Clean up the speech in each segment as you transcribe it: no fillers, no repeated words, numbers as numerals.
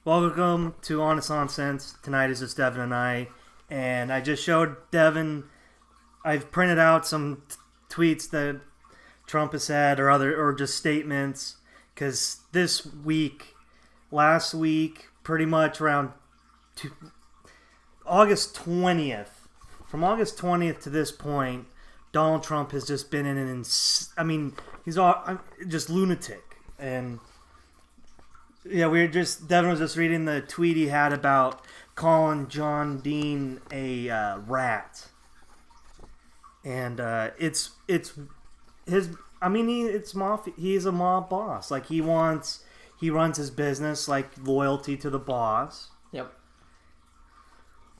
Welcome to Honest Nonsense. Tonight is just Devin and I just showed Devin. I've printed out some tweets that Trump has said or just statements, because last week, pretty much around August 20th, from August 20th to this point, Donald Trump has just been in he's just lunatic. And yeah, Devin was just reading the tweet he had about calling John Dean a rat. And it's mafia. He's a mob boss. Like, he runs his business like loyalty to the boss. Yep.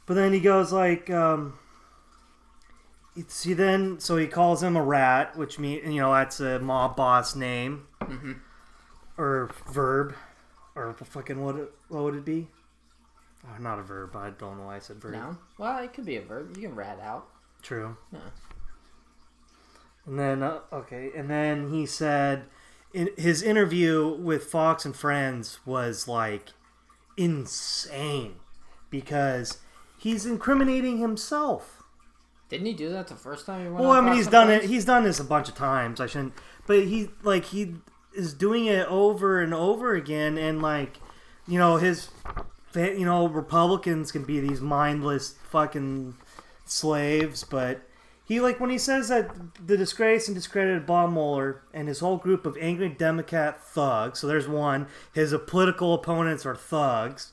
But then he goes like, so he calls him a rat, which means, that's a mob boss name. Mm-hmm. Or verb. Or fucking what would it be? Oh, not a verb. I don't know why I said verb. No? Well, it could be a verb. You can rat out. True. Yeah. And then, and then he said his interview with Fox and Friends was, like, insane, because he's incriminating himself. Didn't he do that the first time he went Well, on I mean, Fox he's and done Friends? it. He's done this a bunch of times. I shouldn't, but he is doing it over and over again, and Republicans can be these mindless fucking slaves, but when he says that the disgraced and discredited Bob Mueller and his whole group of angry Democrat thugs, so there's one, his political opponents are thugs,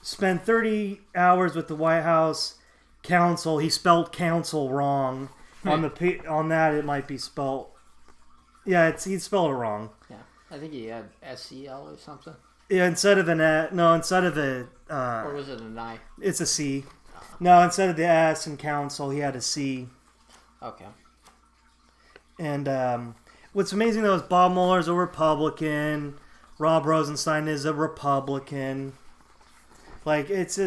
spent 30 hours with the White House counsel. He spelled counsel wrong. On that, it might be spelled. Yeah, he spelled it wrong. Yeah, I think he had SCL or something. Yeah, instead of a. Or was it an I? It's a C. No, instead of the S in council, he had a C. Okay. And what's amazing, though, is Bob Mueller's a Republican. Rob Rosenstein is a Republican. Like, it's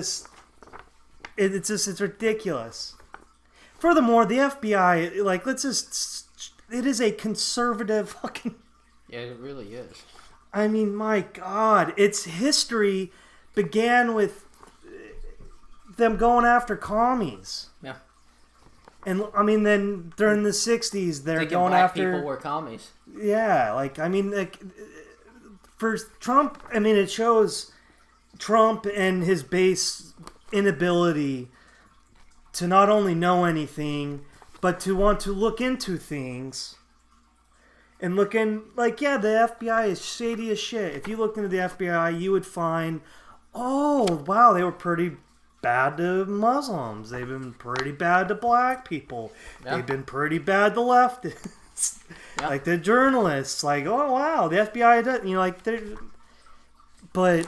ridiculous. Furthermore, the FBI, it is a conservative fucking... Yeah, it really is. I mean, my God. Its history began with them going after commies. Yeah. And, then during the 60s, they're thinking going black after... people were commies. Yeah, for Trump, it shows Trump and his base inability to not only know anything, but to want to look into things. And the FBI is shady as shit. If you looked into the FBI, you would find, oh, wow, they were pretty bad to Muslims. They've been pretty bad to black people. Yeah. They've been pretty bad to leftists. Yeah. Like the journalists. Like, oh, wow, the FBI does, but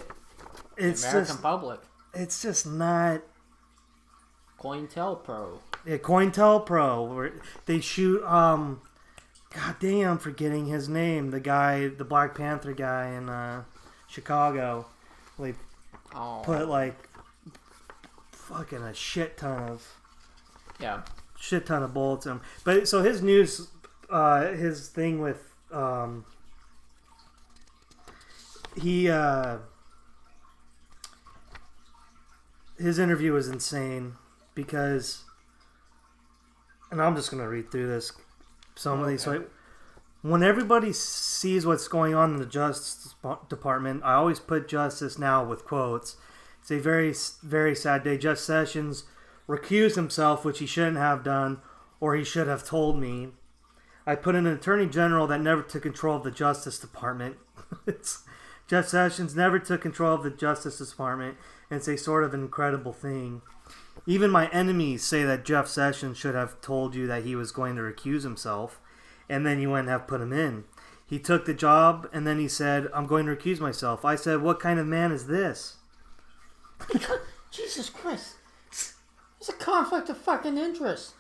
it's the American public. It's just not. COINTELPRO. Yeah, COINTELPRO. Where they shoot, God damn, I'm forgetting his name. The Black Panther guy in Chicago. They put fucking a shit ton of bullets in him. But so his news, his thing with his interview was insane, because, and I'm just gonna read through this. Some of these. So when everybody sees what's going on in the Justice Department, I always put justice now with quotes. It's a very, very sad day. Jeff Sessions recused himself, which he shouldn't have done, or he should have told me. I put in an attorney general that never took control of the Justice Department. Jeff Sessions never took control of the Justice Department, and it's a sort of incredible thing. Even my enemies say that Jeff Sessions should have told you that he was going to recuse himself, and then you wouldn't have put him in. He took the job, and then he said, I'm going to recuse myself. I said, what kind of man is this? Jesus Christ. It's a conflict of fucking interest.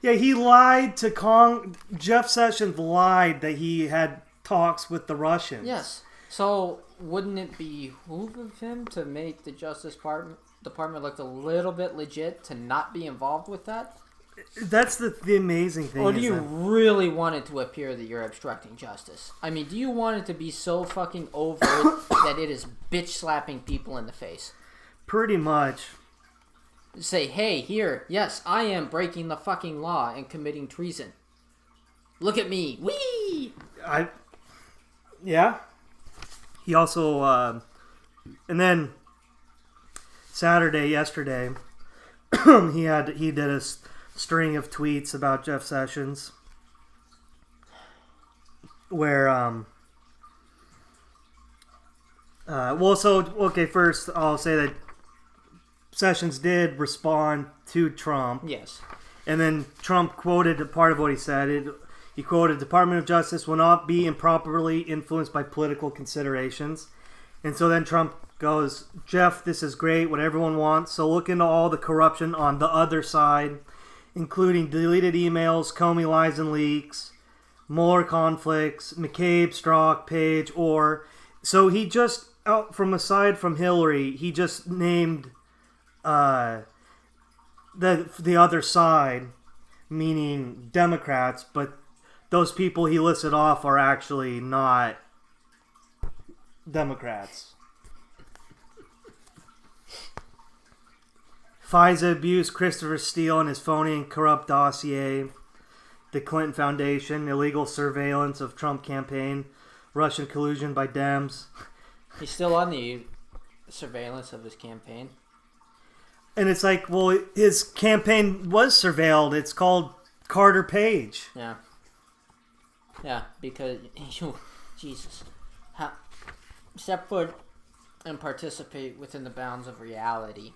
Yeah, he lied to Jeff Sessions lied that he had talks with the Russians. Yes. So, wouldn't it behoove of him to make the Justice Department look a little bit legit to not be involved with that? That's the amazing thing. Or do you really want it to appear that you're obstructing justice? I mean, do you want it to be so fucking overt that it is bitch slapping people in the face? Pretty much. Say, hey, here, yes, I am breaking the fucking law and committing treason. Look at me. Whee! Yeah. He also, and then yesterday, he did a string of tweets about Jeff Sessions where, first I'll say that Sessions did respond to Trump. Yes. And then Trump quoted part of what he said. He quoted, "Department of Justice will not be improperly influenced by political considerations." And so then Trump goes, "Jeff, this is great, what everyone wants. So look into all the corruption on the other side, including deleted emails, Comey lies and leaks, Mueller conflicts, McCabe, Strzok, Page, or..." So he just, aside from Hillary, he just named the other side, meaning Democrats, but those people he listed off are actually not Democrats. FISA abuse, Christopher Steele and his phony and corrupt dossier, the Clinton Foundation, illegal surveillance of Trump campaign, Russian collusion by Dems. He's still on the surveillance of his campaign. And it's like, well, his campaign was surveilled. It's called Carter Page. Yeah. Yeah, because, Jesus. Step foot and participate within the bounds of reality.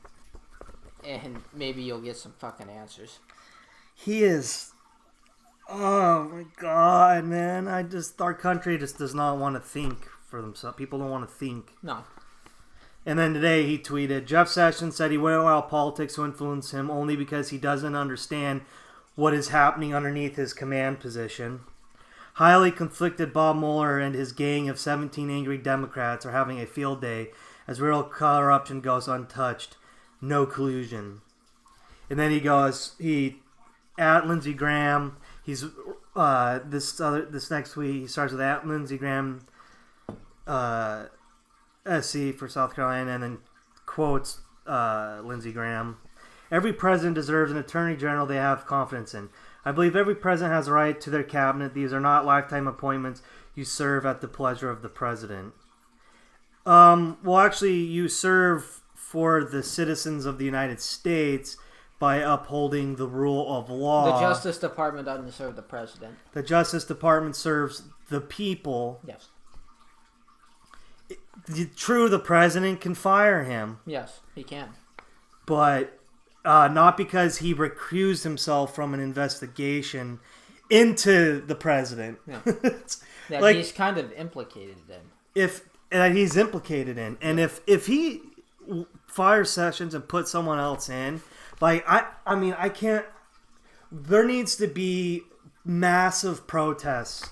And maybe you'll get some fucking answers. He is... Oh my God, man. Our country just does not want to think for themselves. People don't want to think. No. And then today he tweeted, "Jeff Sessions said he wouldn't allow politics to influence him only because he doesn't understand what is happening underneath his command position. Highly conflicted Bob Mueller and his gang of 17 angry Democrats are having a field day as real corruption goes untouched. No collusion." And then he goes, at Lindsey Graham. He's this next week he starts with at Lindsey Graham, SC for South Carolina, and then quotes Lindsey Graham. "Every president deserves an attorney general they have confidence in. I believe every president has a right to their cabinet. These are not lifetime appointments. You serve at the pleasure of the president." Well, actually, you serve for the citizens of the United States by upholding the rule of law. The Justice Department doesn't serve the president. The Justice Department serves the people. Yes. True, the president can fire him. Yes, he can. But not because he recused himself from an investigation into the president. Yeah. That like, he's kind of implicated in. He's implicated in. And if he fires Sessions and puts someone else in, like, I can't... There needs to be massive protests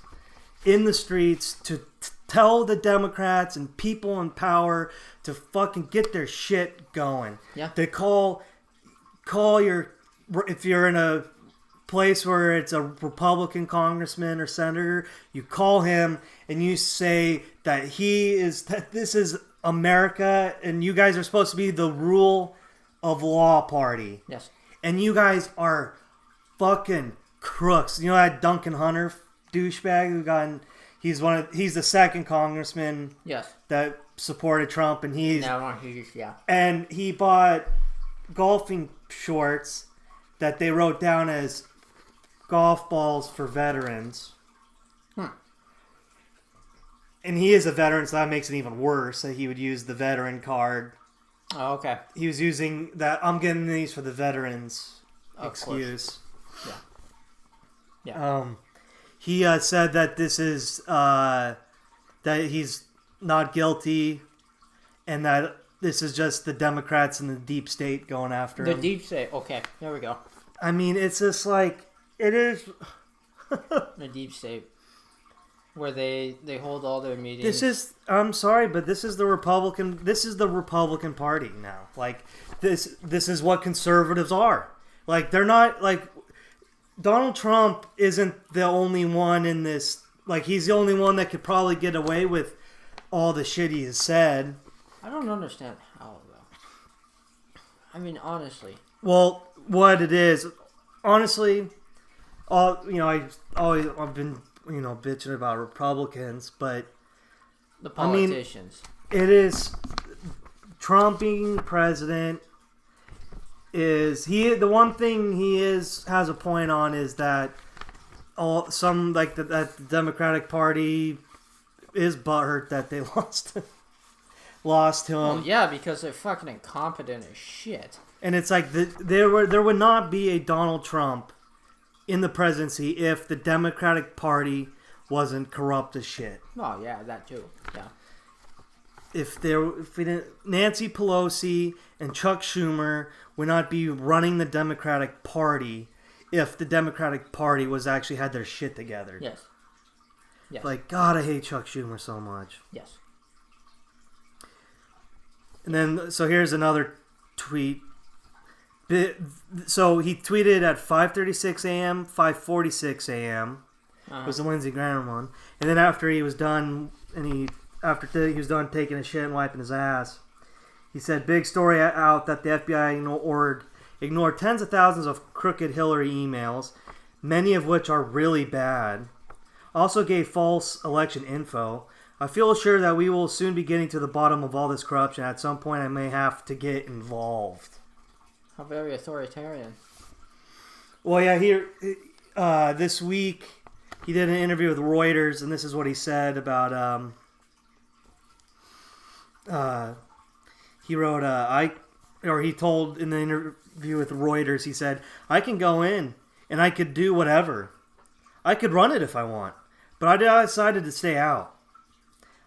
in the streets to tell the Democrats and people in power to fucking get their shit going. Yeah. To call your... If you're in a place where it's a Republican congressman or senator, you call him and you say that this is America and you guys are supposed to be the rule of law party. Yes. And you guys are fucking crooks. You know that Duncan Hunter douchebag he's the second congressman. Yes. That supported Trump, and yeah. And he bought golfing shorts that they wrote down as golf balls for veterans. And he is a veteran, so that makes it even worse that he would use the veteran card. Oh, okay. He was using that "I'm getting these for the veterans" excuse. Yeah. Yeah. He said that this is that he's not guilty, and that this is just the Democrats and the deep state going after him. The deep state. Okay, there we go. I mean, it's just like it is. The deep state, where they hold all their meetings. This is. I'm sorry, but this is the Republican. This is the Republican Party now. Like this is what conservatives are. Like they're not like Donald Trump isn't the only one in this. Like, he's the only one that could probably get away with all the shit he has said. I don't understand how, though. I mean, honestly. Well, what it is, honestly, I've been, bitching about Republicans, but the politicians. It is Trump being president. The one thing he has a point on is that that the Democratic Party is butthurt that they lost to him. Well, yeah, because they're fucking incompetent as shit. And it's like there would not be a Donald Trump in the presidency if the Democratic Party wasn't corrupt as shit. Oh yeah, that too. Yeah. If Nancy Pelosi and Chuck Schumer would not be running the Democratic Party if the Democratic Party was actually had their shit together. Yes. Yes. Like, God, I hate Chuck Schumer so much. Yes. And then, so here's another tweet. So he tweeted at 5:36 a.m., 5:46 a.m. It was the Lindsey Graham one. And then after he was done, he was done taking a shit and wiping his ass, he said, big story out that the FBI ignored tens of thousands of crooked Hillary emails, many of which are really bad. Also gave false election info. I feel assured that we will soon be getting to the bottom of all this corruption. At some point, I may have to get involved. How very authoritarian. Well, yeah, this week, he did an interview with Reuters, and this is what he said about, he told in the interview with Reuters, he said, I can go in, and I could do whatever. I could run it if I want, but I decided to stay out.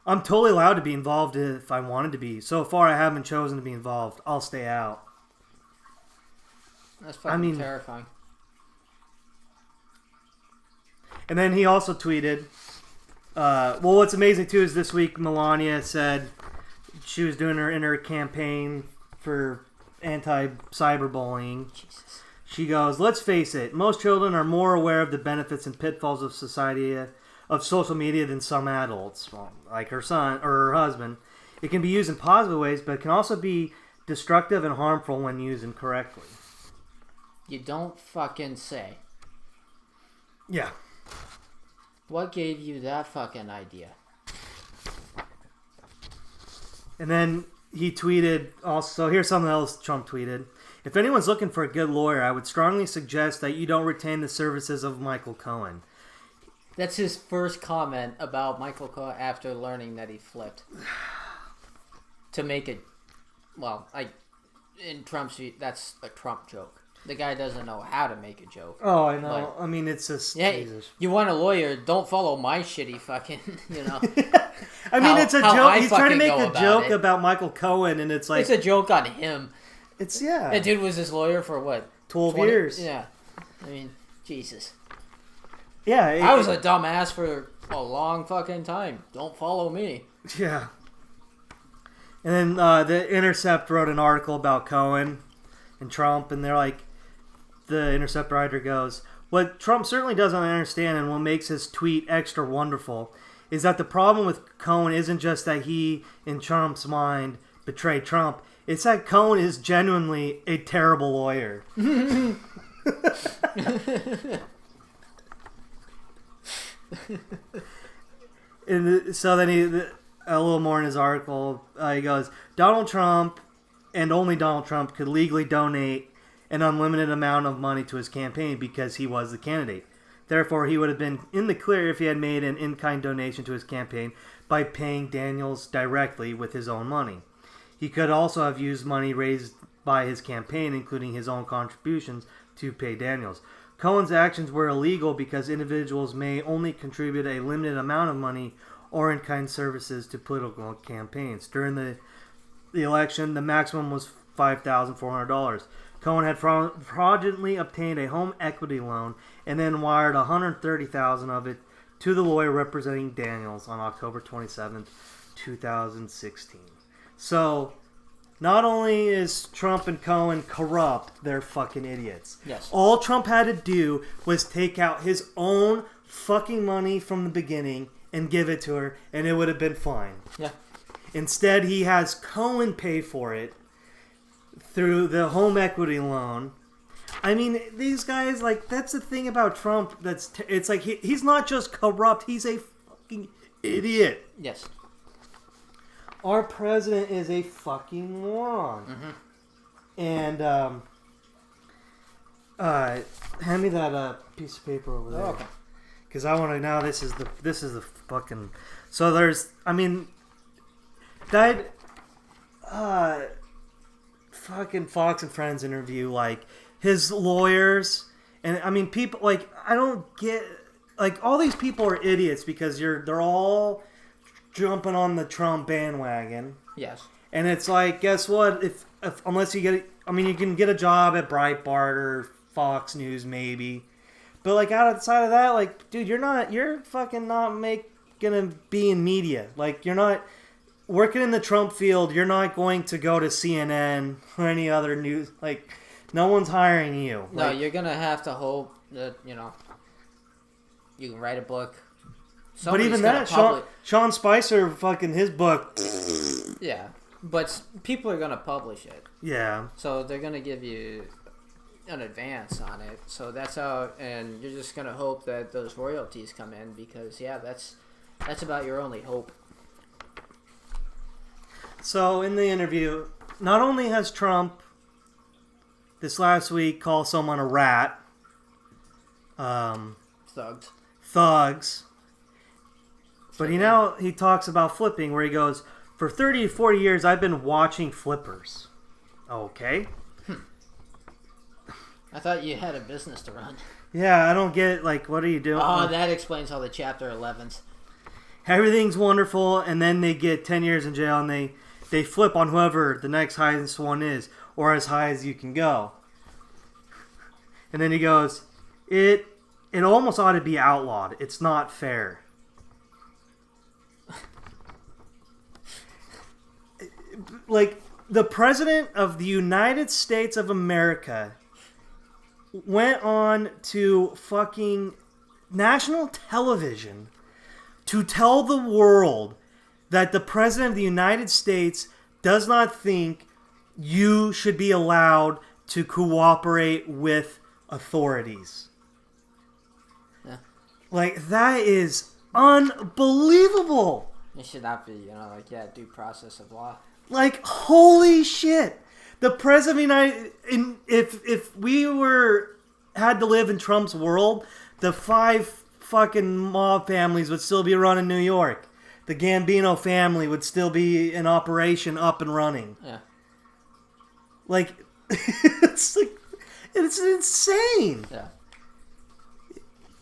I'm totally allowed to be involved if I wanted to be. So far, I haven't chosen to be involved. I'll stay out. That's fucking terrifying. And then he also tweeted, what's amazing too is this week Melania said she was doing her campaign for anti-cyberbullying. Jesus. She goes, let's face it, most children are more aware of the benefits and pitfalls of social media than some adults, like her son or her husband. It can be used in positive ways, but it can also be destructive and harmful when used incorrectly. You don't fucking say. Yeah. What gave you that fucking idea? And then he tweeted also, here's something else Trump tweeted. If anyone's looking for a good lawyer, I would strongly suggest that you don't retain the services of Michael Cohen. That's his first comment about Michael Cohen after learning that he flipped. To make it, in Trump's, that's a Trump joke. The guy doesn't know how to make a joke. Oh, I know. I mean, it's just, Jesus. You want a lawyer, don't follow my shitty fucking, I mean, it's a joke. He's trying to make a joke about Michael Cohen, and it's like... It's a joke on him. Yeah. That dude was his lawyer for what? 12 years. Yeah. I mean, Jesus. Yeah. I was a dumbass for a long fucking time. Don't follow me. Yeah. And then The Intercept wrote an article about Cohen and Trump, and they're like, the Intercept writer goes, what Trump certainly doesn't understand and what makes his tweet extra wonderful is that the problem with Cohen isn't just that he, in Trump's mind, betrayed Trump. It's that Cohen is genuinely a terrible lawyer. So then a little more in his article, he goes, Donald Trump and only Donald Trump could legally donate an unlimited amount of money to his campaign because he was the candidate. Therefore, he would have been in the clear if he had made an in-kind donation to his campaign by paying Daniels directly with his own money. He could also have used money raised by his campaign, including his own contributions, to pay Daniels. Cohen's actions were illegal because individuals may only contribute a limited amount of money or in-kind services to political campaigns. During the election, the maximum was $5,400. Cohen had fraudulently obtained a home equity loan and then wired $130,000 of it to the lawyer representing Daniels on October 27th, 2016. So, not only is Trump and Cohen corrupt, they're fucking idiots. Yes. All Trump had to do was take out his own fucking money from the beginning and give it to her, and it would have been fine. Yeah. Instead, he has Cohen pay for it through the home equity loan. I mean, these guys, like, that's the thing about Trump. It's like he's not just corrupt; he's a fucking idiot. Yes. Our president is a fucking moron. Mm-hmm. And hand me that piece of paper over there. Oh, okay. Because I want to now. This is the fucking. So there's. I mean, that fucking Fox and Friends interview, like his lawyers, and I mean people. Like I don't get. Like all these people are idiots because they're all jumping on the Trump bandwagon. Yes. And it's like, guess what? If unless you get, I mean, you can get a job at Breitbart or Fox News maybe, but like outside of that, like, dude, you're fucking not gonna be in media. Like, you're not working in the Trump field. You're not going to go to CNN or any other news. Like, no one's hiring you. No, like, you're gonna have to hope that you can write a book. But even that, Sean Spicer, fucking his book. Yeah, but people are gonna publish it. Yeah. So they're gonna give you an advance on it. So that's how, and you're just gonna hope that those royalties come in because that's about your only hope. So in the interview, not only has Trump this last week called someone a rat, thugs. But he talks about flipping, where he goes, for 30 to 40 years, I've been watching flippers. Okay. I thought you had a business to run. Yeah, I don't get, like, what are you doing? Oh, that explains all the Chapter 11s. Everything's wonderful, and then they get 10 years in jail, and they flip on whoever the next highest one is, or as high as you can go. And then he goes, it almost ought to be outlawed. It's not fair. Like, the president of the United States of America went on to fucking national television to tell the world that the president of the United States does not think you should be allowed to cooperate with authorities. Yeah. Like, that is unbelievable. It should not be, due process of law. Like, holy shit. The president of the United... If we had to live in Trump's world, the 5 fucking mob families would still be running New York. The Gambino family would still be in operation, up and running. Yeah. Like, it's insane. Yeah.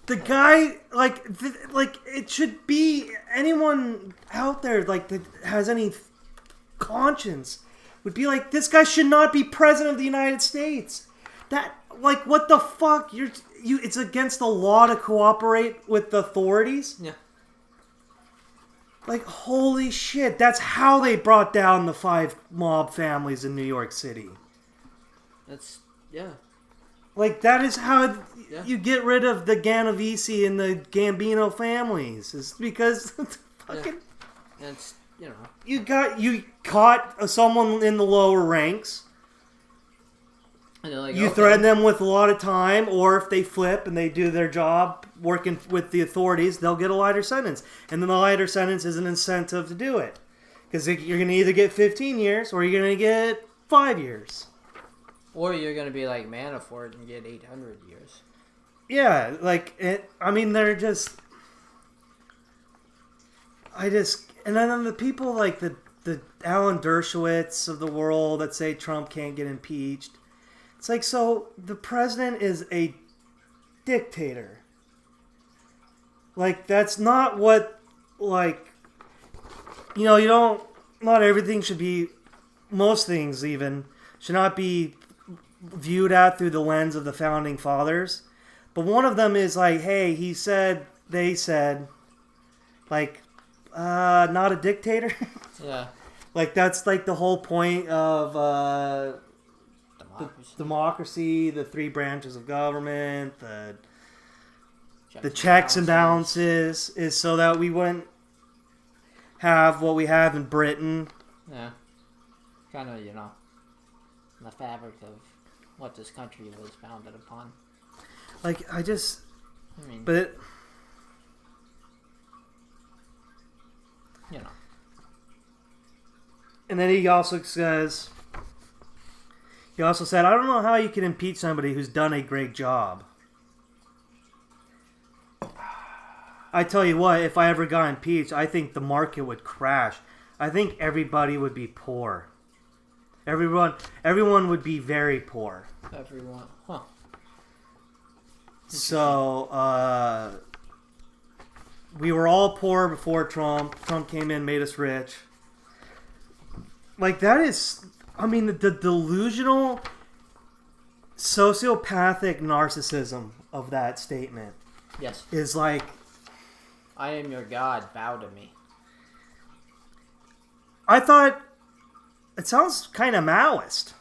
The guy, like, it should be anyone out there, like, that has any conscience would be like, this guy should not be president of the United States. That, like, what the fuck? It's against the law to cooperate with the authorities? Yeah. Like, holy shit. That's how they brought down the 5 mob families in New York City. Yeah. Like, that is how you get rid of the Ganovisi and the Gambino families. It's because fucking... Yeah. It's, You caught someone in the lower ranks. And like, you threaten them with a lot of time, or if they flip and they do their job working with the authorities, they'll get a lighter sentence. And then the lighter sentence is an incentive to do it. Because you're going to either get 15 years or you're going to get 5 years. Or you're going to be like Manafort and get 800 years. Yeah, like, they're just... And then the people like the Alan Dershowitz of the world that say Trump can't get impeached. It's like, so the president is a dictator. Like, that's not what, like, not everything should be, most things even, should not be viewed at through the lens of the founding fathers. But one of them is like, hey, he said, they said, like, not a dictator. Yeah. Like, that's like the whole point of democracy, the three branches of government, the checks and balances, is so that we wouldn't have what we have in Britain. Yeah. Kind of, the fabric of what this country was founded upon. Like, but and then he also said, I don't know how you can impeach somebody who's done a great job. I tell you what, if I ever got impeached, I think the market would crash. I think everybody would be poor. Everyone would be very poor. Everyone, huh? So, we were all poor before Trump. Trump came in, made us rich. Like, that is, the delusional, sociopathic narcissism of that statement. Yes. Is like, I am your God, bow to me. I thought, it sounds kind of Maoist.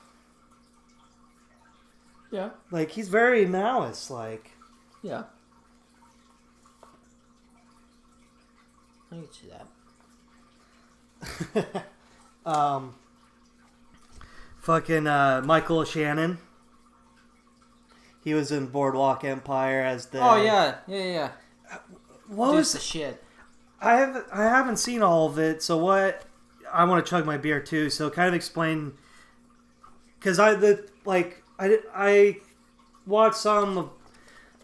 Yeah. Like, he's very Maoist, like. Yeah. I can see that. Fucking Michael Shannon. He was in Boardwalk Empire as the. Oh yeah. What was the shit? I haven't seen all of it, so what? I want to chug my beer too. So kind of explain, because I watched some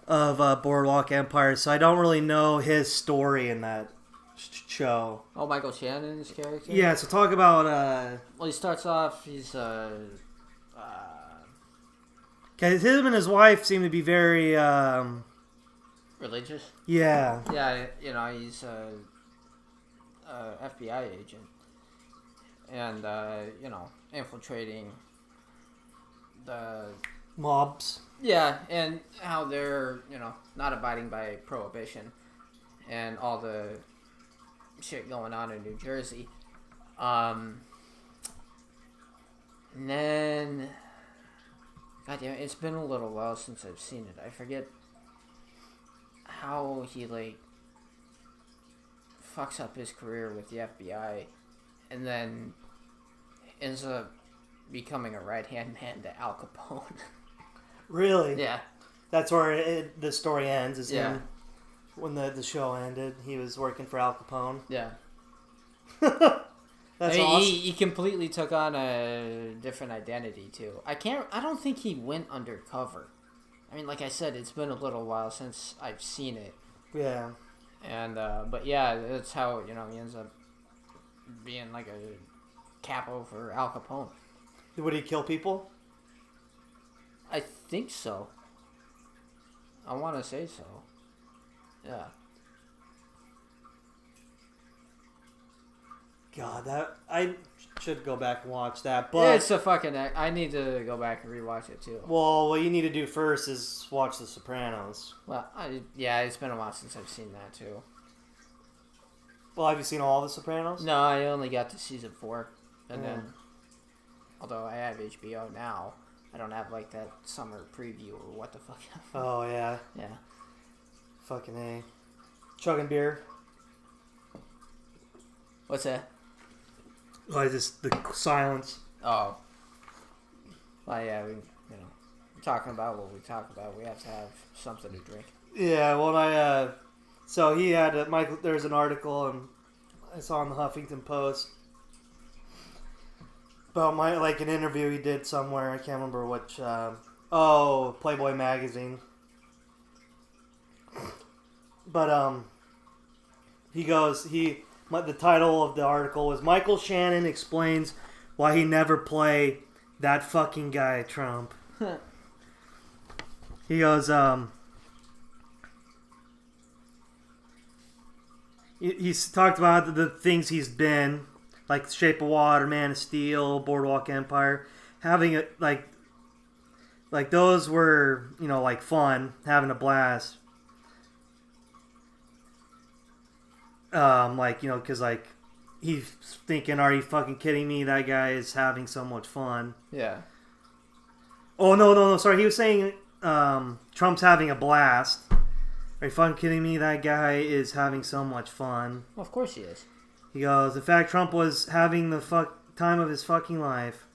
of Boardwalk Empire, so I don't really know his story in that show. Oh, Michael Shannon's character? Yeah, so talk about... Well, he starts off, he's... Cause him and his wife seem to be very... religious? Yeah. Yeah, he's a FBI agent. And, infiltrating the... mobs. Yeah, and how they're, not abiding by prohibition. And all the shit going on in New Jersey. And then... God damn it, it's been a little while since I've seen it. I forget how he, fucks up his career with the FBI and then ends up becoming a right-hand man to Al Capone. Really? Yeah. That's where the story ends, is him. When the show ended, he was working for Al Capone. Yeah. That's awesome. He completely took on a different identity, too. I don't think he went undercover. Like I said, it's been a little while since I've seen it. Yeah. And, but yeah, that's how, he ends up being like a capo for Al Capone. Would he kill people? I think so. I want to say so. Yeah. God, I should go back and watch that. But yeah, it's a fucking... I need to go back and rewatch it, too. Well, what you need to do first is watch The Sopranos. Well, it's been a while since I've seen that, too. Well, have you seen all The Sopranos? No, I only got to season 4. And then... Although I have HBO now, I don't have, that summer preview or what the fuck. Oh, yeah. Yeah. Fucking A. Chugging beer. What's that? Oh, just the silence. Oh. Well, yeah, we're talking about what we talk about. We have to have something to drink. Yeah, well, so he had, Michael, there's an article, and I saw in the Huffington Post about an interview he did somewhere. I can't remember which, Playboy magazine. But, he goes, the title of the article was Michael Shannon explains why he never play that fucking guy, Trump. He goes, he's talked about the things he's been, like Shape of Water, Man of Steel, Boardwalk Empire, having it, like those were, fun, having a blast. Because, he's thinking, "Are you fucking kidding me? That guy is having so much fun." Yeah. Oh no! Sorry, he was saying Trump's having a blast. Are you fucking kidding me? That guy is having so much fun. Well, of course he is. He goes, in fact, Trump was having the time of his fucking life.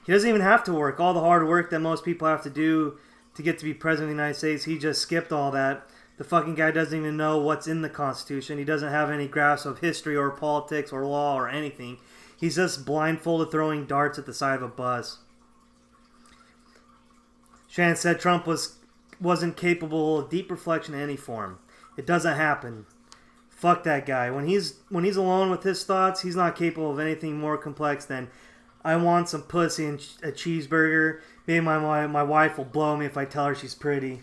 He doesn't even have to work. All the hard work that most people have to do to get to be president of the United States, he just skipped all that. The fucking guy doesn't even know what's in the Constitution. He doesn't have any grasp of history or politics or law or anything. He's just blindfolded throwing darts at the side of a bus. Shannon said Trump wasn't capable of deep reflection in any form. It doesn't happen. Fuck that guy. When he's alone with his thoughts, he's not capable of anything more complex than, I want some pussy and a cheeseburger. Maybe my wife will blow me if I tell her she's pretty.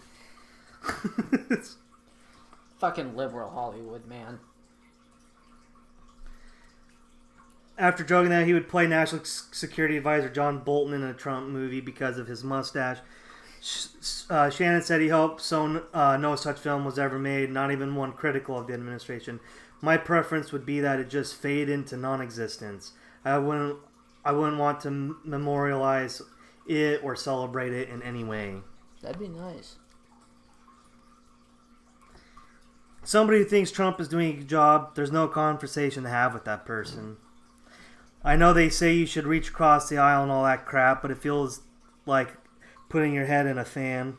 Fucking liberal Hollywood, man. After joking that he would play National Security Advisor John Bolton in a Trump movie because of his mustache, Shannon said he hoped no such film was ever made, not even one critical of the administration. My preference would be that it just fade into non-existence. I wouldn't want to memorialize it or celebrate it in any way. That'd be nice. Somebody who thinks Trump is doing a good job, there's no conversation to have with that person. I know they say you should reach across the aisle and all that crap, but it feels like putting your hand in a fan.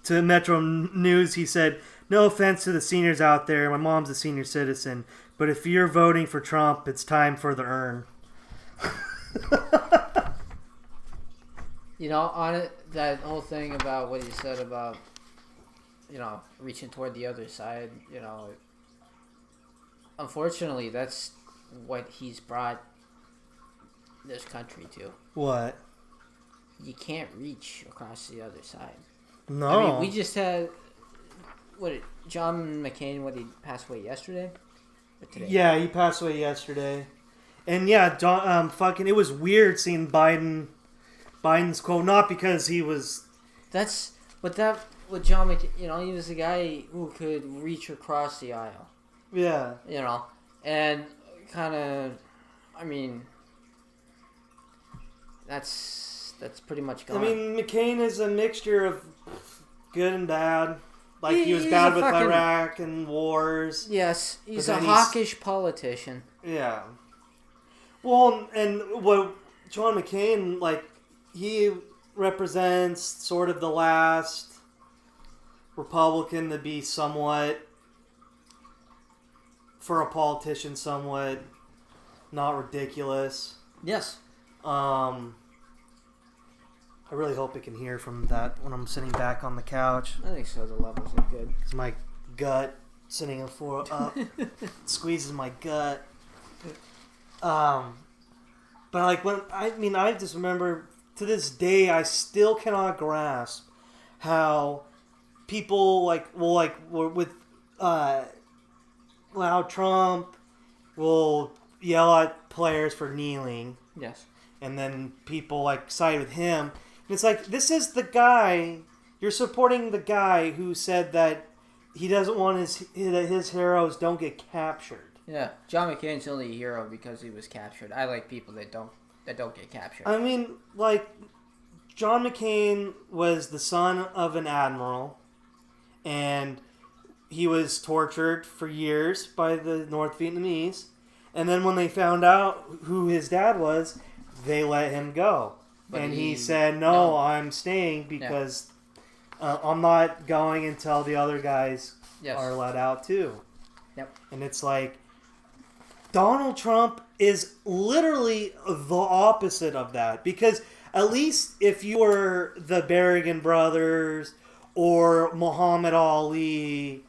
To Metro News, he said, no offense to the seniors out there, my mom's a senior citizen, but if you're voting for Trump, it's time for the urn. You know, on it, that whole thing about what he said about, reaching toward the other side, unfortunately, that's what he's brought this country to. What? You can't reach across the other side. No. I mean, we just had, John McCain, he passed away yesterday? Or today? Yeah, he passed away yesterday. And yeah, it was weird seeing Biden's quote, not because he was... With John McCain, he was a guy who could reach across the aisle. Yeah. And kind of, that's pretty much gone. I mean, McCain is a mixture of good and bad. Like, he was bad with Iraq and wars. Yes, he's a hawkish politician. Yeah. Well, and what John McCain, he represents sort of the last Republican to be somewhat, for a politician, somewhat not ridiculous. Yes. I really hope it can hear from that when I'm sitting back on the couch. I think so. The levels are good. Because my gut, sitting up, squeezes my gut. But I just remember, to this day, I still cannot grasp how people how Trump will yell at players for kneeling. Yes. And then people side with him. And it's this is the guy, you're supporting the guy who said that he doesn't want his heroes don't get captured. Yeah, John McCain's only a hero because he was captured. I like people that don't get captured. I mean, John McCain was the son of an admiral, and he was tortured for years by the North Vietnamese. And then when they found out who his dad was, they let him go. But he said, no, I'm staying because I'm not going until the other guys are let out too. Yep. And it's Donald Trump is literally the opposite of that. Because at least if you were the Berrigan brothers or Muhammad Ali,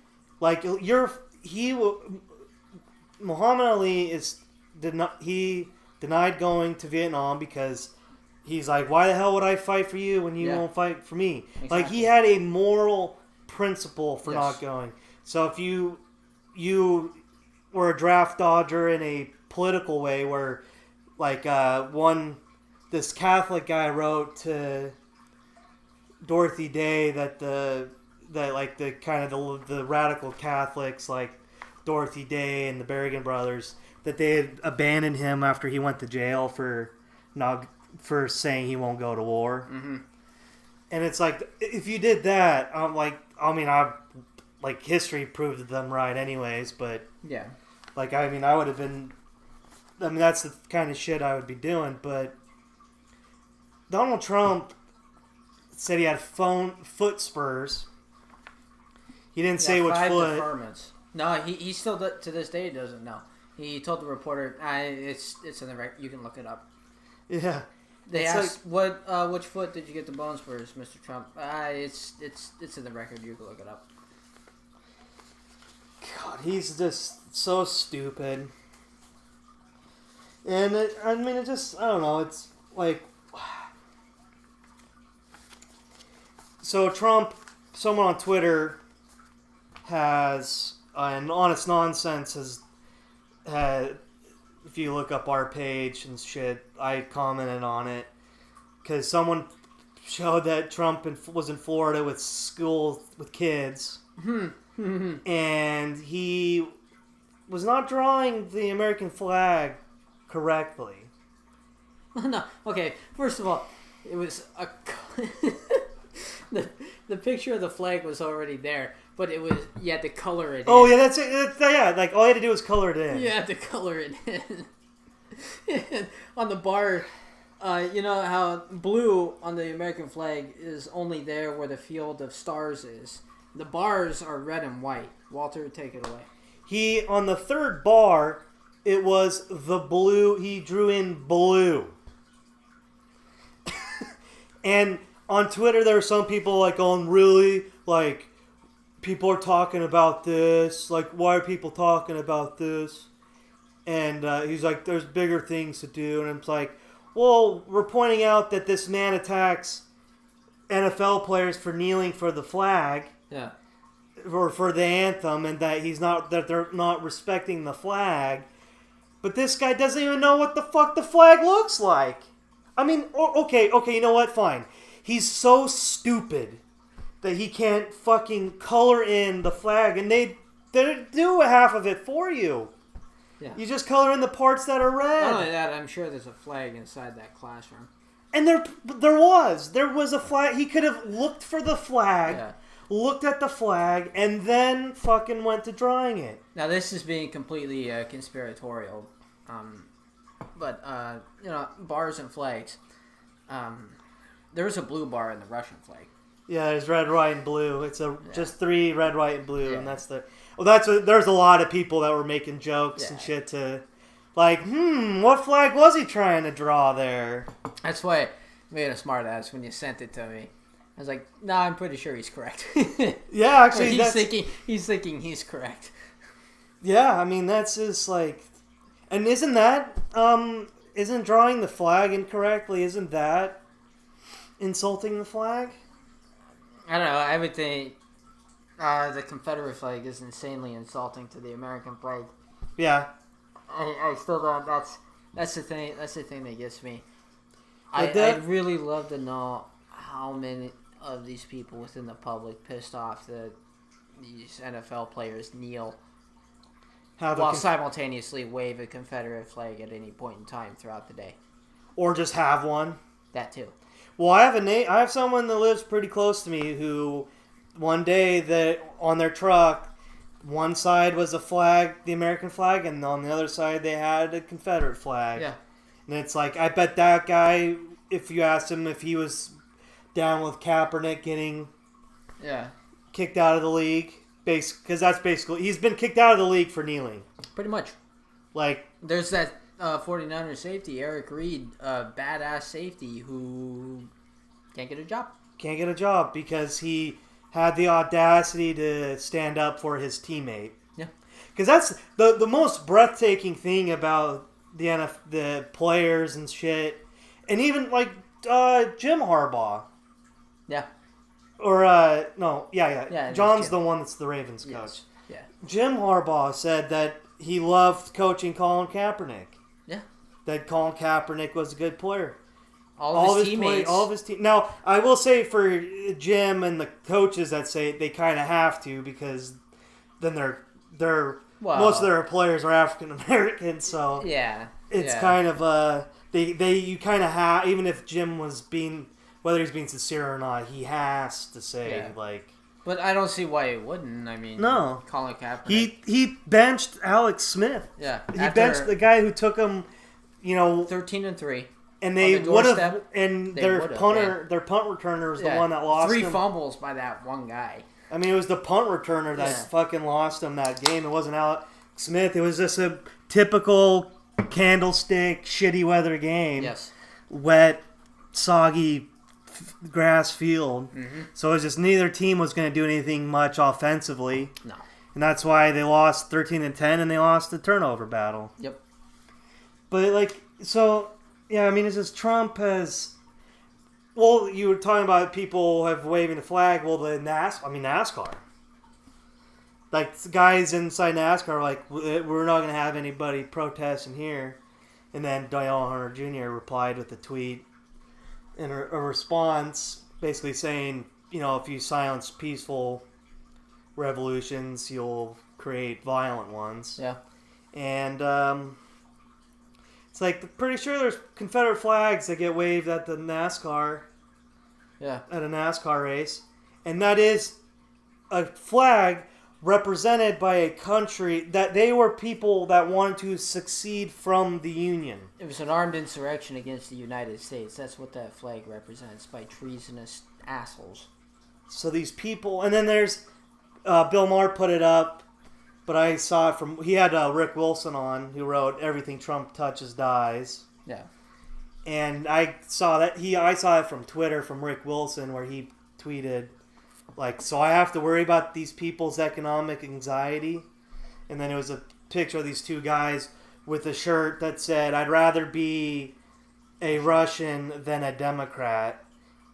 Muhammad Ali denied going to Vietnam because he's why the hell would I fight for you when you won't fight for me? Exactly. He had a moral principle for not going. So if you were a draft dodger in a political way, where this Catholic guy wrote to Dorothy Day that the radical Catholics Dorothy Day and the Berrigan brothers, that they had abandoned him after he went to jail for saying he won't go to war. Mm-hmm. And it's like, if you did that, history proved them right anyways, but yeah, I would have been. That's the kind of shit I would be doing. But Donald Trump said he had foot spurs. He didn't say which 5 foot. deferments. No, he still to this day doesn't know. He told the reporter, "It's in the record. You can look it up." Yeah. They asked, which foot did you get the bone spurs, Mr. Trump? It's in the record. You can look it up. God, he's just so stupid. And I don't know. It's like, so Trump, someone on Twitter has an Honest Nonsense has had. If you look up our page and shit, I commented on it because someone showed that Trump was in Florida with kids, and he was not drawing the American flag correctly. No, okay. First of all, it was the picture of the flag was already there, but you had to color it. Oh in. yeah, that's it. Like all you had to do was color it in. You had to color it in. On the bar, you know how blue on the American flag is only there where the field of stars is. The bars are red and white. Walter, take it away. On the third bar, it was the blue. He drew in blue. And on Twitter, there were some people like going, really? Like, people are talking about this. Like, why are people talking about this? And he's like, there's bigger things to do. And it's like, well, we're pointing out that this man attacks NFL players for kneeling for the flag. Yeah. Or for the anthem, and that they're not respecting the flag. But this guy doesn't even know what the fuck the flag looks like. I mean, okay, you know what? Fine. He's so stupid that he can't fucking color in the flag, and they do half of it for you. Yeah. You just color in the parts that are red. Not only that, I'm sure there's a flag inside that classroom. And there was a flag. He could have looked for the flag, looked at the flag, and then fucking went to drawing it. Now this is being completely conspiratorial, but bars and flags. There's a blue bar in the Russian flag. Yeah, there's red, white, and blue. It's just 3 red, white, and blue, and that's the. Well, there's a lot of people that were making jokes and shit to, like, what flag was he trying to draw there? That's why I made a smart ass when you sent it to me. I was like, nah, I'm pretty sure he's correct. Yeah, actually, he's thinking he's correct. Yeah, I mean that's just like, and isn't drawing the flag incorrectly? Isn't that insulting the flag? I don't know. I would think the Confederate flag is insanely insulting to the American flag. Yeah, I still don't. That's the thing. That's the thing that gets me. I'd really love to know how many of these people within the public pissed off that these NFL players kneel while simultaneously wave a Confederate flag at any point in time throughout the day, or just have one. That too. Well, I have someone that lives pretty close to me who one day that on their truck, one side was a flag, the American flag, and on the other side they had a Confederate flag. Yeah. And it's like, I bet that guy, if you asked him if he was down with Kaepernick getting kicked out of the league, because that's basically, he's been kicked out of the league for kneeling. Pretty much. Like, there's that 49er safety, Eric Reed, badass safety who can't get a job. Can't get a job because he had the audacity to stand up for his teammate. Yeah. Because that's the most breathtaking thing about the players and shit. And even like Jim Harbaugh. Yeah. Or, no, yeah. John's the one that's the Ravens coach. Yes. Yeah. Jim Harbaugh said that he loved coaching Colin Kaepernick. Yeah. That Colin Kaepernick was a good player. All of his teammates. All of his team. Now, I will say for Jim and the coaches that say they kind of have to because then they're most of their players are African American, so it's kind of you kind of have, even if Jim was being, whether he's being sincere or not, he has to say like. But I don't see why it wouldn't. I mean, no, Colin Kaepernick. He benched Alex Smith. Yeah, he benched the guy who took him, 13-3. And they would have, and their punt returner was the one that lost 3 fumbles by that one guy. I mean, it was the punt returner that fucking lost him that game. It wasn't Alex Smith. It was just a typical candlestick, shitty weather game. Yes. Wet, soggy grass field. Mm-hmm. So it was just neither team was going to do anything much offensively. No. And that's why they lost 13-10 and they lost the turnover battle. Yep. But yeah, I mean, it's just Trump has. Well, you were talking about people have waving the flag. Well, NASCAR. Like, the guys inside NASCAR are like, we're not going to have anybody protesting here. And then Dale Hunter Jr. replied with a tweet in a response basically saying, if you silence peaceful revolutions, you'll create violent ones. Yeah. And it's like, pretty sure there's Confederate flags that get waved at the NASCAR. Yeah. At a NASCAR race. And that is a flag represented by a country that they were people that wanted to secede from the Union. It was an armed insurrection against the United States. That's what that flag represents, by treasonous assholes. So these people, and then there's Bill Maher put it up, but I saw it from, he had Rick Wilson on, who wrote "Everything Trump Touches Dies." Yeah. And I saw it from Twitter from Rick Wilson, where he tweeted, like, so I have to worry about these people's economic anxiety. And then it was a picture of these two guys with a shirt that said, "I'd rather be a Russian than a Democrat."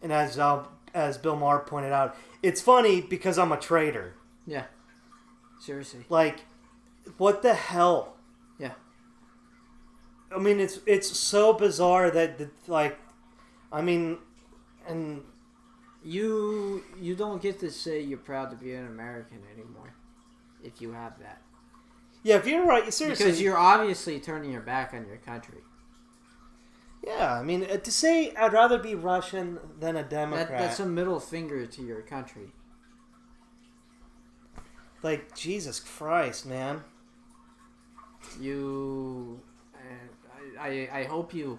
And as Bill Maher pointed out, it's funny because I'm a traitor. Yeah. Seriously. Like, what the hell? Yeah. I mean, it's so bizarre that, and... You don't get to say you're proud to be an American anymore, if you have that. Yeah, if you're right, seriously. Because you're obviously turning your back on your country. Yeah, I mean, to say I'd rather be Russian than a Democrat. That's a middle finger to your country. Like, Jesus Christ, man. I hope you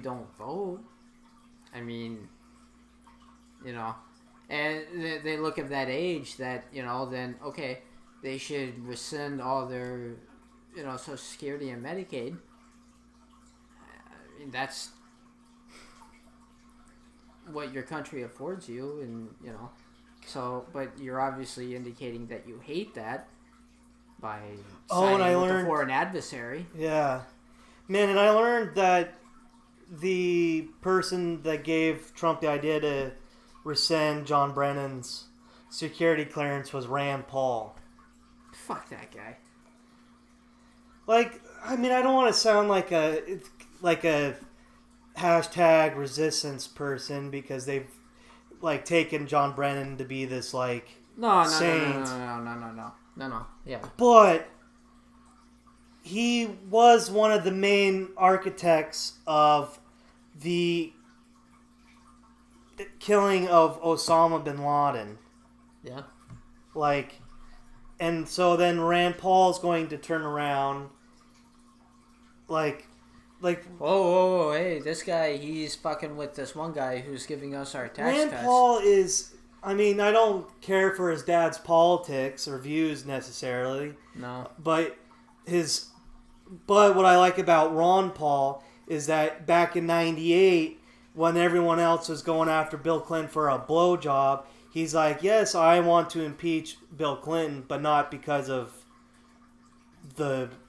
don't vote. I mean, and they look at that age that, then, okay, they should rescind all their, Social Security and Medicaid. I mean, that's what your country affords you, and, so, but you're obviously indicating that you hate that by siding with a foreign adversary. Yeah. Man, and I learned that the person that gave Trump the idea to rescind John Brennan's security clearance was Rand Paul. Fuck that guy. Like, I mean, I don't want to sound like a hashtag resistance person because they've taken John Brennan to be this saint. No. Yeah. But he was one of the main architects of the killing of Osama bin Laden. Yeah. And so then Rand Paul's going to turn around, whoa, hey, this guy, he's fucking with this one guy who's giving us our tax Rand cuts. Paul is, I mean, I don't care for his dad's politics or views necessarily. No. But what I like about Ron Paul is that back in '98, when everyone else was going after Bill Clinton for a blowjob, he's like, yes, I want to impeach Bill Clinton, but not because of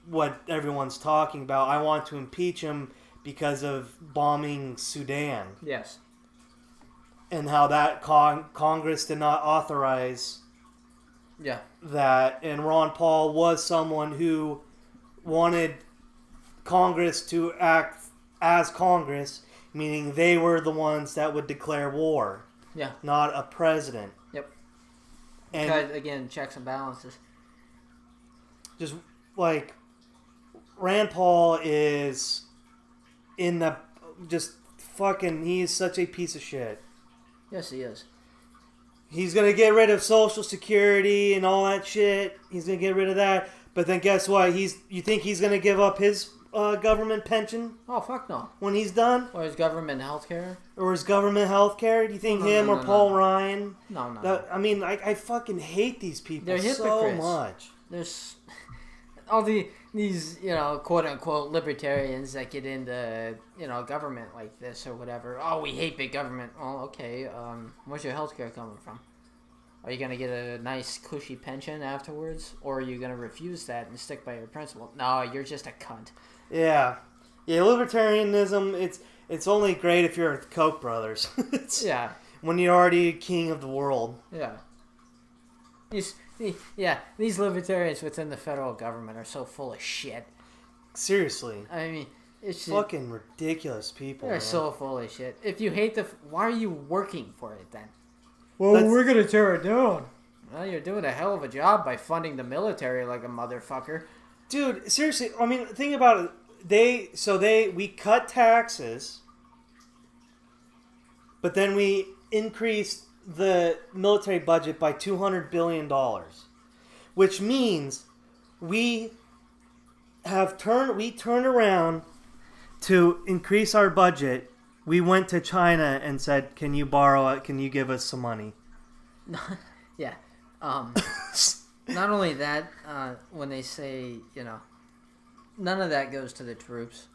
what everyone's talking about. I want to impeach him because of bombing Sudan. Yes. And how that Congress did not authorize that. And Ron Paul was someone who wanted Congress to act as Congress, meaning they were the ones that would declare war. Yeah. Not a president. Yep. And because, again, checks and balances. just like Rand Paul is in the just fucking. He is such a piece of shit. Yes, he is. He's gonna get rid of Social Security and all that shit. He's gonna get rid of that. But then guess what? You think he's gonna give up his government pension? Oh, fuck no. When he's done? Or his government health care? Or his government health care? Do you think or Paul Ryan? No. I mean, I fucking hate these people. They're hypocrites. So much. There's all these, quote unquote libertarians that get into, government like this or whatever. Oh, we hate big government. Well, okay. Where's your health care coming from? Are you going to get a nice cushy pension afterwards? Or are you going to refuse that and stick by your principle? No, you're just a cunt. Yeah. Yeah, libertarianism, it's only great if you're Koch brothers. Yeah. When you're already king of the world. Yeah. These libertarians within the federal government are so full of shit. Seriously. I mean, it's fucking ridiculous people. They're so full of shit. If you hate why are you working for it then? Well, we're going to tear it down. Well, you're doing a hell of a job by funding the military like a motherfucker. Dude, seriously, I mean, think about it. We cut taxes, but then we increased the military budget by $200 billion, which means we turned around to increase our budget. We went to China and said, "Can you borrow it? Can you give us some money?" Yeah. Not only that, when they say, none of that goes to the troops.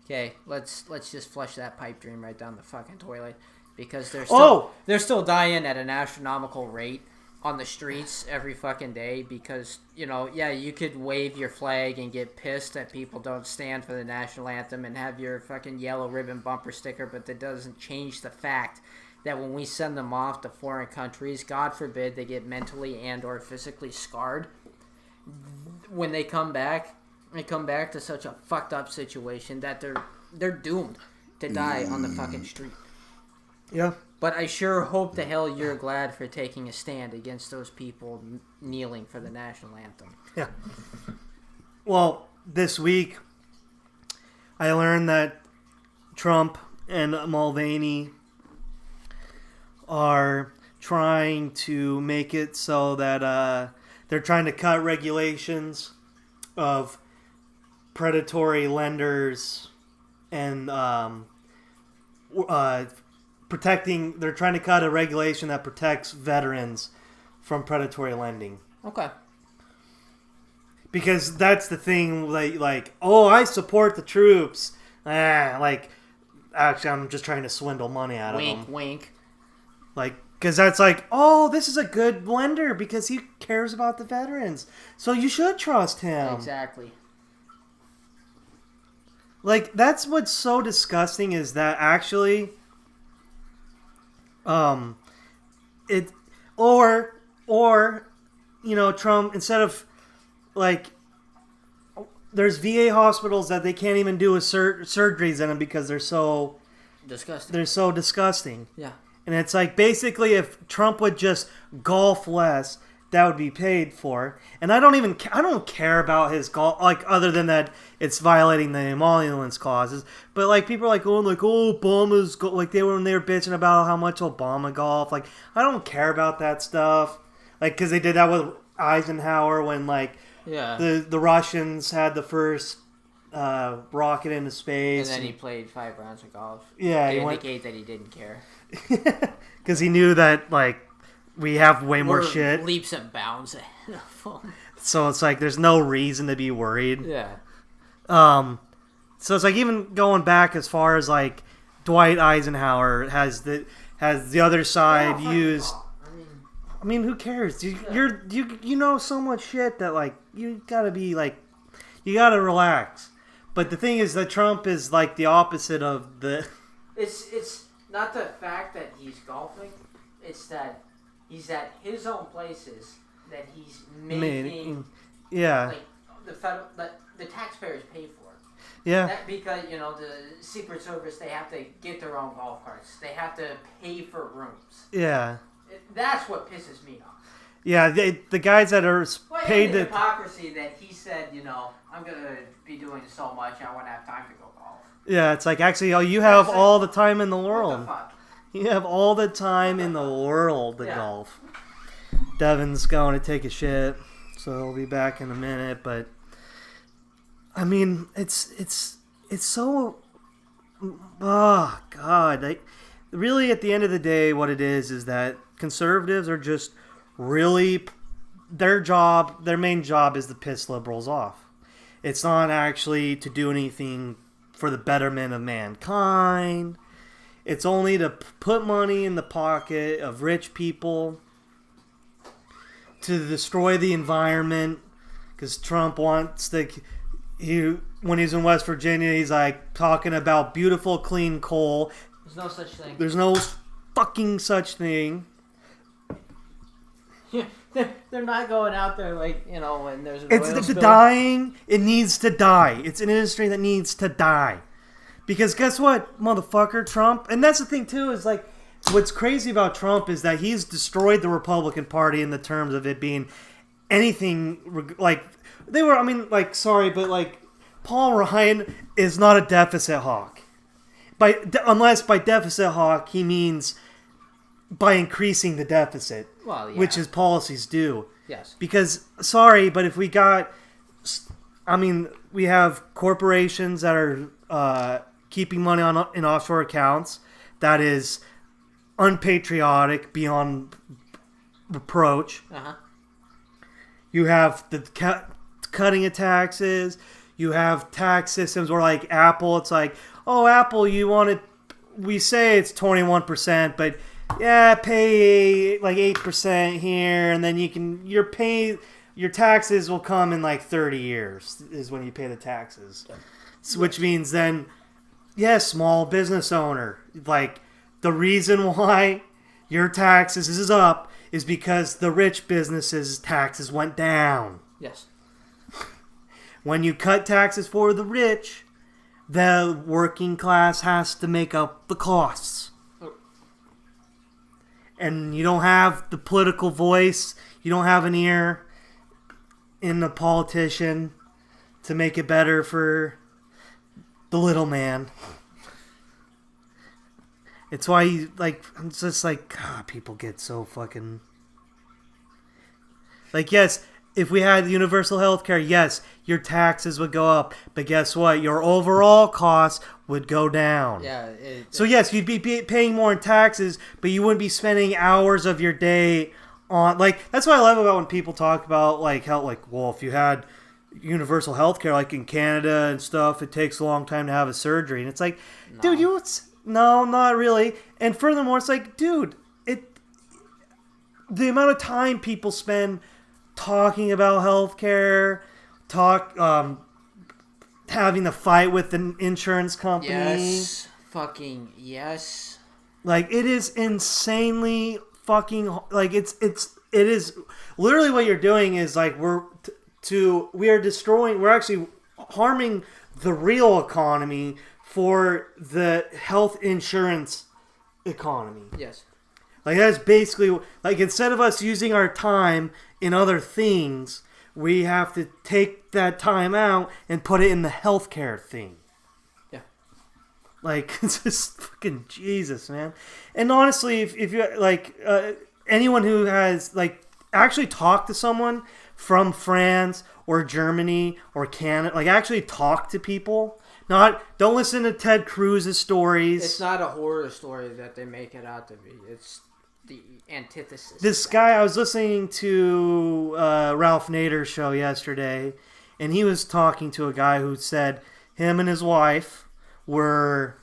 Okay, let's just flush that pipe dream right down the fucking toilet, because they're still dying at an astronomical rate on the streets every fucking day because, you could wave your flag and get pissed that people don't stand for the national anthem and have your fucking yellow ribbon bumper sticker, but that doesn't change the fact that when we send them off to foreign countries, God forbid they get mentally and or physically scarred, when they come back to such a fucked up situation that they're doomed to die on the fucking street. Yeah. But I sure hope the hell you're glad for taking a stand against those people kneeling for the national anthem. Yeah. Well, this week, I learned that Trump and Mulvaney are trying to make it so that they're trying to cut regulations of predatory lenders and they're trying to cut a regulation that protects veterans from predatory lending. Okay. Because that's the thing, I support the troops. Actually, I'm just trying to swindle money out of them. Wink, wink. Because that's this is a good lender because he cares about the veterans. So you should trust him. Exactly. That's what's so disgusting is that actually... Trump, instead of, there's VA hospitals that they can't even do surgeries in them because they're so... Disgusting. They're so disgusting. Yeah. And it's basically if Trump would just golf less, that would be paid for. And I don't care about his golf, other than that it's violating the emoluments clauses. But people are Obama's they were bitching about how much Obama golf. I don't care about that stuff. Because they did that with Eisenhower when the Russians had the first rocket into space. And then he played 5 rounds of golf. Yeah, to indicate that he didn't care. Because he knew that we have way more shit. Leaps and bounds ahead of him. So it's there's no reason to be worried. Yeah. So it's even going back as far as Dwight Eisenhower has the other side used. I mean, who cares? You know so much shit that you gotta be you gotta relax. But the thing is that Trump is the opposite of the. It's not the fact that he's golfing. It's that he's at his own places that he's making. Yeah. The taxpayers pay for it. Yeah. That because the Secret Service, they have to get their own golf carts. They have to pay for rooms. Yeah. That's what pisses me off. Yeah, the guys that are paid the to... hypocrisy that he said, I'm going to be doing so much, I won't have time to go golf. Yeah, it's like, actually, you have all the time in the world. What the fuck? You have all the time in the world to golf. Devin's going to take a shit, so he'll be back in a minute. But I mean, it's so, oh God! Like, really, at the end of the day, what it is that conservatives are just really their main job is to piss liberals off. It's not actually to do anything for the betterment of mankind. It's only to put money in the pocket of rich people, to destroy the environment, because Trump wants to... when he's in West Virginia, he's like talking about beautiful, clean coal. There's no such thing. There's no fucking such thing. They're not going out there like, when there's an It's dying. It needs to die. It's an industry that needs to die. Because guess what, motherfucker, Trump... And that's the thing, too, is like... What's crazy about Trump is that he's destroyed the Republican Party in the terms of it being anything... Like, they were... I mean, like, sorry, but, like... Paul Ryan is not a deficit hawk. Unless by deficit hawk, he means... by increasing the deficit, which his policies do. Yes. Because, sorry, but if we got... I mean, we have corporations that are keeping money in offshore accounts. That is unpatriotic beyond reproach. Uh-huh. You have the cutting of taxes. You have tax systems where, like, Apple, it's like, oh, Apple, we say it's 21%, but... yeah, pay like 8% here, and then your taxes will come in like 30 years is when you pay the taxes. So, which means then, small business owner, like the reason why your taxes is up is because the rich businesses' taxes went down. Yes. When you cut taxes for the rich, the working class has to make up the costs. And you don't have the political voice, you don't have an ear in the politician to make it better for the little man. It's why, I'm just like, God, people get so fucking... Like, yes, if we had universal health care, yes, your taxes would go up. But guess what? Your overall costs would go down. Yeah. So, yes, you'd be paying more in taxes, but you wouldn't be spending hours of your day on... Like, that's what I love about when people talk about, like, how, like, well, if you had universal health care, like in Canada and stuff, it takes a long time to have a surgery. And it's like, no. Dude, no, not really. And furthermore, it's like, dude, the amount of time people spend... talking about healthcare, having to fight with an insurance company. Yes, fucking yes. Like, it is insanely fucking, like, it is literally what you're doing is like we're actually harming the real economy for the health insurance economy. Yes. Like, that's basically, like, instead of us using our time in other things, we have to take that time out and put it in the healthcare thing. Yeah. Like, it's just fucking Jesus, man. And honestly, if you, like, anyone who has, like, actually talked to someone from France or Germany or Canada, like, actually talk to people. Don't listen to Ted Cruz's stories. It's not a horror story that they make it out to be. It's the antithesis. This guy, I was listening to Ralph Nader's show yesterday, and he was talking to a guy who said him and his wife were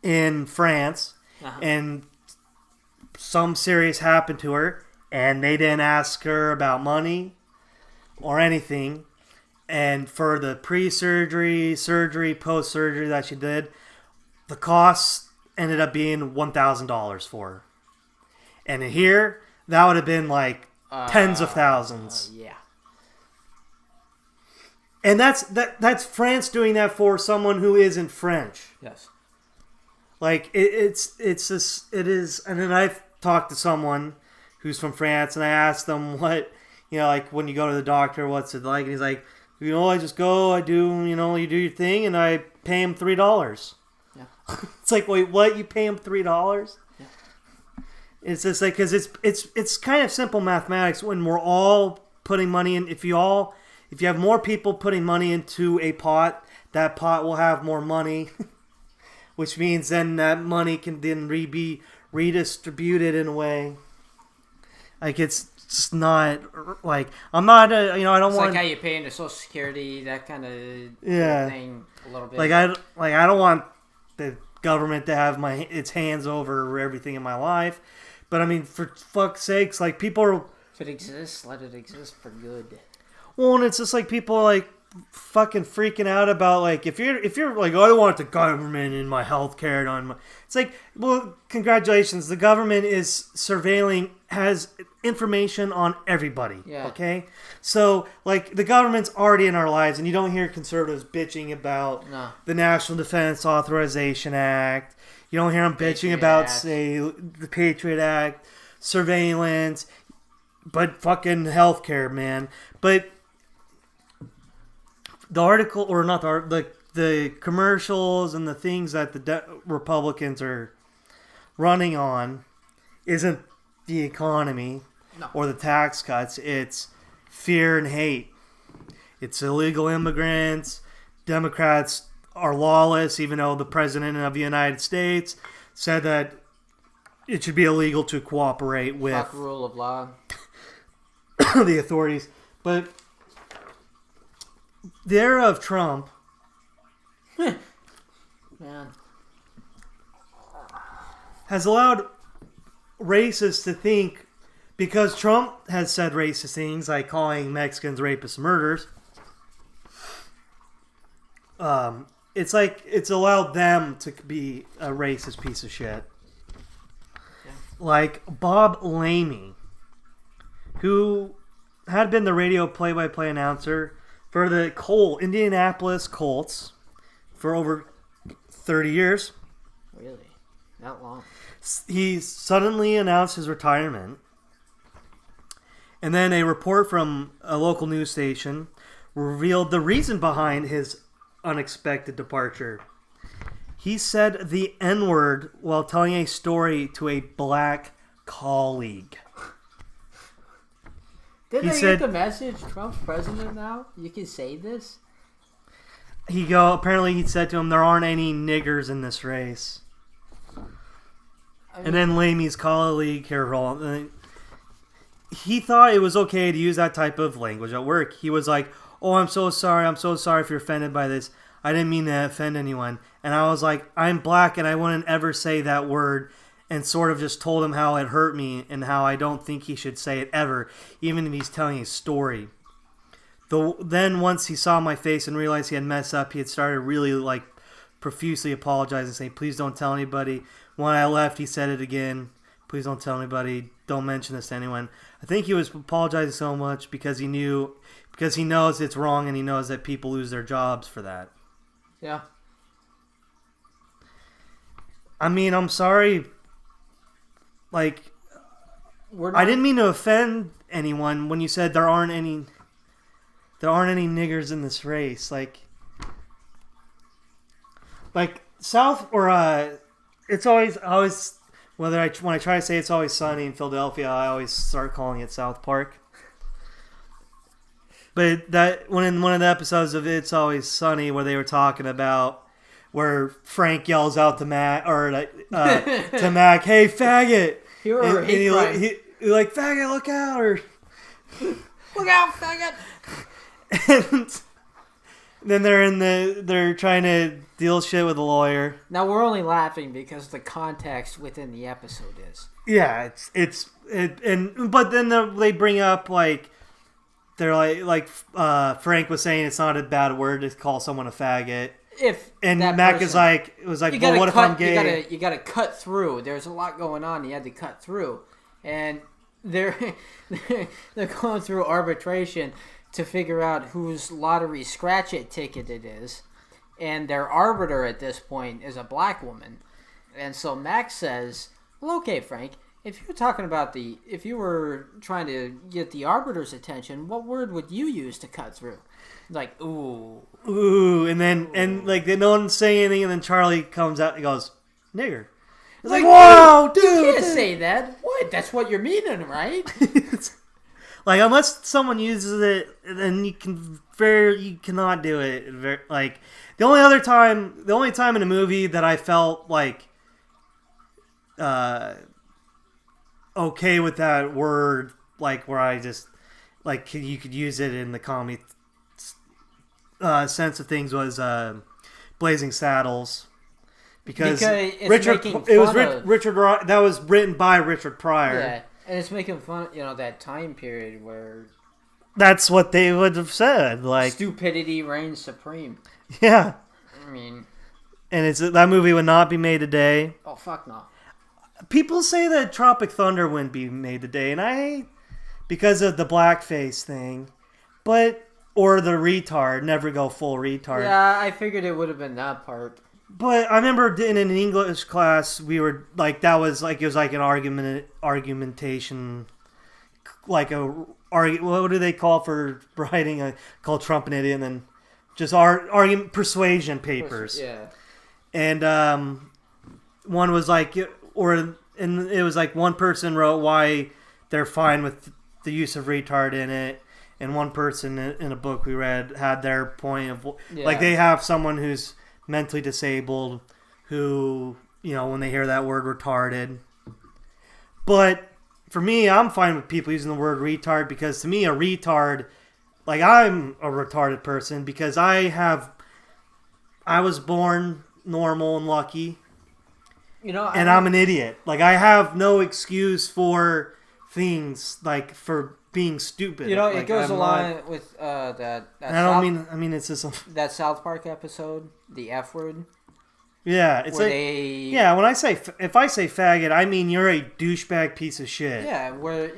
in France, and some serious happened to her, and they didn't ask her about money or anything. And for the pre-surgery, surgery, post-surgery that she did, the costs ended up being $1,000 for her. And here, that would have been like tens of thousands. Yeah. And that's France doing that for someone who isn't French. Yes. Like, it is. And then I've talked to someone who's from France, and I asked him what, like when you go to the doctor, what's it like? And he's like, I just go, I do, you do your thing, and I pay him $3. Yeah. It's like, wait, what? You pay him $3? Yeah. It's just like, because it's kind of simple mathematics when we're all putting money in. If you have more people putting money into a pot, that pot will have more money, which means then that money can then be redistributed in a way. Like, it's just not like, I'm not I don't it's want like how you pay into Social Security, that kind of thing a little bit. I don't want the government to have its hands over everything in my life, but I mean, for fuck's sakes, like, people are, if it exists, let it exist for good. Well, and it's just like people are like fucking freaking out about, like, if you're like, I don't want the government in my healthcare. It's like, well, congratulations, the government is has information on everybody. Yeah. Okay, so like the government's already in our lives, and you don't hear conservatives bitching about the National Defense Authorization Act. You don't hear them bitching about, say, the Patriot Act, surveillance, but fucking healthcare, man. But the article, or not the commercials and the things that the Republicans are running on isn't the economy or the tax cuts. It's fear and hate. It's illegal immigrants. Democrats are lawless, even though the President of the United States said that it should be illegal to cooperate with Fuck rule of law. the authorities. But the era of Trump, man, has allowed racists to think, because Trump has said racist things like calling Mexicans rapists murderers. It's like it's allowed them to be a racist piece of shit. Yeah. Like Bob Lamey, who had been the radio play-by-play announcer for the Indianapolis Colts for over 30 years. Really? That long? He suddenly announced his retirement. And then a report from a local news station revealed the reason behind his unexpected departure. He said the N-word while telling a story to a black colleague. Didn't they get the message? Trump's president now? You can say this? Apparently he said to him, there aren't any niggers in this race. And then Lamey's colleague here, he thought it was okay to use that type of language at work. He was like, oh, I'm so sorry if you're offended by this. I didn't mean to offend anyone. And I was like, I'm black and I wouldn't ever say that word, and sort of just told him how it hurt me and how I don't think he should say it ever, even if he's telling a story. Then once he saw my face and realized he had messed up, he had started really profusely apologizing, saying, please don't tell anybody. When I left, he said it again. Please don't tell anybody. Don't mention this to anyone. I think he was apologizing so much because he knows it's wrong, and he knows that people lose their jobs for that. Yeah. I mean, I'm sorry. I didn't mean to offend anyone when you said there aren't any niggers in this race. Like South or it's always when I try to say It's Always Sunny in Philadelphia, I always start calling it South Park. But that when in one of the episodes of It's Always Sunny where they were talking about where Frank yells out to Mac to Mac, "Hey, faggot!" He like, "Faggot, look out!" or "Look out, faggot!" And then they're trying to deal shit with a lawyer. Now we're only laughing because the context within the episode is. Yeah, but then they bring up Frank was saying it's not a bad word to call someone a faggot. Mac was like, well, what if I'm gay? You gotta cut through. There's a lot going on. You had to cut through, and they're going through arbitration to figure out whose lottery scratch-it ticket it is, and their arbiter at this point is a black woman, and so Mac says, "Well, okay, Frank, If you were talking about if you were trying to get the arbiter's attention, what word would you use to cut through? Like, ooh. Ooh, and then, and like, they don't say anything, and then Charlie comes out and goes, nigger. It's like, whoa, dude. You can't say that. What? That's what you're meaning, right? Like, unless someone uses it, then you cannot do it. Like, the only time in a movie that I felt like, okay with that word, like, where I just, like, you could use it in the comedy sense of things was Blazing Saddles. Because Richard, that was written by Richard Pryor. Yeah, and it's making fun, that time period where that's what they would have said, like stupidity reigns supreme. Yeah, I mean, and that movie would not be made today. Oh fuck no! People say that Tropic Thunder wouldn't be made today, and because of the blackface thing, or the retard, never go full retard. Yeah, I figured it would have been that part. But I remember in an English class, we were like, it was like an argumentation, like what do they call for writing? Called Trump an idiot, and then just argument persuasion papers. Yeah. And one was like, and it was like one person wrote why they're fine with the use of retard in it, and one person in a book we read had their point of like they have someone who's mentally disabled who, when they hear that word retarded. But for me, I'm fine with people using the word retard, because to me a retard, like, I'm a retarded person because I was born normal and lucky, and I'm an idiot. Like, I have no excuse for things, like, for being stupid. It goes along with that. I mean it's just that South Park episode, the F word. Yeah, it's like when if I say faggot, I mean you're a douchebag piece of shit. Yeah, where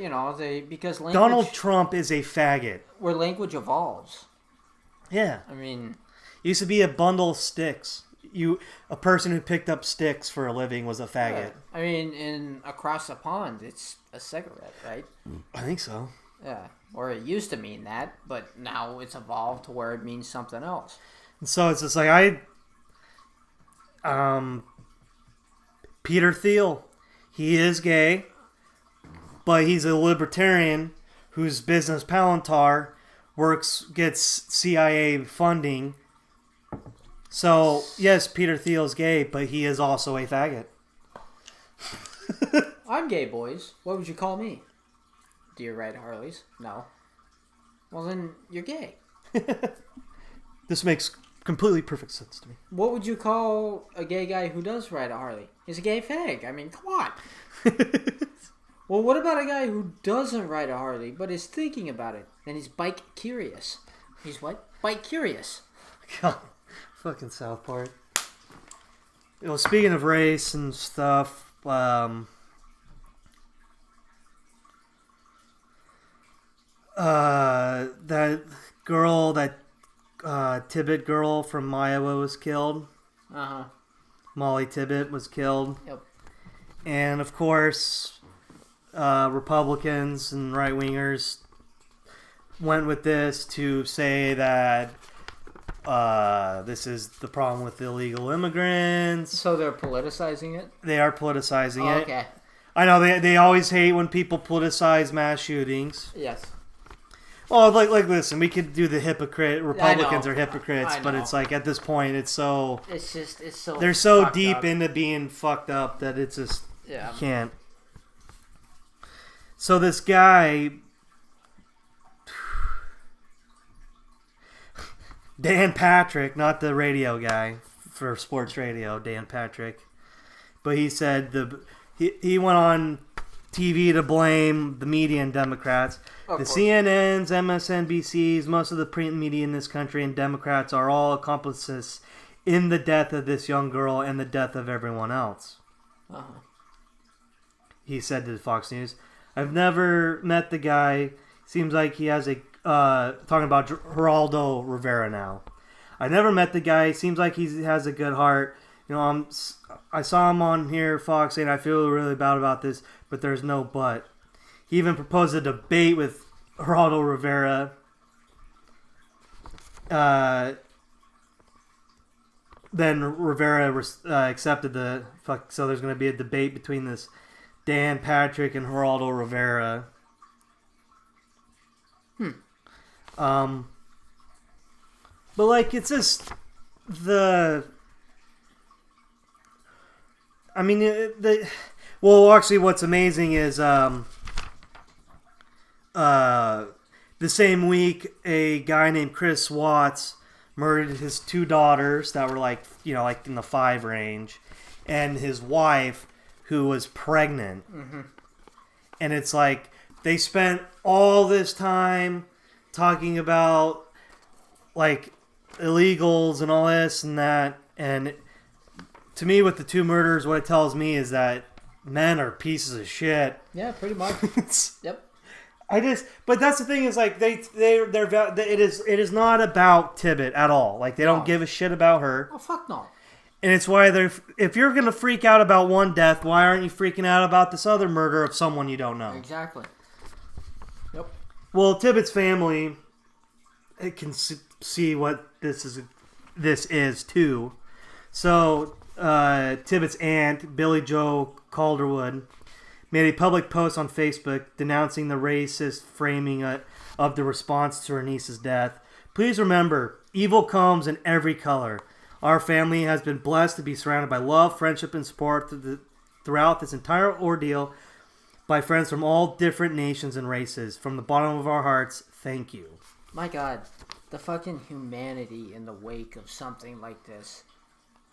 because language, Donald Trump is a faggot. Where language evolves. Yeah, I mean, used to be a bundle of sticks. A person who picked up sticks for a living was a faggot. Yeah. I mean, across the pond, it's a cigarette, right? I think so. Yeah, or it used to mean that, but now it's evolved to where it means something else. And so it's just like Peter Thiel, he is gay, but he's a libertarian whose business Palantir gets CIA funding. So yes, Peter Thiel's gay, but he is also a faggot. I'm gay, boys. What would you call me? Do you ride Harleys? No. Well, then you're gay. This makes completely perfect sense to me. What would you call a gay guy who does ride a Harley? He's a gay fag. I mean, come on. Well, what about a guy who doesn't ride a Harley but is thinking about it? Then he's bike curious. He's what? Bike curious. God, fucking South Park. Speaking of race and stuff, that girl, Tibbet girl from Iowa was killed. Uh-huh. Molly Tibbet was killed. Yep. And of course, Republicans and right-wingers went with this to say that this is the problem with illegal immigrants. So they're politicizing it? They are politicizing it. Okay. I know they always hate when people politicize mass shootings. Yes. Well, like listen, we could do the hypocrite. Republicans are hypocrites, but it's like at this point, it's so. It's so. They're so deep into being fucked up that it's just you can't. So this guy, Dan Patrick, not the radio guy for sports radio, Dan Patrick, but he said he went on TV to blame the media and Democrats. The CNNs, MSNBCs, most of the print media in this country and Democrats are all accomplices in the death of this young girl and the death of everyone else. Uh-huh. He said to Fox News, "I've never met the guy. Seems like he has a..." talking about Geraldo Rivera now. "I never met the guy. Seems like he has a good heart. I saw him on here, Fox, saying I feel really bad about this, but there's no but. He even proposed a debate with Geraldo Rivera. Then Rivera accepted so there's going to be a debate between this Dan Patrick and Geraldo Rivera. But like, it's just actually, what's amazing is the same week a guy named Chris Watts murdered his 2 daughters that were like in the 5 range, and his wife who was pregnant. Mm-hmm. And it's like they spent all this time talking about like illegals and all this and that, and to me, with the 2 murders, what it tells me is that men are pieces of shit. Yeah, pretty much. Yep. But that's the thing is like it is not about Tibbet at all. Like they don't give a shit about her. Oh fuck no. And it's why if you're gonna freak out about one death, why aren't you freaking out about this other murder of someone you don't know? Exactly. Yep. Well, Tibbet's family, it can see what this is too. So Tibbet's aunt, Billy Joe Calderwood, made a public post on Facebook denouncing the racist framing of the response to her niece's death. Please remember, evil comes in every color. Our family has been blessed to be surrounded by love, friendship, and support throughout this entire ordeal by friends from all different nations and races. From the bottom of our hearts, thank you. My God, the fucking humanity in the wake of something like this.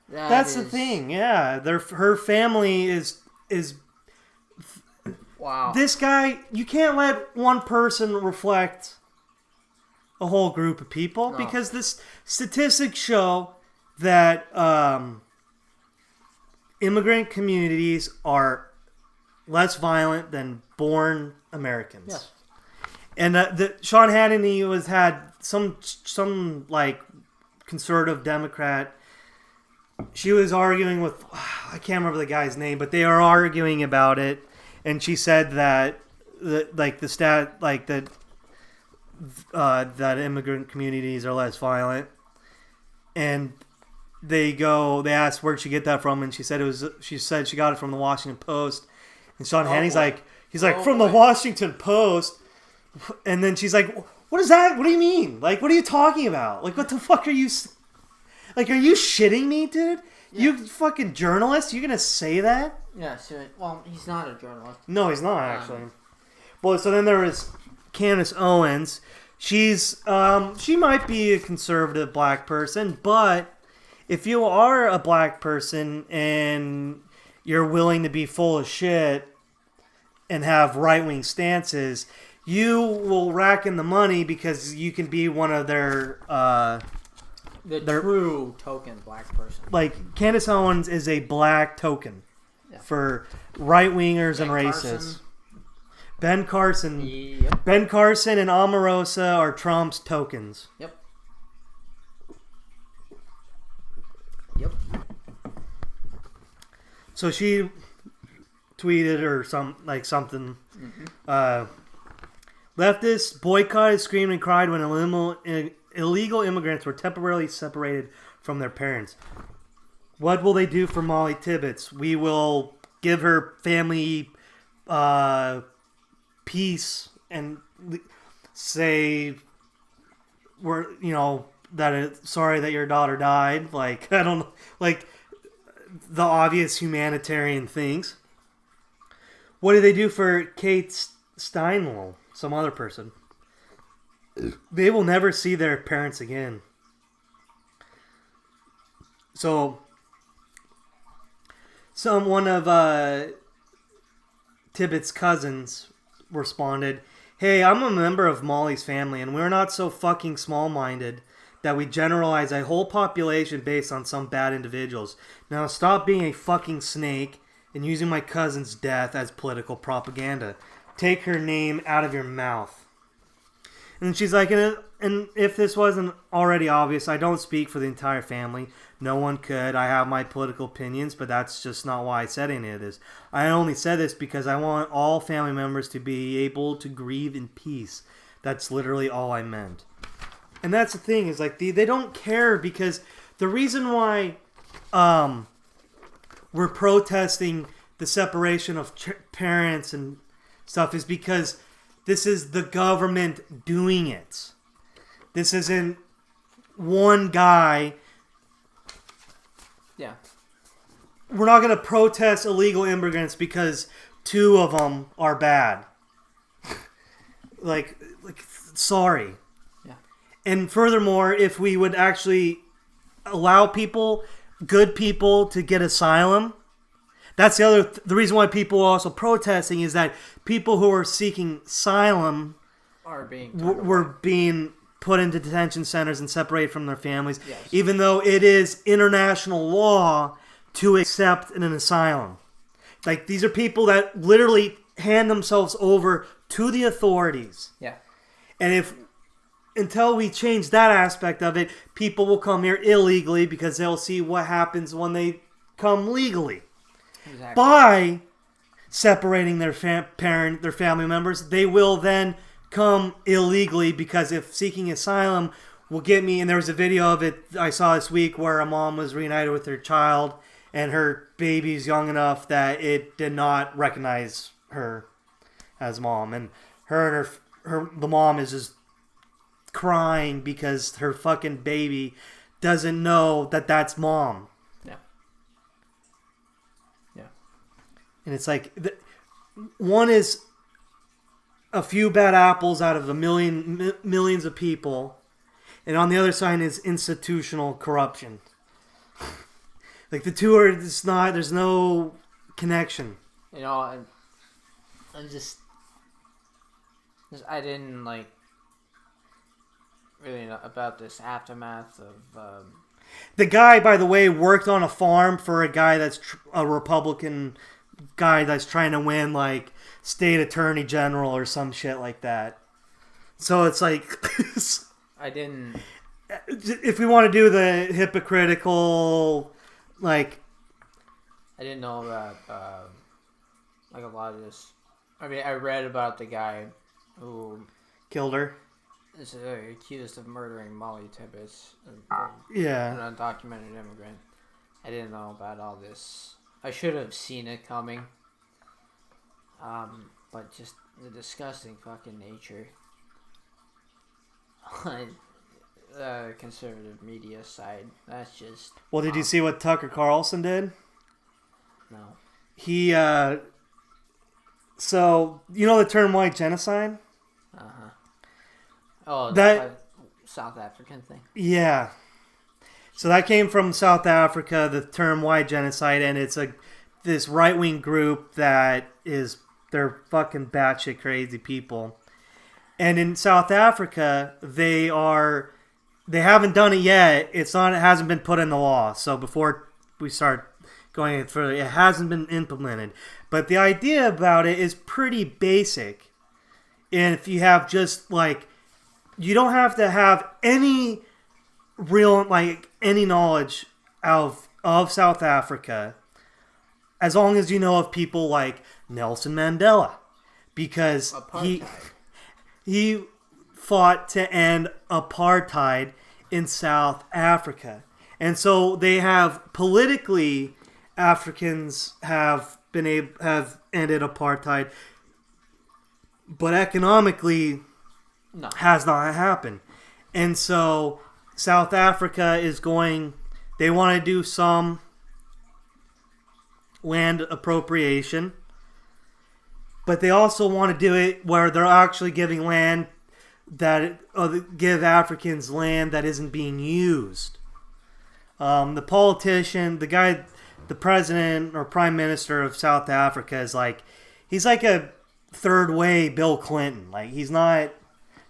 That's the thing, yeah. Her family is... Wow. This guy, you can't let one person reflect a whole group of people because this statistics show that immigrant communities are less violent than born Americans. Yes. And Sean Hannity had some like conservative Democrat. She was arguing with, I can't remember the guy's name, but they are arguing about it. And she said that that immigrant communities are less violent. And they asked where'd she get that from, and she said she got it from the Washington Post. And Sean Hannity's from the Washington Post. And then she's like, what is that? What do you mean? Like, what are you talking about? Like, what the fuck are you... Like, are you shitting me, dude? Yeah. You fucking journalist? You're gonna say that? Yeah, well, he's not a journalist. No, he's not, actually. Well, so then there was Candace Owens. She might be a conservative black person, but if you are a black person and you're willing to be full of shit and have right-wing stances, you will rack in the money because you can be one of their... true token black person. Like, Candace Owens is a black token for right-wingers and racists. Ben Carson. Yep. Ben Carson and Omarosa are Trump's tokens. Yep. So she tweeted or something. Mm-hmm. Leftists boycotted, screamed, and cried when illegal immigrants were temporarily separated from their parents. What will they do for Molly Tibbetts? We will give her family peace and say sorry that your daughter died. Like, I don't know, like the obvious humanitarian things. What do they do for Kate Steinwell, some other person? They will never see their parents again. So, one of Tibbetts' cousins responded, "Hey, I'm a member of Molly's family, and we're not so fucking small-minded that we generalize a whole population based on some bad individuals. Now stop being a fucking snake and using my cousin's death as political propaganda. Take her name out of your mouth." And she's like, and if this wasn't already obvious, I don't speak for the entire family. No one could. I have my political opinions, but that's just not why I said any of this. I only said this because I want all family members to be able to grieve in peace. That's literally all I meant. And that's the thing, is like they don't care, because the reason why we're protesting the separation of parents and stuff is because this is the government doing it. This isn't one guy. Yeah. We're not going to protest illegal immigrants because 2 of them are bad. like, sorry. Yeah. And furthermore, if we would actually allow people, good people, to get asylum, that's the reason why people are also protesting, is that people who are seeking asylum were being put into detention centers and separated from their families, yes. Even though it is international law to accept an asylum. Like, these are people that literally hand themselves over to the authorities. Yeah. And until we change that aspect of it, people will come here illegally because they'll see what happens when they come legally. Exactly. By separating their family members, they will then come illegally, because if seeking asylum will get me, and there was a video of it I saw this week where a mom was reunited with her child, and her baby's young enough that it did not recognize her as mom, and the mom is just crying because her fucking baby doesn't know that that's mom. Yeah. Yeah. And it's like, one is a few bad apples out of millions of people, and on the other side is institutional corruption. Like, the two are just not. There's no connection. You know, I didn't really know about this aftermath of. The guy, by the way, worked on a farm for a guy that's a Republican guy that's trying to win, like, state attorney general or some shit like that. So it's like, I didn't. If we want to do the hypocritical, like, I didn't know that. A lot of this. I mean, I read about the guy who killed her. Is accused of murdering Molly Tibbetts, an undocumented immigrant. I didn't know about all this. I should have seen it coming. But just the disgusting fucking nature on the conservative media side. That's just. Well, did you see what Tucker Carlson did? No. He, so, you know the term white genocide? Uh-huh. Oh, that South African thing. Yeah. So that came from South Africa, the term white genocide, and it's this right-wing group that they're fucking batshit crazy people. And in South Africa, they haven't done it yet. It hasn't been put in the law. So before we start going further, it hasn't been implemented. But the idea about it is pretty basic. And if you have just, like, you don't have to have any real, like, any knowledge of South Africa, as long as you know of people like Nelson Mandela, because he fought to end apartheid in South Africa. And so they have politically, Africans have ended apartheid, but economically has not happened. And so South Africa they want to do some land appropriation, but they also want to do it where they're actually giving give Africans land that isn't being used. The politician, the president or prime minister of South Africa he's like a third way Bill Clinton. Like, he's not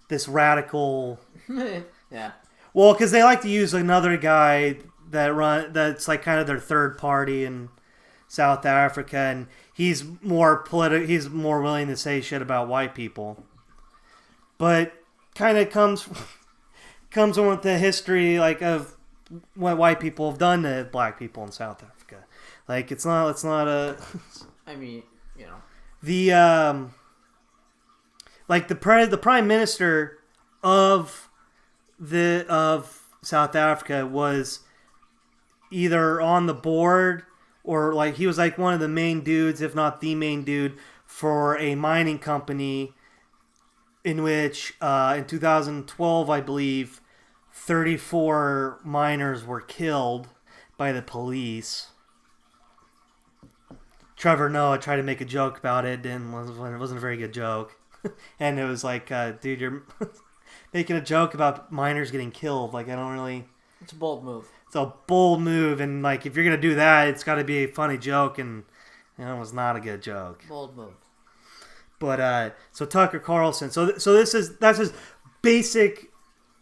this radical. Yeah. Well, because they like to use another guy that's like kind of their third party in South Africa, and he's more willing to say shit about white people. But kind of comes with the history like of what white people have done to black people in South Africa. Like it's not a. I mean, the like the prime minister of South Africa was either on the board or like he was like one of the main dudes, if not the main dude, for a mining company in which in 2012, I believe, 34 miners were killed by the police. Trevor Noah tried to make a joke about it, and it wasn't a very good joke. And it was like, dude, you're making a joke about miners getting killed. Like, I don't really... It's a bold move. It's a bold move, and like if you're going to do that, it's got to be a funny joke, and it was not a good joke. Bold move. But, so Tucker Carlson. So that's his basic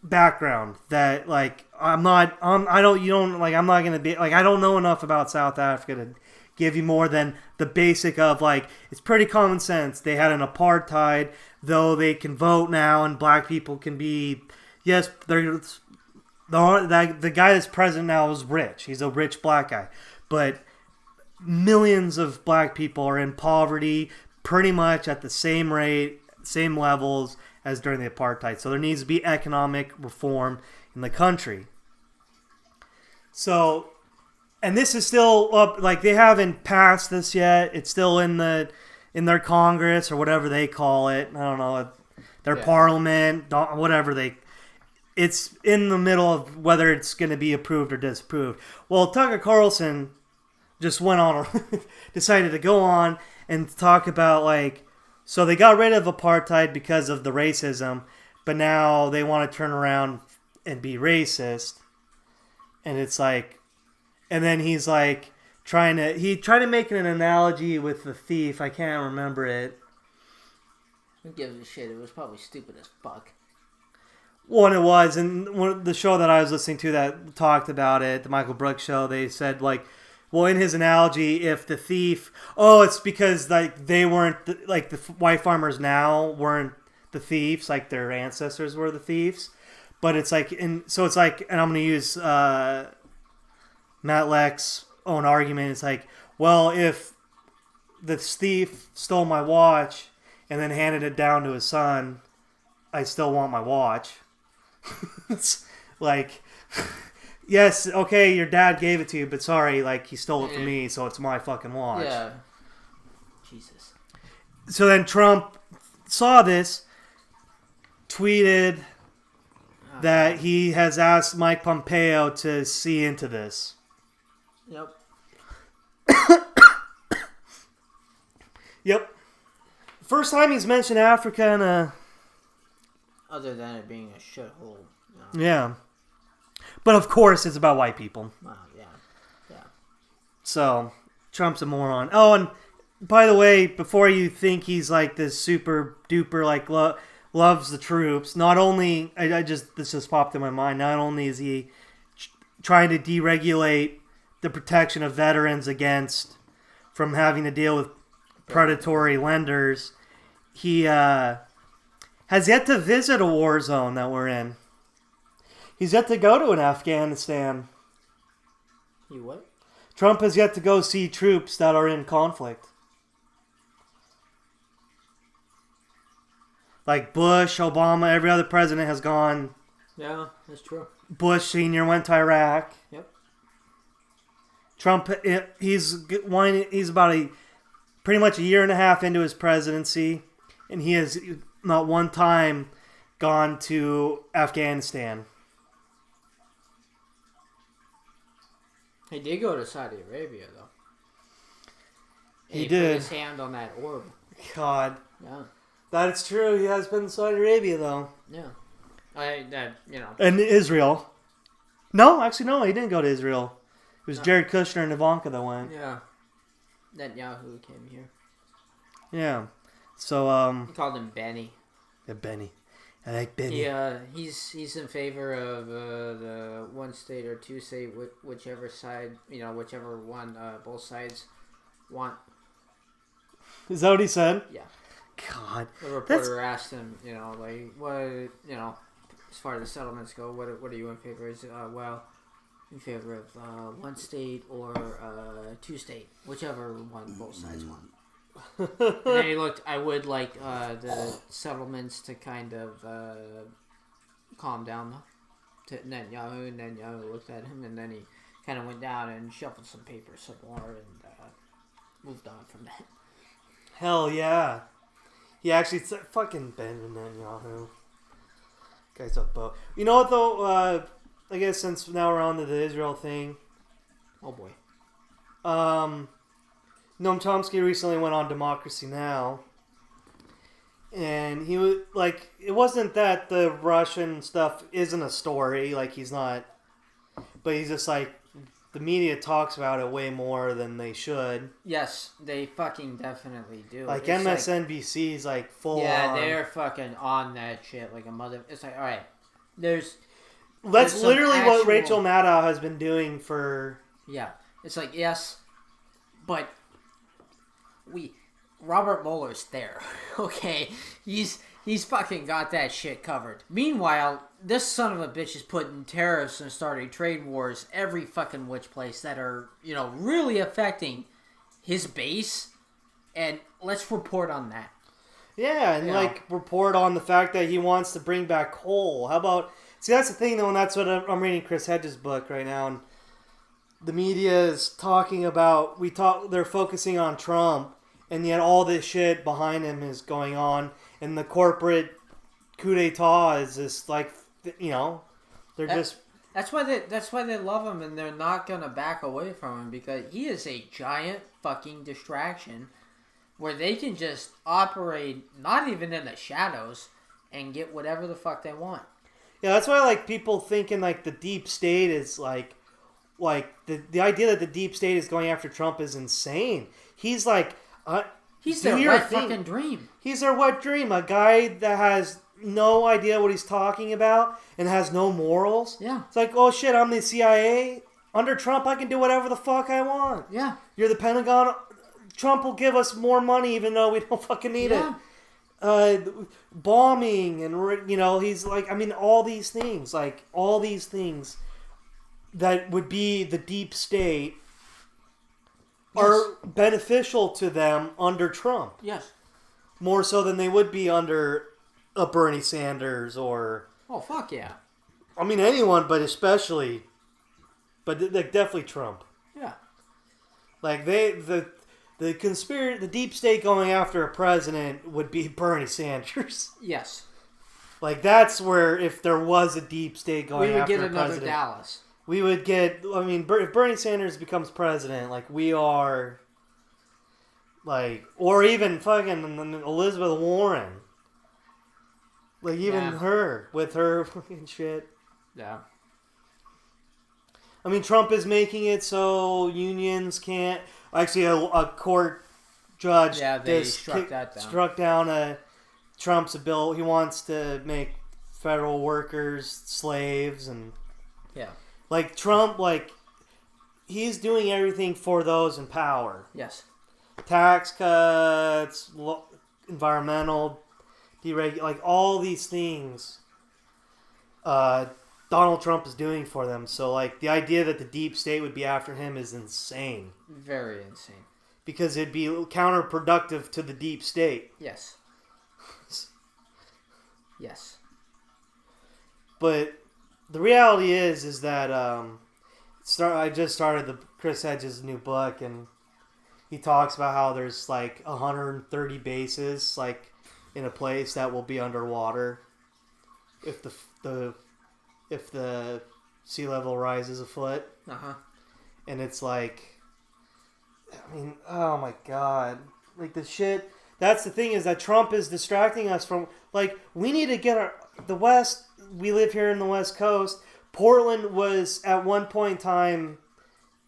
background that, like, I'm not going to be, like, I don't know enough about South Africa to give you more than the basic of, like, it's pretty common sense. They had an apartheid, though they can vote now and black people can be, yes, the guy that's president now is rich. He's a rich black guy. But millions of black people are in poverty pretty much at the same rate, same levels as during the apartheid. So there needs to be economic reform in the country. So, and this is still up, like they haven't passed this yet. It's still in their Congress or whatever they call it. I don't know, their parliament, whatever it's in the middle of whether it's going to be approved or disapproved. Well, Tucker Carlson just decided to go on and talk about, like, so they got rid of apartheid because of the racism, but now they want to turn around and be racist. And it's like, and then he's like he tried to make an analogy with the thief. I can't remember it. Who gives a shit? It was probably stupid as fuck. Well, it was, and the show that I was listening to that talked about it, the Michael Brooks show, they said, like, well, in his analogy, if the thief, it's because like they weren't like the white farmers now weren't the thieves, like their ancestors were the thieves, but it's like, and I'm going to use Matt Leck's own argument. It's like, well, if the thief stole my watch and then handed it down to his son, I still want my watch. It's like. Yes, okay, your dad gave it to you, but sorry, like, he stole it from me, so it's my fucking watch. Yeah. Jesus. So then Trump saw this, tweeted that he has asked Mike Pompeo to see into this. Yep. Yep. First time he's mentioned Africa in a... Other than it being a shithole. Yeah. But of course, it's about white people. Wow, yeah. So, Trump's a moron. Oh, and by the way, before you think he's like this super duper, like, loves the troops, not only, this just popped in my mind, not only is he trying to deregulate the protection of veterans from having to deal with predatory lenders, he has yet to visit a war zone that we're in. He's yet to go to an Afghanistan. He what? Trump has yet to go see troops that are in conflict. Like Bush, Obama, every other president has gone. Yeah, that's true. Bush Sr. went to Iraq. Yep. Trump, he's about pretty much a year and a half into his presidency, and he has not one time gone to Afghanistan. He did go to Saudi Arabia, though. He did. Put his hand on that orb. God. Yeah. That's true. He has been to Saudi Arabia, though. Yeah. And Israel. No, actually, no. He didn't go to Israel. It was Jared Kushner and Ivanka that went. Yeah. That Yahoo came here. Yeah. So, He called him Benny. Yeah, Benny. I like Benny. Yeah, he's in favor of the one state or two state, whichever side, whichever one both sides want. Is that what he said? Yeah. God. The reporter asked him, like, what, as far as the settlements go, what are you in favor of? Well, in favor of one state or two state, whichever one both sides want. And then he looked, I would like the settlements to kind of calm down Netanyahu, and Netanyahu looked at him, and then he kind of went down and shuffled some papers some more and moved on from that. Hell yeah. He actually said, fucking Benjamin Netanyahu. Guy's a boat. You know what, though? I guess since now we're on to the Israel thing. Oh, boy. Noam Chomsky recently went on Democracy Now! And he was like, it wasn't that the Russian stuff isn't a story, like he's not, but he's just like, the media talks about it way more than they should. Yes, they fucking definitely do. Like MSNBC's like full on. Yeah, they're fucking on that shit like a mother. It's like, alright, that's literally what Rachel Maddow has been doing for... Yeah, it's like, yes, but Robert Mueller's there, okay? He's fucking got that shit covered. Meanwhile, this son of a bitch is putting tariffs and starting trade wars every fucking which place that are, really affecting his base. And let's report on that. Yeah, and report on the fact that he wants to bring back coal. How about... See, that's the thing, though, and that's what I'm reading Chris Hedges' book right now, and the media is talking about... They're focusing on Trump, and yet all this shit behind him is going on, and the corporate coup d'etat is just like, they're just... That's why they love him, and they're not gonna back away from him, because he is a giant fucking distraction where they can just operate not even in the shadows and get whatever the fuck they want. Yeah, that's why people thinking the deep state is like the idea that the deep state is going after Trump is insane. He's like, he's their wet fucking dream. He's their wet dream. A guy that has no idea what he's talking about and has no morals. Yeah. It's like, oh shit, I'm the CIA. Under Trump, I can do whatever the fuck I want. Yeah. You're the Pentagon. Trump will give us more money even though we don't fucking need it. Bombing and, he's like, all these things. Like, all these things that would be the deep state are beneficial to them under Trump. Yes. More so than they would be under a Bernie Sanders or... Oh, fuck yeah. Anyone, but especially... But definitely Trump. Yeah. Like, the deep state going after a president would be Bernie Sanders. Yes. Like, that's where, if there was a deep state going after a president... We would get another Dallas. We would get... if Bernie Sanders becomes president, we are... or even fucking Elizabeth Warren. Her, with her fucking shit. Yeah. Trump is making it so unions can't... Actually, a court judge struck down Trump's bill. He wants to make federal workers slaves and... Yeah. Trump, he's doing everything for those in power. Yes. Tax cuts, environmental all these things Donald Trump is doing for them. So, the idea that the deep state would be after him is insane. Very insane. Because it'd be counterproductive to the deep state. Yes. Yes. But the reality is that I just started the Chris Hedges' new book, and he talks about how there's 130 bases in a place that will be underwater if the sea level rises a foot. And it's oh my god, the shit. That's the thing, is that Trump is distracting us from we need to get the West. We live here in the West Coast. Portland was at one point in time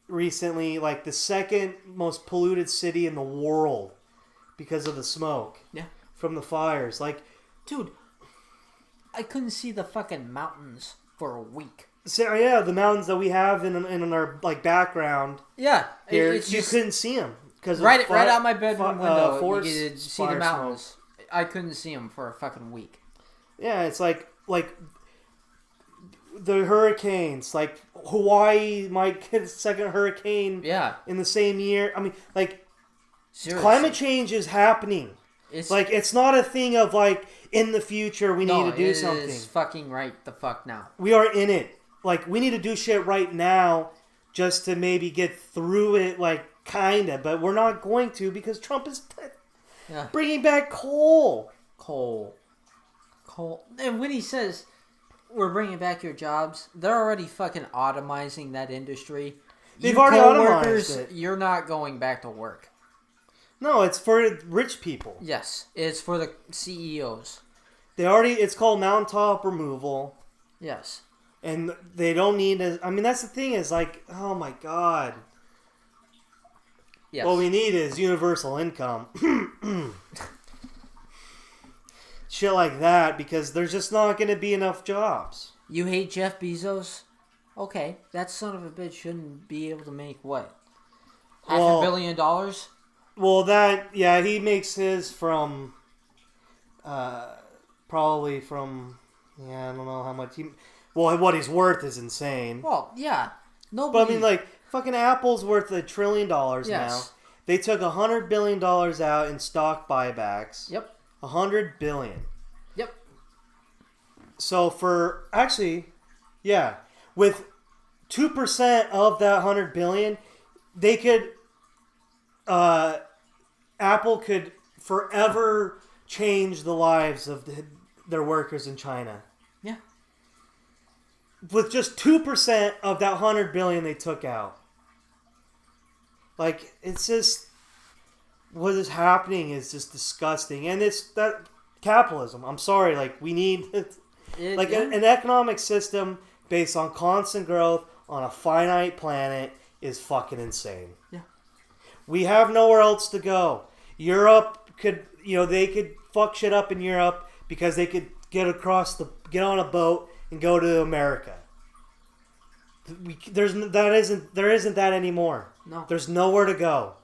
recently the second most polluted city in the world because of the smoke. Yeah. From the fires. Dude, I couldn't see the fucking mountains for a week. So, yeah, the mountains that we have in our background. Yeah. Here, you couldn't see them. Right out my bedroom window, you could see the mountains. I couldn't see him for a fucking week. Yeah, it's like the hurricanes. Like Hawaii might get a second hurricane. Yeah. In the same year. I mean, like Seriously. climate change is happening. It's not a thing of like in the future we need to do something. It's fucking right the fuck now. We are in it. Like we need to do shit right now just to maybe get through it, like kinda, but we're not going to because Trump is bringing back coal. And when he says we're bringing back your jobs, they're already fucking automizing that industry. They've already automized it. You're not going back to work. No, it's for rich people. Yes, it's for the CEOs. It's called mountaintop removal. Yes. And they don't need I mean, that's the thing is like, oh my God. Yes. What we need is universal income. Shit like that, because there's just not going to be enough jobs. You hate Jeff Bezos? Okay, that son of a bitch shouldn't be able to make what? $500 million? Well, he makes his from, probably from, I don't know how much what he's worth is insane. Well, yeah. But I mean, like, fucking Apple's worth $1 trillion now. They took $100 billion out in stock buybacks. Yep. $100 billion. Yep. So with 2% of that $100 billion, they could, Apple could forever change the lives of their workers in China. Yeah. With just 2% of that $100 billion they took out. Like, it's just, what is happening is just disgusting. And it's that capitalism. I'm sorry. Like, we need, an economic system based on constant growth on a finite planet is fucking insane. Yeah. We have nowhere else to go. Europe could, they could fuck shit up in Europe because they could get on a boat and go to America. There isn't that anymore. No. There's nowhere to go.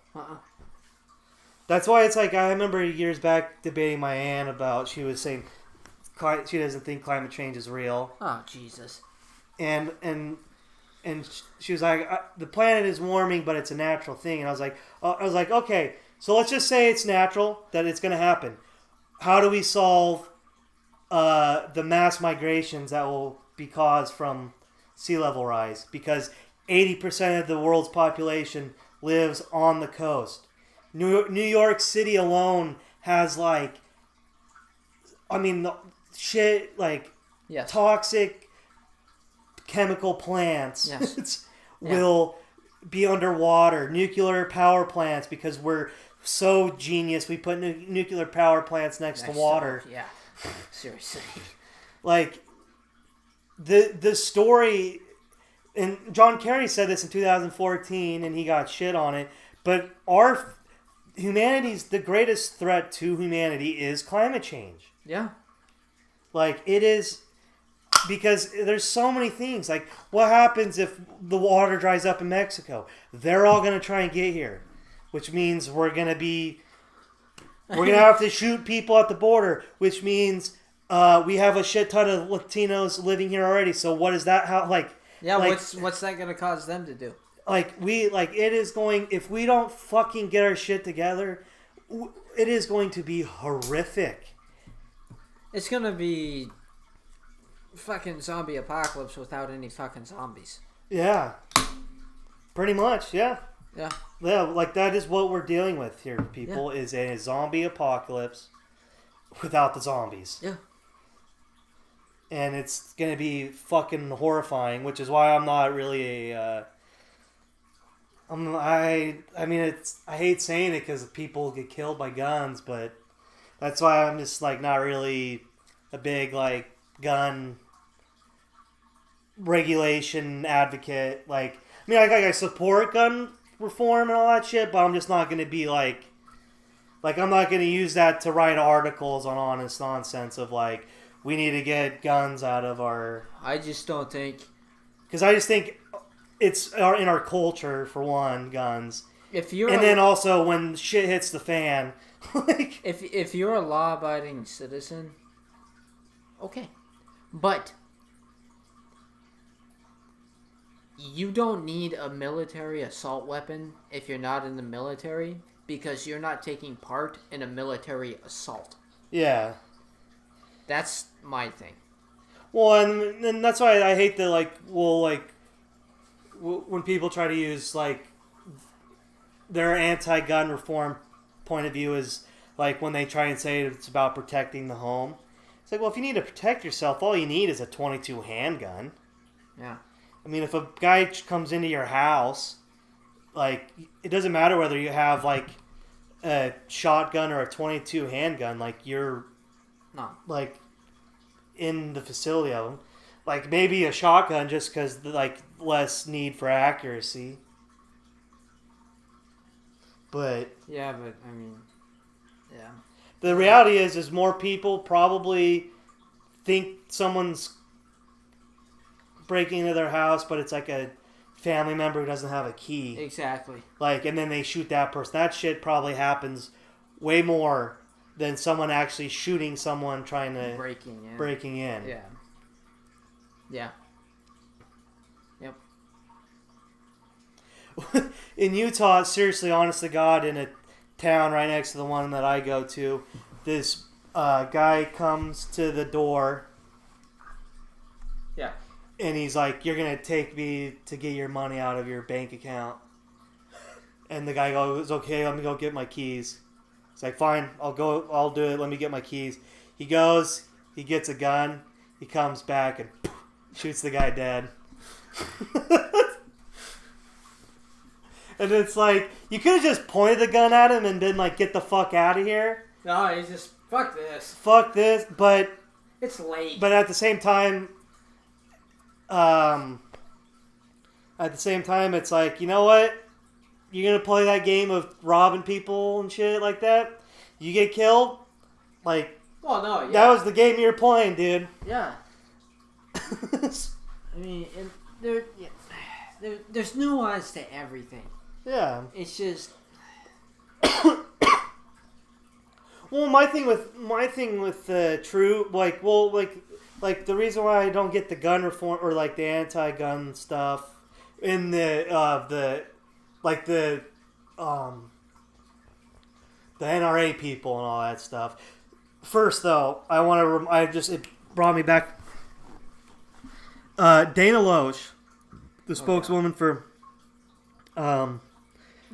That's why it's like, I remember years back debating my aunt about, she was saying she doesn't think climate change is real. Oh, Jesus. And she was like, the planet is warming, but it's a natural thing. And I was like, okay, so let's just say it's natural, that it's going to happen. How do we solve the mass migrations that will be caused from sea level rise? Because 80% of the world's population lives on the coast. New York City alone has toxic chemical plants will be underwater. Nuclear power plants, because we're so genius, we put nuclear power plants next to water. Yeah, seriously. Like, the story, and John Kerry said this in 2014, and he got shit on it, but the greatest threat to humanity is climate change. Yeah. Like, it is, because there's so many things. Like, what happens if the water dries up in Mexico? They're all going to try and get here, which means we're going to have to shoot people at the border, which means we have a shit ton of Latinos living here already. So what is that? What's that going to cause them to do? It is going, if we don't fucking get our shit together, it is going to be horrific. It's going to be fucking zombie apocalypse without any fucking zombies. Yeah. Pretty much, yeah. Yeah. Yeah, like that is what we're dealing with here, people, is a zombie apocalypse without the zombies. Yeah. And it's going to be fucking horrifying, which is why I'm not really I hate saying it because people get killed by guns, but that's why I'm just not really a big gun regulation advocate. I support gun reform and all that shit, but I'm just not going to be I'm not going to use that to write articles on honest nonsense of we need to get guns out of our. I just don't think. Because I just think it's in our culture, for one, guns. If you're and then also when shit hits the fan, like if you're a law-abiding citizen, okay, but you don't need a military assault weapon if you're not in the military because you're not taking part in a military assault. yeah. That's my thing. Well, and that's why I hate the when people try to use like their anti-gun reform point of view is like when they try and say it's about protecting the home. It's like, well, if you need to protect yourself, all you need is a .22 handgun. Yeah. I mean, if a guy comes into your house, like, it doesn't matter whether you have like a shotgun or a .22 handgun. Like, you're like in the facility of them. Like, maybe a shotgun just because like less need for accuracy. But yeah, but I mean, yeah. The reality is more people probably think someone's breaking into their house, but it's like a family member who doesn't have a key. Exactly. Like, and then they shoot that person. That shit probably happens way more than someone actually shooting someone trying to breaking in. Yeah. Yeah. Yep. In Utah, seriously, honest to God, in a town right next to the one that I go to, this guy comes to the door. Yeah. And he's like, "You're gonna take me to get your money out of your bank account." And the guy goes, "Okay, let me go get my keys." He's like, "Fine, I'll go. I'll do it. Let me get my keys." He goes. He gets a gun. He comes back and shoots the guy dead. And it's like, you could have just pointed the gun at him and been like, "Get the fuck out of here." No, he's just, fuck this. Fuck this. But it's late. But at the same time, it's like, you know what? You're going to play that game of robbing people and shit like that? You get killed? Like, well, no, yeah. That was the game you were playing, dude. Yeah. I mean, there's nuance to everything. Yeah. It's just... Well, my thing with true, like the reason why I don't get the gun reform or like the anti-gun stuff in the NRA people and all that stuff. First, though, it brought me back. Dana Loesch, the spokeswoman for the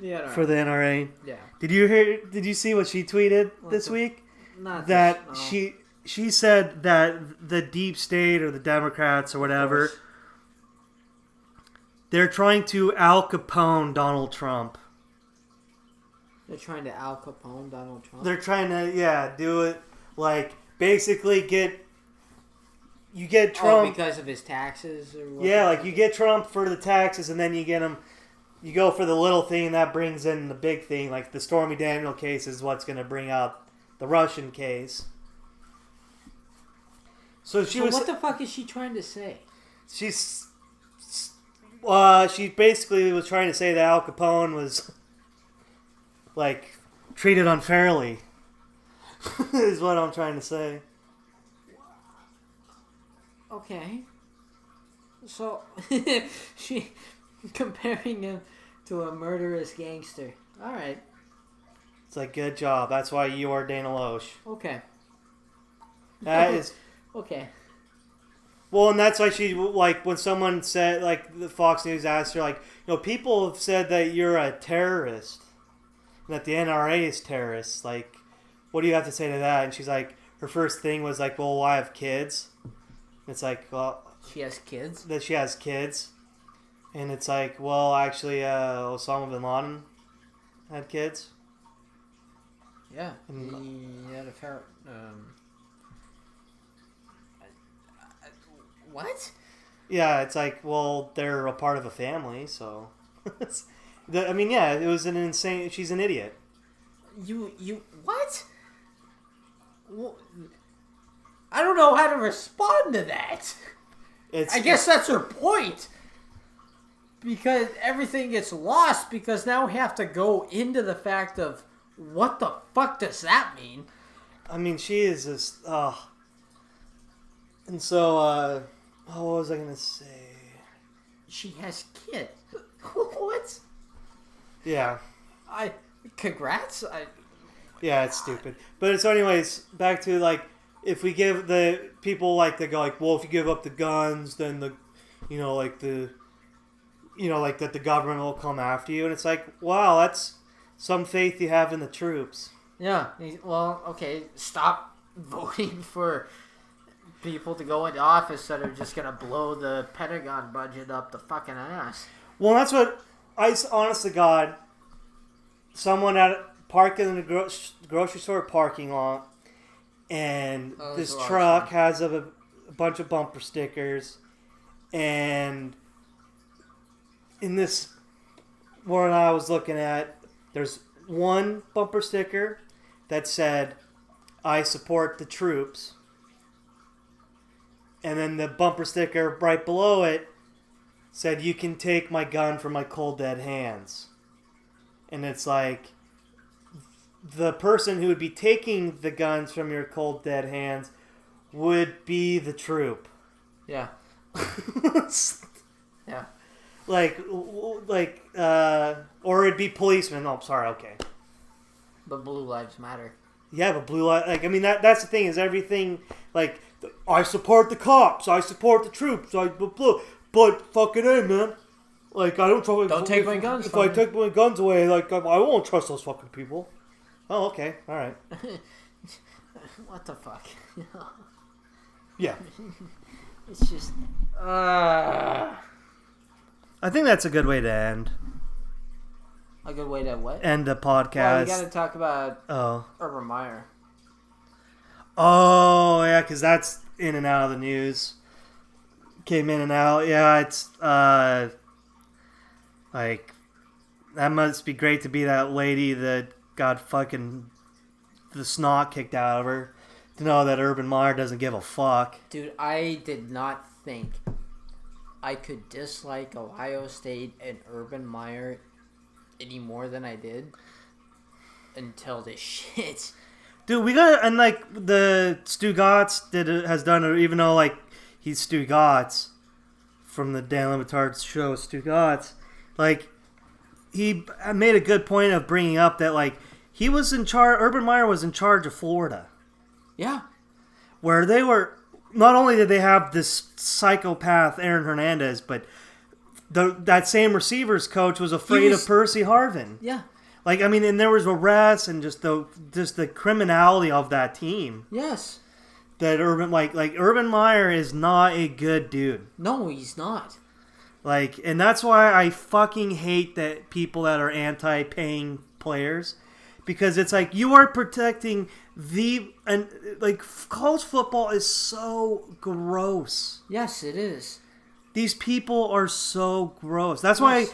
NRA. Yeah. Did you see what she tweeted this week? Not that no. She said that the deep state or the Democrats or whatever, they're trying to Al Capone Donald Trump. They're trying to Al Capone Donald Trump? They're trying to, do it, like, basically get Trump... Oh, because of his taxes? Or what? Yeah, like, you get Trump for the taxes, and then you get him... You go for the little thing, and that brings in the big thing. Like, the Stormy Daniel case is what's going to bring out the Russian case. So what the fuck is she trying to say? She basically was trying to say that Al Capone was, like, treated unfairly. Is what I'm trying to say. Okay. So, she comparing him to a murderous gangster. Alright. It's like, good job. That's why you are Dana Loesch. Okay. That is... Okay. Well, and that's why she, like, when someone said, like, the Fox News asked her, like, people have said that you're a terrorist and that the NRA is terrorists. Like, what do you have to say to that? And she's like, her first thing was like, well, I have kids. And it's like, well... She has kids? That she has kids. And it's like, well, actually, Osama bin Laden had kids. Yeah. He had a fair... What? Yeah, it's like, well, they're a part of a family, so... I mean, yeah, it was an insane... She's an idiot. You... What? I don't know how to respond to that. I guess that's her point. because everything gets lost because now we have to go into the fact of what the fuck does that mean? I mean, she is just, And so, what was I going to say? She has kids. What? Yeah. Congrats. Yeah, it's stupid. But so anyways, back to, like, if we give the people, like, they go, like, well, if you give up the guns, then that the government will come after you. And it's like, wow, that's some faith you have in the troops. Yeah. Well, okay, stop voting for people to go into office that are just going to blow the Pentagon budget up the fucking ass. Well, that's what honest to God, someone parking in the grocery store parking lot, and this truck has a bunch of bumper stickers, and in this one I was looking at, there's one bumper sticker that said, "I support the troops," and then the bumper sticker right below it said, "You can take my gun from my cold dead hands." And it's like, the person who would be taking the guns from your cold dead hands would be the troop. Yeah. Yeah. Or it'd be policemen. Oh, sorry, okay. But Blue Lives Matter. Yeah, but blue light, like, I mean, that's the thing, is everything, like, I support the cops, I support the troops, but fucking A, man. Like, I don't take my guns If from I me. take my guns away, like, I won't trust those fucking people. Oh, okay, alright. What the fuck? Yeah. It's just... I think that's a good way to end. A good way to what? End the podcast. Well, we gotta talk about Oh. Urban Meyer. Oh, yeah, because that's in and out of the news. Came in and out. Yeah, it's, like, that must be great to be that lady that got fucking the snot kicked out of her. To know that Urban Meyer doesn't give a fuck. Dude, I did not think I could dislike Ohio State and Urban Meyer any more than I did until this shit. Dude, we got, and like the Stu Gatz has done it, even though like he's Stu Gatz from the Dan Le Batard's show, Stu Gatz, like he made a good point of bringing up that like he was in charge, Urban Meyer was in charge of Florida. Yeah. Where they were, not only did they have this psychopath Aaron Hernandez, but that same receivers coach was afraid of Percy Harvin. Yeah. Like, I mean, and there was arrests and just the criminality of that team. Yes. That Urban Meyer is not a good dude. No, he's not. Like, and that's why I fucking hate that people that are anti-paying players, because it's like you are protecting college football is so gross. Yes, it is. These people are so gross. That's why,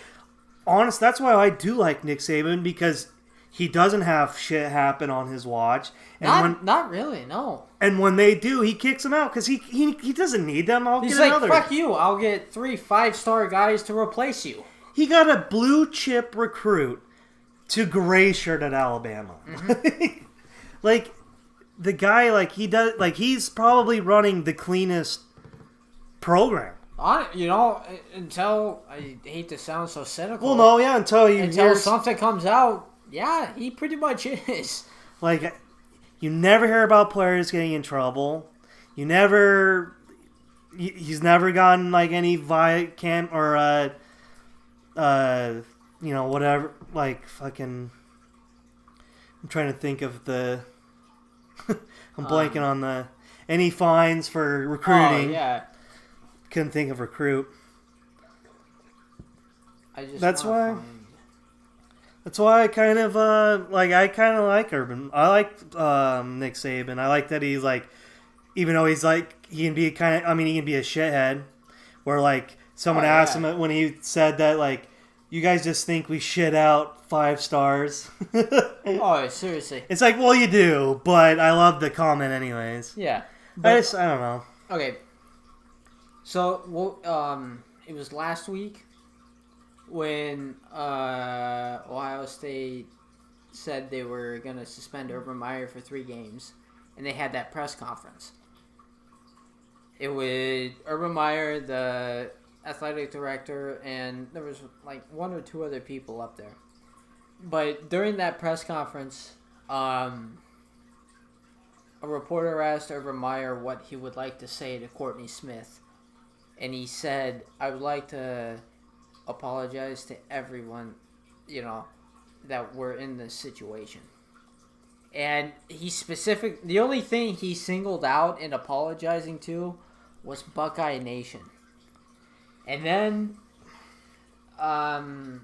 that's why I do like Nick Saban, because he doesn't have shit happen on his watch. And not really, no. And when they do, he kicks them out because he doesn't need them. He's like, fuck you. I'll get 3 5-star guys to replace you. He got a blue chip recruit to gray shirt at Alabama. Mm-hmm. Like, the guy, like, he's probably running the cleanest program. Until, I hate to sound so cynical. Well, no, yeah, until something comes out, yeah, he pretty much is. Like, you never hear about players getting in trouble. He's never gotten, like, any camp or, whatever, like, fucking, I'm trying to think of I'm blanking on any fines for recruiting. Oh, yeah. Couldn't think of recruit. That's why I kind of like Urban. I like Nick Saban. I like that he's like, even though he's like, he can be he can be a shithead. Where like someone asked him when he said that, like, you guys just think we shit out 5 stars. Oh, seriously. It's like, well, you do, but I love the comment anyways. Yeah. I don't know. Okay. So, it was last week when Ohio State said they were going to suspend Urban Meyer for 3 games, and they had that press conference. It was Urban Meyer, the athletic director, and there was like 1 or 2 other people up there. But during that press conference, a reporter asked Urban Meyer what he would like to say to Courtney Smith, and he said, "I would like to apologize to everyone, that were in this situation." And the only thing he singled out in apologizing to was Buckeye Nation. And then, on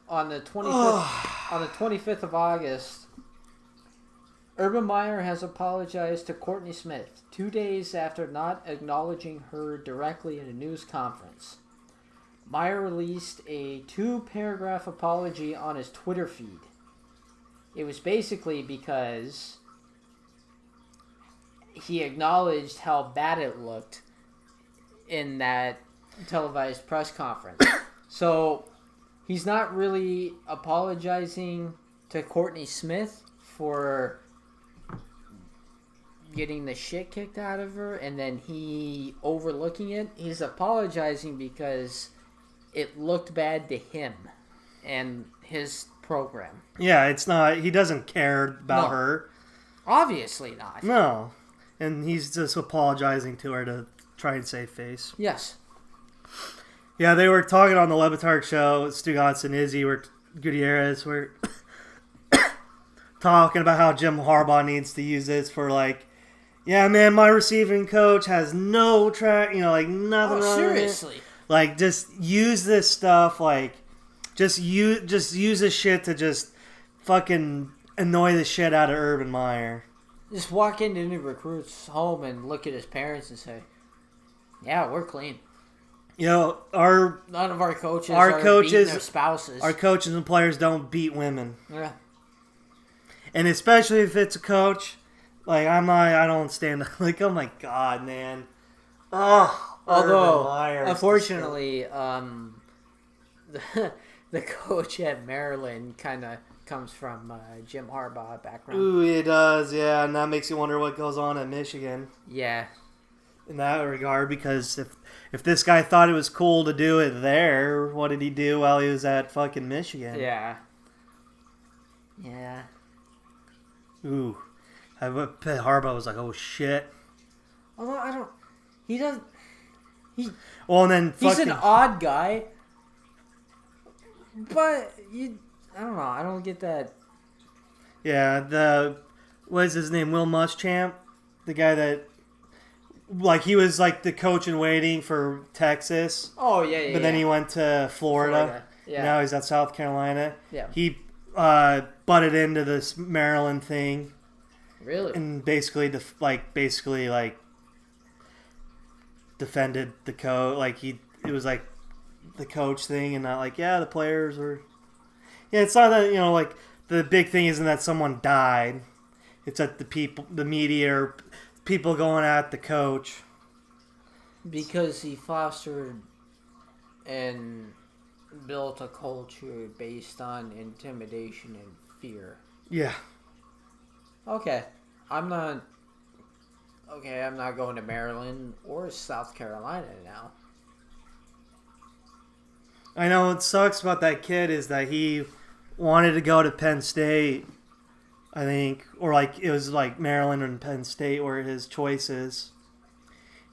the 25th of August, Urban Meyer has apologized to Courtney Smith 2 days after not acknowledging her directly in a news conference. Meyer released a 2-paragraph apology on his Twitter feed. It was basically because he acknowledged how bad it looked in that televised press conference. So he's not really apologizing to Courtney Smith for getting the shit kicked out of her and then he overlooking it. He's apologizing because it looked bad to him and his program. Yeah, it's not. He doesn't care about her. Obviously not. No. And he's just apologizing to her to try and save face. Yes. Yeah, they were talking on the Levitark show. Stugotz and Izzy Gutierrez were talking about how Jim Harbaugh needs to use this for yeah, man, my receiving coach has no track, nothing wrong seriously. with it. Just use this stuff, just use this shit to just fucking annoy the shit out of Urban Meyer. Just walk into any recruit's home and look at his parents and say, "Yeah, we're clean." None of our coaches are beating their spouses. Our coaches and players don't beat women. Yeah. And especially if it's a coach, I don't stand, oh my God, man. Oh, although, unfortunately, the coach at Maryland kind of comes from Jim Harbaugh background. Ooh, it does, yeah, and that makes you wonder what goes on at Michigan. Yeah. In that regard, because if this guy thought it was cool to do it there, what did he do while he was at fucking Michigan? Yeah. Yeah. Ooh. I bet Harbaugh was like, oh shit. Although Well, and then he's an odd guy. But I don't know. I don't get that. Yeah, what is his name? Will Muschamp? The guy that, he was the coach in waiting for Texas. Oh, yeah. But then he went to Florida. Yeah. Now he's at South Carolina. Yeah. He butted into this Maryland thing. Really? And basically defended the coach. It was the coach thing and not the players were. Yeah, it's not that, the big thing isn't that someone died. It's that the media, or people going at the coach. Because he fostered and built a culture based on intimidation and fear. Yeah. Okay. I'm not going to Maryland or South Carolina now. I know what sucks about that kid is that he wanted to go to Penn State, I think, or it was Maryland and Penn State were his choices.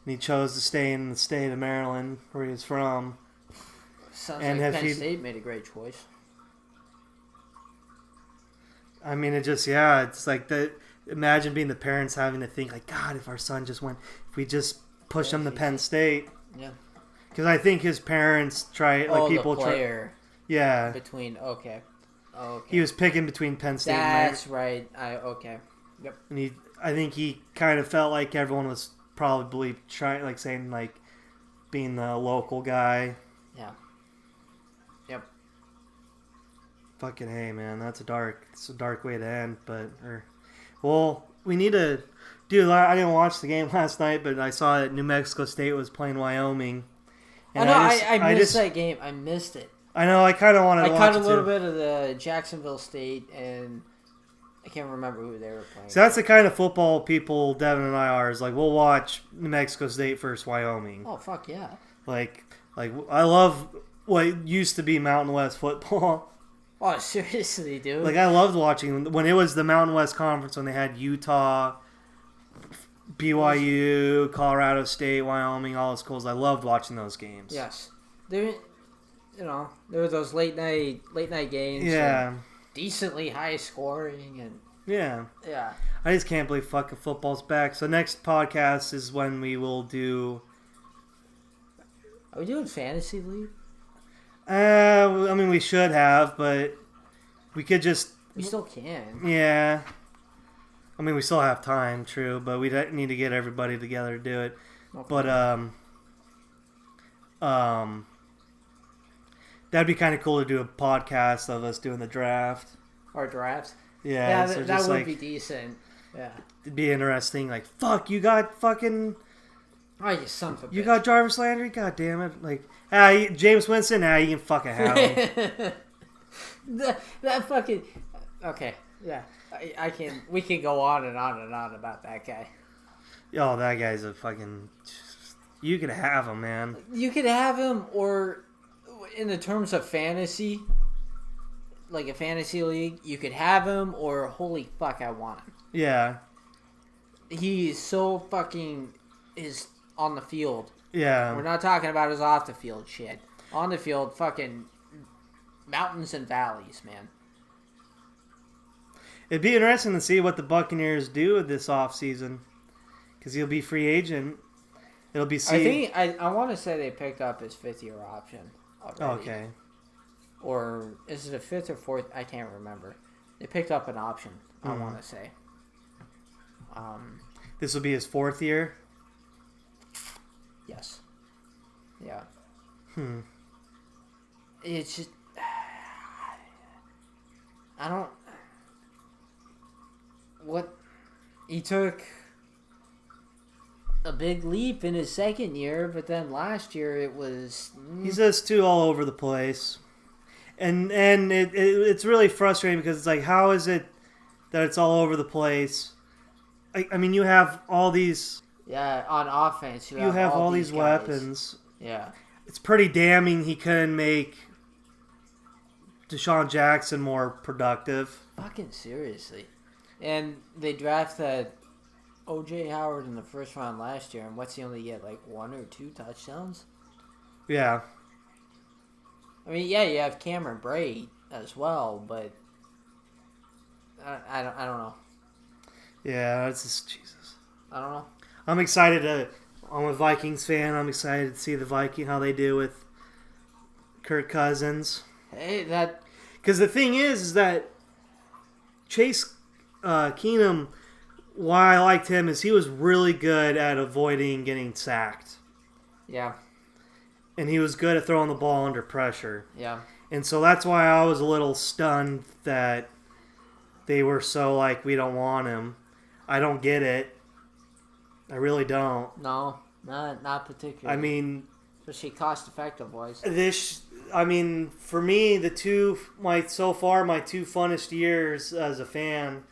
And he chose to stay in the state of Maryland where he's from. Sounds like Penn State made a great choice. I mean, it's imagine being the parents having to think God, if our son just went, if we just push him to Penn State. Yeah. Because I think his parents people the player. Yeah. Between okay. He was picking between Penn State. That's right. Okay. Yep. And I think he kind of felt like everyone was probably trying, saying being the local guy. Yeah. Yep. Fucking hey, man, it's a dark way to end. But we need to. Dude, I didn't watch the game last night, but I saw that New Mexico State was playing Wyoming. I know. I missed that game. I missed it. I know. I kind of wanted to watch it. I caught a little bit of the Jacksonville State, and I can't remember who they were playing. So that's the kind of football people Devin and I are. Is like we'll watch New Mexico State versus Wyoming. Oh fuck yeah! Like I love what used to be Mountain West football. Oh seriously, dude. Like I loved watching when it was the Mountain West Conference when they had Utah, BYU, Colorado State, Wyoming, all those schools. I loved watching those games. Yes, there were those late night games. Yeah. Decently high scoring and yeah. Yeah. I just can't believe fucking football's back. So next podcast is when we will do. Are we doing fantasy league? I mean, we should have, but we could just. We still can. Yeah. I mean, we still have time, true, but we need to get everybody together to do it. Okay. But that'd be kind of cool to do a podcast of us doing the draft. Or draft. Yeah, so that would be decent. Yeah. It'd be interesting. Like, fuck, you got fucking. Oh, you son of a bitch. You got Jarvis Landry? God damn it. Like, James Winston? You can fucking have him. that fucking... Okay, yeah. I can... We can go on and on and on about that guy. Oh, that guy's a fucking... You could have him, man. You could have him, or in the terms of fantasy, like a fantasy league, you could have him, or holy fuck, I want him. Yeah. He's so fucking... is on the field. Yeah. We're not talking about his off the field shit. On the field, fucking mountains and valleys, man. It'd be interesting to see what the Buccaneers do this offseason. Because he'll be free agent. It'll be... I want to say they picked up his 5th-year option already. Okay. Or is it a 5th or 4th? I can't remember. They picked up an option, I want to say. This will be his 4th year? Yes. Yeah. It's just... I don't... What... He took a big leap in his 2nd year, but then last year it was... He's just too all over the place. And it's really frustrating because it's like, how is it that it's all over the place? I mean, you have all these... Yeah, on offense, you have all these weapons. Yeah. It's pretty damning he couldn't make Deshaun Jackson more productive. Fucking seriously. And they drafted O.J. Howard in the 1st round last year, and what's he only get, like 1 or 2 touchdowns? Yeah. I mean, yeah, you have Cameron Brate as well, but I don't know. Yeah, it's just Jesus. I don't know. I'm excited to. I'm a Vikings fan. I'm excited to see the Viking how they do with Kirk Cousins. Hey, that. Because the thing is that Chase Keenum, why I liked him is he was really good at avoiding getting sacked. Yeah. And he was good at throwing the ball under pressure. Yeah. And so that's why I was a little stunned that they were so like, we don't want him. I don't get it. I really don't. No, not particularly. I mean... Especially cost-effective wise. For me, my two funnest years as a fan...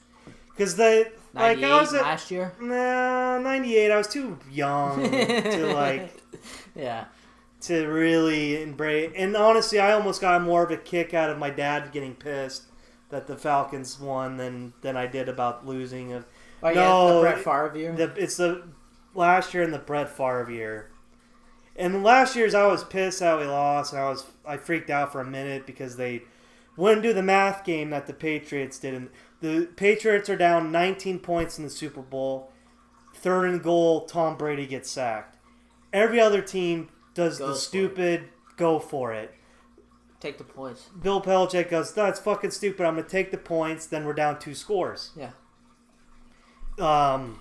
Because 98 last year? Nah, 98. I was too young to like... Yeah. To really embrace... And honestly, I almost got more of a kick out of my dad getting pissed that the Falcons won than I did about losing. Oh, yeah, the Brett Favre year? It's the last year and the Brett Favre year. And the last year's I was pissed that we lost, and I freaked out for a minute because they wouldn't do the math game that the Patriots did. And the Patriots are down 19 points in the Super Bowl. 3rd and goal, Tom Brady gets sacked. Every other team does the stupid go for it. Take the points. Bill Belichick goes, that's fucking stupid. I'm going to take the points. Then we're down 2 scores. Yeah. And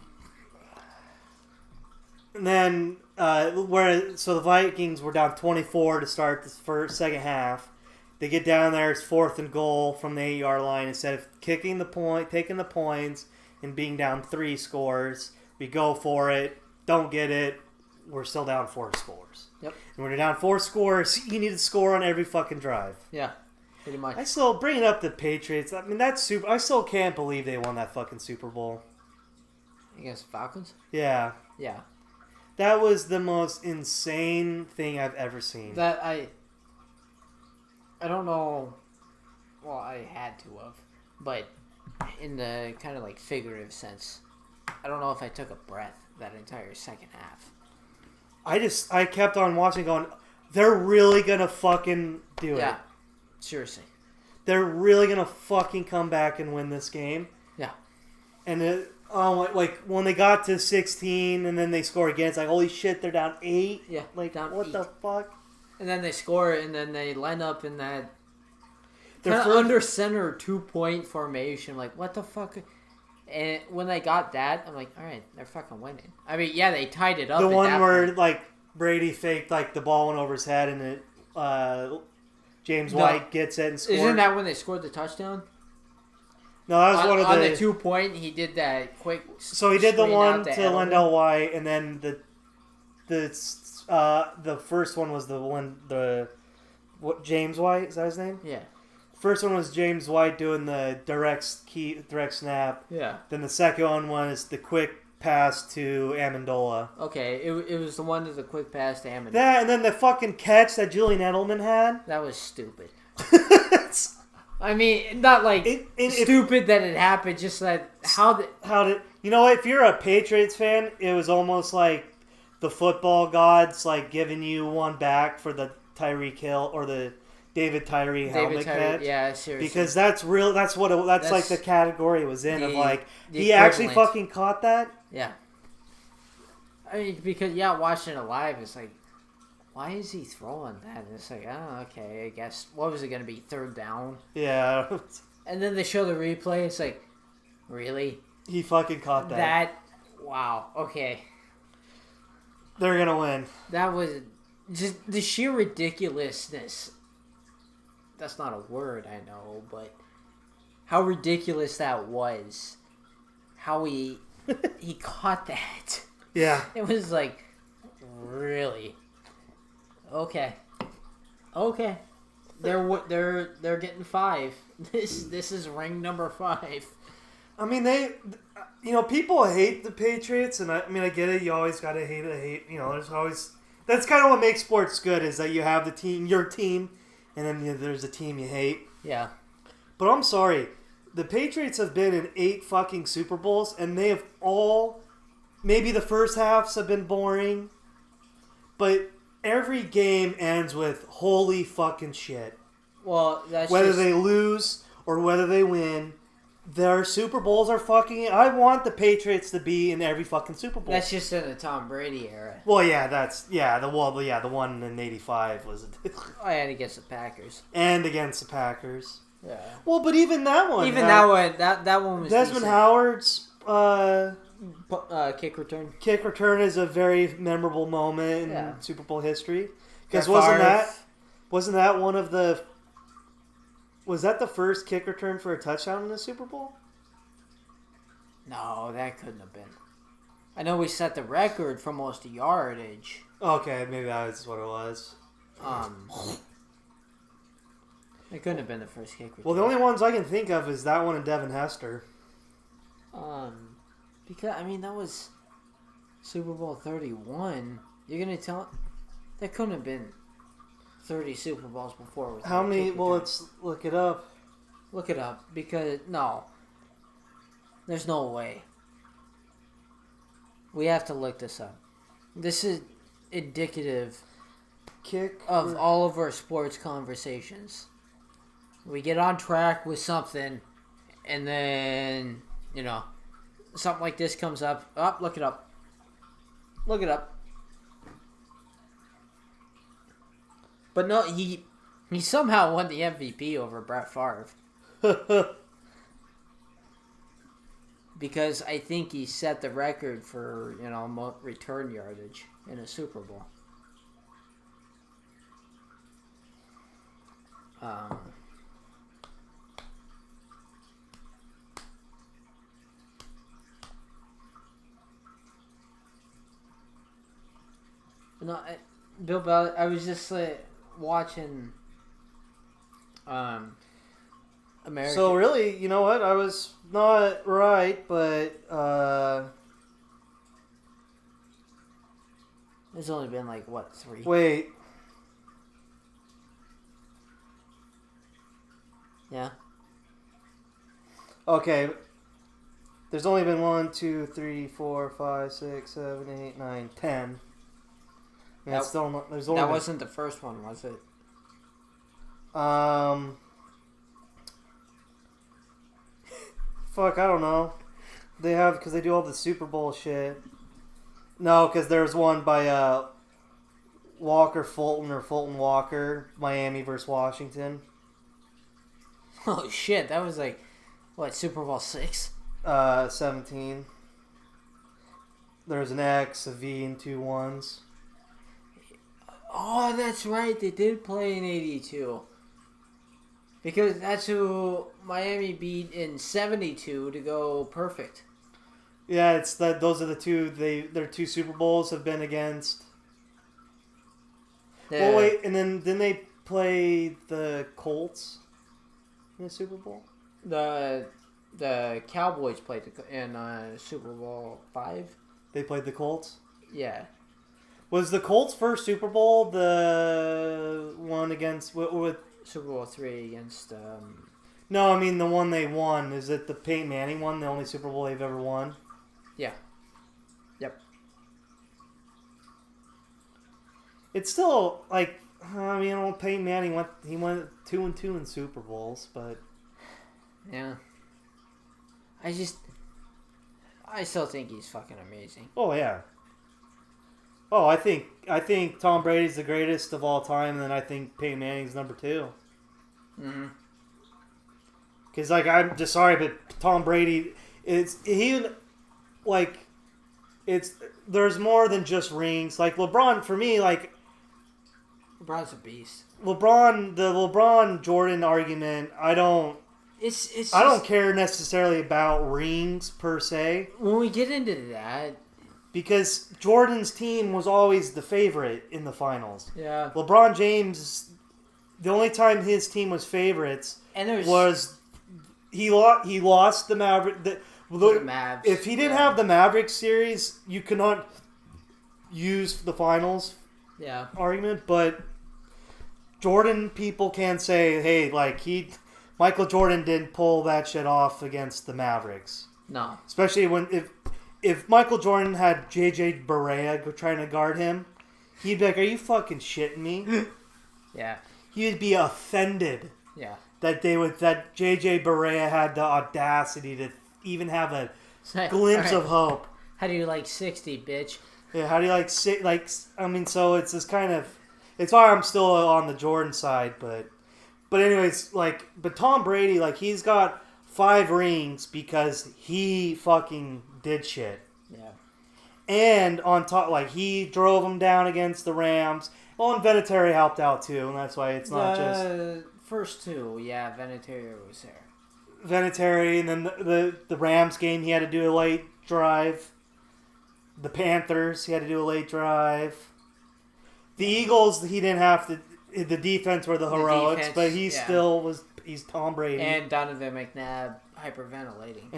then so the Vikings were down 24 to start the second half. They get down there, it's 4th and goal from the 8-yard line. Instead of taking the points and being down 3 scores, we go for it, don't get it, we're still down 4 scores. Yep. And when you're down 4 scores, you need to score on every fucking drive. Yeah, pretty much. I still, bringing up the Patriots, I mean, that's super. I still can't believe they won that fucking Super Bowl. Against the Falcons? Yeah. Yeah. That was the most insane thing I've ever seen. That I don't know. Well, I had to have, but in the kind of like figurative sense, I don't know if I took a breath that entire second half. I kept on watching, going, they're really gonna fucking do it. Yeah, seriously. They're really gonna fucking come back and win this game. Yeah. And like when they got to 16 and then they score again, it's like, holy shit, they're down 8. Yeah, like down what 8. the fuck? And then they score, and then they line up in that Their kind of first- under center 2-point formation. Like, what the fuck? And when they got that, I'm like, all right, they're fucking winning. I mean, yeah, they tied it up. The at one that where point. like Brady faked, like the ball went over his head and it, James White gets it and scores. Isn't that when they scored the touchdown? No, that was one of on the 2-point. He did that quick. So he did the screen one out to Edelman. Lendell White, and then the first one was what James White, is that his name? Yeah. First one was James White doing the direct snap. Yeah. Then the second one was the quick pass to Amendola. Okay, it was the one to the quick pass to Amendola. That and then the fucking catch that Julian Edelman had. That was stupid. I mean, not like stupid that it happened, just that how did you know what? If you're a Patriots fan, it was almost like the football gods like giving you one back for the Tyreek Hill or the David Tyree helmet catch. Yeah, seriously. Because that's real. That's like the category it was in of like he actually fucking caught that. Yeah. I mean, because watching it live, it's like, why is he throwing that? And it's like, oh, okay, I guess. What was it going to be? 3rd down? Yeah. And then they show the replay. It's like, really? He fucking caught that. Wow. Okay. They're gonna win. That was just the sheer ridiculousness. That's not a word, I know, but how ridiculous that was. How he caught that. Yeah. It was like, really? Okay. They're getting 5. This is ring number 5. I mean, people hate the Patriots, and I mean, I get it. You always gotta hate. There's always that's kind of what makes sports good is that you have the team, your team, and then there's a team you hate. Yeah. But I'm sorry, the Patriots have been in 8 fucking Super Bowls, and they have all. Maybe the first halves have been boring, but every game ends with holy fucking shit. Well, that's whether they lose or whether they win, their Super Bowls are fucking. I want the Patriots to be in every fucking Super Bowl. That's just in the Tom Brady era. Well, yeah, the one in '85 was. And against the Packers. And against the Packers. Yeah. Well, but even that one. That one was Desmond decent. Howard's kick return. Kick return is a very memorable moment in Super Bowl history. Because wasn't that one of the? Was that the first kick return for a touchdown in the Super Bowl? No, that couldn't have been. I know we set the record for most yardage. Okay, maybe that's what it was. It couldn't have been the first kick return. Well, the only ones I can think of is that one and Devin Hester. Because that was Super Bowl 31. You're gonna tell that couldn't have been 30 Super Bowls before. With how many? Well, let's look it up. Look it up because no, there's no way. We have to look this up. This is indicative of all of our sports conversations. We get on track with something, and then something like this comes up. Oh, look it up. Look it up. But no, he somehow won the MVP over Brett Favre. Because I think he set the record for, return yardage in a Super Bowl. No, Bill Belichick. I was just watching American. So really, you know what? I was not right, but There's only been like what 3? wait. Yeah. Okay. There's only been 1, 2, 3, 4, 5, 6, 7, 8, 9, 10. And it's still not, there's only that wasn't the first one, was it? Fuck, I don't know. They have, because they do all the Super Bowl shit. No, because there's one by Walker Fulton or Fulton Walker, Miami versus Washington. Oh shit, that was like what, Super Bowl 6? 17. There's an X, a V, and 2 1s. Oh, that's right. They did play in 82. Because that's who Miami beat in 72 to go perfect. Yeah, it's that. Those are the two. Their 2 Super Bowls have been against. Well, wait, and then didn't they play the Colts in the Super Bowl? The Cowboys played in Super Bowl 5. They played the Colts. Yeah. Was the Colts' first Super Bowl the one against with Super Bowl 3 against. No, I mean the one they won. Is it the Peyton Manning one? The only Super Bowl they've ever won. Yeah. Yep. It's still like, I mean, Peyton Manning went 2-2 in Super Bowls, but yeah. I still think he's fucking amazing. oh yeah. Oh, I think Tom Brady's the greatest of all time, and then I think Peyton Manning's number 2. Mm-hmm. Because like, I'm just sorry, but Tom Brady there's more than just rings. Like LeBron, for me, like LeBron's a beast. the LeBron Jordan argument, I don't care necessarily about rings per se. When we get into that, because Jordan's team was always the favorite in the finals. yeah. LeBron James, the only time his team was favorites was he lost the Maverick. The Mavs. If he didn't have the Mavericks series, you cannot use the finals argument. But Jordan people can say, hey, like Michael Jordan didn't pull that shit off against the Mavericks. No. Especially if Michael Jordan had J.J. Barea trying to guard him, he'd be like, are you fucking shitting me? Yeah. He'd be offended. Yeah. That J.J. Barea had the audacity to even have a glimpse of hope. How do you like 60, bitch? Yeah, how do you I mean, so it's this kind of, it's why I'm still on the Jordan side, but anyways, but Tom Brady, he's got 5 rings because he fucking did shit. Yeah. And on top, he drove them down against the Rams. Well, and Vinatieri helped out too, and that's why it's not just first 2. Yeah, Vinatieri was there. Vinatieri, and then the Rams game, he had to do a late drive. The Panthers, he had to do a late drive. The Eagles, he didn't have to. The defense were the heroics, but he still was. He's Tom Brady. And Donovan McNabb hyperventilating.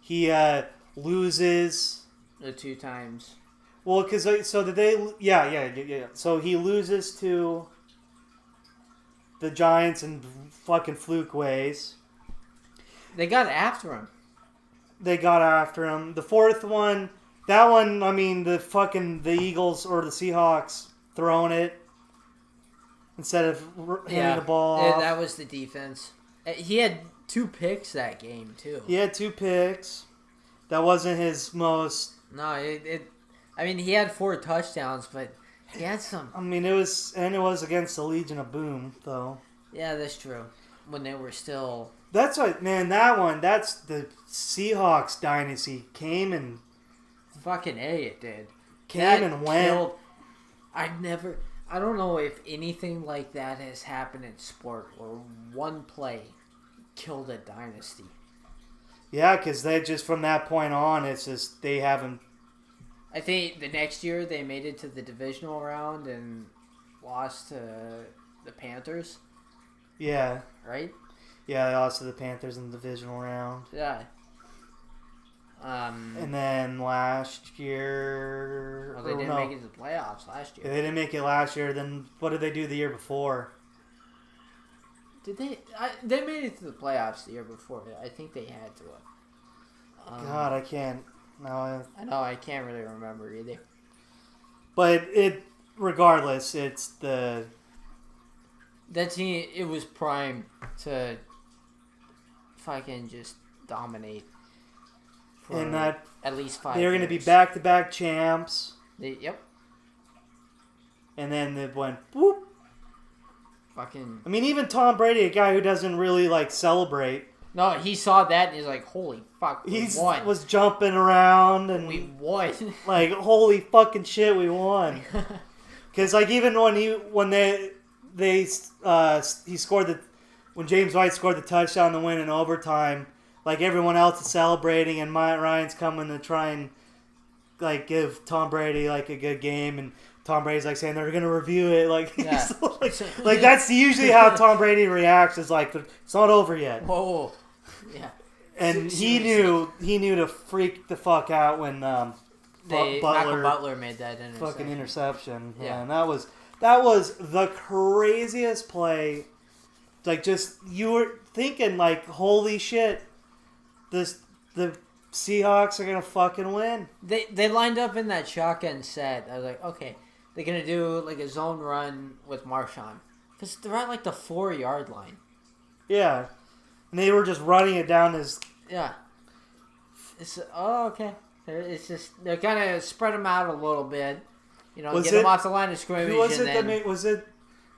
He loses the 2 times. Well, because did they? Yeah. So he loses to the Giants in fucking fluke ways. They got after him. The 4th one, that one, I mean, the Eagles or the Seahawks throwing it instead of hitting the ball off. That was the defense. He had 2 picks that game too. He had 2 picks. That wasn't his most. No, I mean, he had 4 touchdowns, but he had some. I mean, it was against the Legion of Boom, though. Yeah, that's true. When they were still. That's what, man. That's the Seahawks dynasty came and. Fucking A, it did. Went. I don't know if anything like that has happened in sport where one play killed a dynasty. Yeah, because they just from that point on, it's just they haven't. I think the next year they made it to the divisional round and lost to the Panthers. Yeah. Right? Yeah, they lost to the Panthers in the divisional round. Yeah. And then last year... Well, they didn't make it to the playoffs last year. Yeah, they didn't make it last year. Then what did they do the year before? Did they? They made it to the playoffs the year before. I think they had to. God, I can't. No, I know. I can't really remember either. But regardless, it's the... That team, it was primed to fucking just dominate. And that at least 5 they're years. going to be back-to-back champs. Yep. And then they went, whoop. Fucking... I mean, even Tom Brady, a guy who doesn't really, like, celebrate. No, he saw that and he's like, holy fuck, we won. Was jumping around and... We won. Like, holy fucking shit, we won. Because, like, even when he scored when James White scored the touchdown to win in overtime, like, everyone else is celebrating and Matt Ryan's coming to try and, like, give Tom Brady, like, a good game, and Tom Brady's, like, saying they're going to review it. Like, yeah. like, that's usually how Tom Brady reacts, is like, it's not over yet. Whoa. Yeah. And he knew to freak the fuck out when Butler made that interception. Fucking interception. Yeah. And that was the craziest play. Like, just, you were thinking, like, holy shit, the Seahawks are gonna fucking win. They lined up in that shotgun set. I was like, okay, they're gonna do like a zone run with Marshawn, because they're at like the 4-yard line. Yeah, and they were just running it down his. Yeah. It's okay. It's just they're kind of spread them out a little bit. You know, get them off the line of scrimmage. Who was it?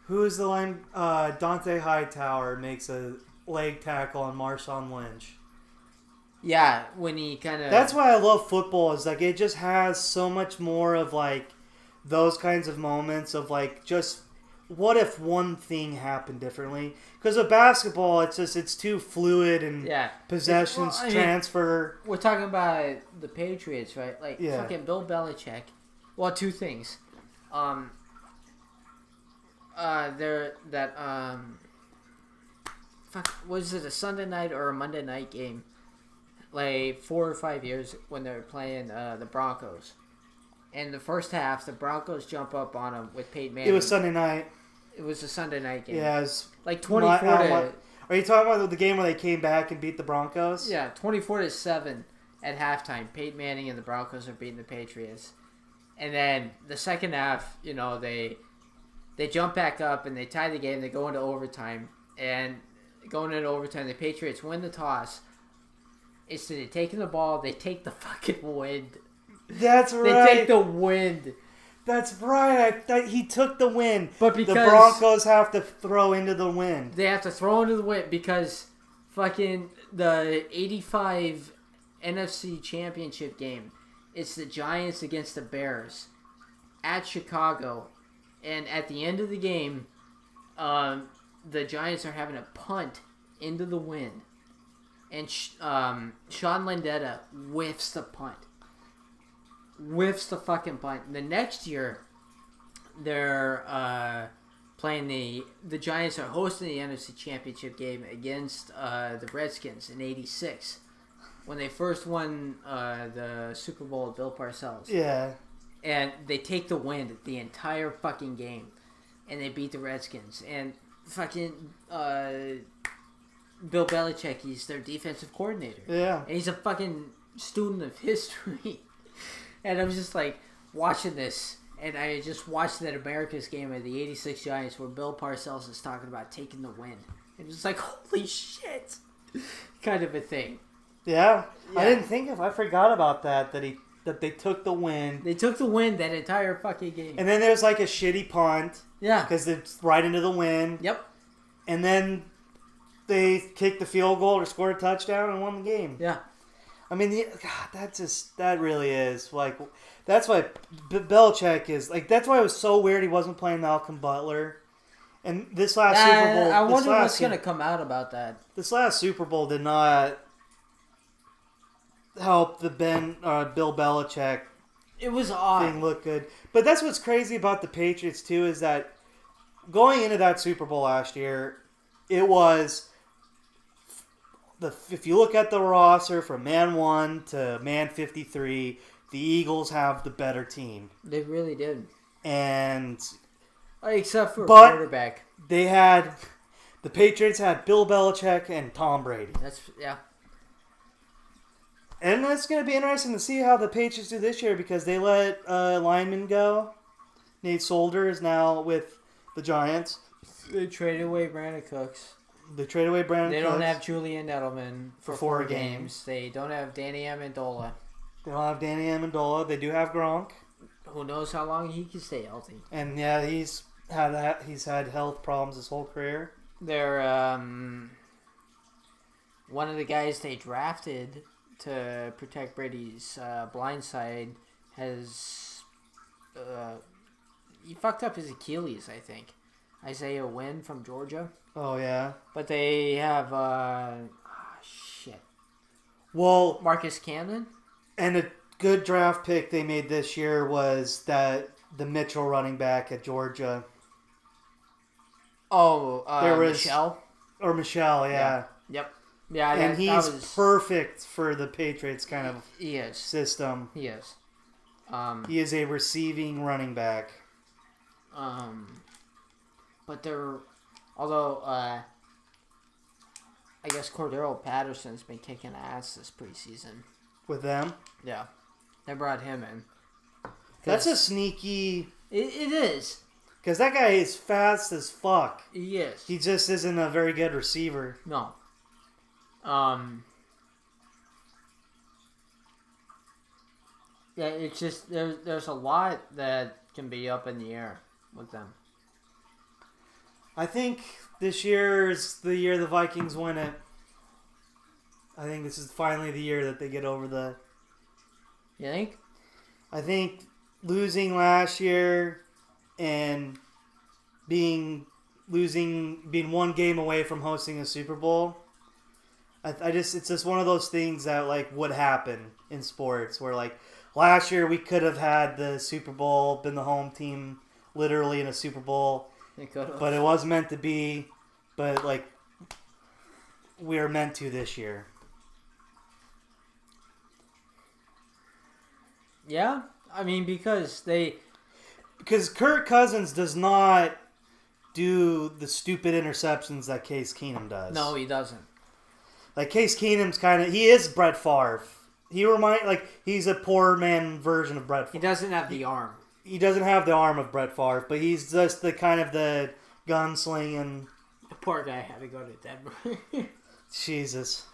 Who is the line? Dante Hightower makes a leg tackle on Marshawn Lynch. Yeah, when he kind of... That's why I love football, is like it just has so much more of like those kinds of moments of like just what if one thing happened differently? Because with basketball, it's too fluid and possessions transfer. We're talking about the Patriots, right? Like fucking Bill Belichick. Well, two things. Was it a Sunday night or a Monday night game? Like 4 or 5 years when they were playing the Broncos. And the first half, the Broncos jump up on them with Peyton Manning. It was Sunday night. It was a Sunday night game. Yeah, it was like 24 to... Are you talking about the game where they came back and beat the Broncos? Yeah, 24-7 at halftime. Peyton Manning and the Broncos are beating the Patriots. And then the second half, you know, they jump back up and they tie the game. They go into overtime. And going into overtime, the Patriots win the toss. Instead of taking the ball, they take the fucking wind. That's right. They take the wind. That's right. He took the wind. But because the Broncos have to throw into the wind. They have to throw into the wind because fucking the 85 NFC Championship game, it's the Giants against the Bears at Chicago. And at the end of the game, the Giants are having a punt into the wind. And Sean Landeta whiffs the punt. Whiffs the fucking punt. And the next year, they're playing the Giants are hosting the NFC Championship game against the Redskins in '86 when they first won the Super Bowl with Bill Parcells. Yeah. And they take the wind the entire fucking game, and they beat the Redskins. And fucking Bill Belichick, he's their defensive coordinator. Yeah. And he's a fucking student of history. And I was just like watching this, and I just watched that America's game of the '86 Giants where Bill Parcells is talking about taking the win. It was like, holy shit, kind of a thing. Yeah. I didn't think I forgot about that they took the win. They took the win that entire fucking game. And then there's like a shitty punt. Yeah. Because it's right into the wind. Yep. And then they kicked the field goal or scored a touchdown and won the game. Yeah. I mean, that really is, like, that's why Belichick is, like, that's why it was so weird he wasn't playing Malcolm Butler. And this last Super Bowl... I wonder what's going to come out about that. This last Super Bowl did not help Bill Belichick It was odd. Thing looked good. But that's what's crazy about the Patriots, too, is that going into that Super Bowl last year, it was... If you look at the roster from man 1 to man 53, the Eagles have the better team. They really did. And... Except for quarterback. The Patriots had Bill Belichick and Tom Brady. Yeah. And it's going to be interesting to see how the Patriots do this year because they let lineman go. Nate Solder is now with the Giants. They traded away Brandon Cooks. They don't have Julian Edelman for 4 games. They don't have Danny Amendola. They don't have Danny Amendola. They do have Gronk. Who knows how long he can stay healthy. And yeah, he's had health problems his whole career. They're one of the guys they drafted to protect Brady's blind side has he fucked up his Achilles, I think. Isaiah Wynn from Georgia. Oh yeah. But they have shit. Well, Marcus Cannon. And a good draft pick they made this year was the Mitchell running back at Georgia. Oh, Michelle? Or Michelle, yeah. Yep. Yeah, and he's perfect for the Patriots kind of system. He is. He is a receiving running back. But although I guess Cordero Patterson's been kicking ass this preseason. With them? Yeah. They brought him in. That's a sneaky... It is. Because that guy is fast as fuck. He is. He just isn't a very good receiver. No. Yeah, it's just... There's a lot that can be up in the air with them. I think this year is the year the Vikings win it. I think this is finally the year that they get over the... You think? I think losing last year and being 1 game away from hosting a Super Bowl, it's just one of those things that like would happen in sports where like last year we could have had the Super Bowl, been the home team literally in a Super Bowl, but it was meant to be, but like we are meant to this year. Yeah, I mean because Kirk Cousins does not do the stupid interceptions that Case Keenum does. No, he doesn't. Like Case Keenum's he is Brett Favre. He's a poor man version of Brett Favre. He doesn't have the arm. He doesn't have the arm of Brett Favre, but he's just the kind of the gunslinging. The poor guy had to go to Denver. Jesus.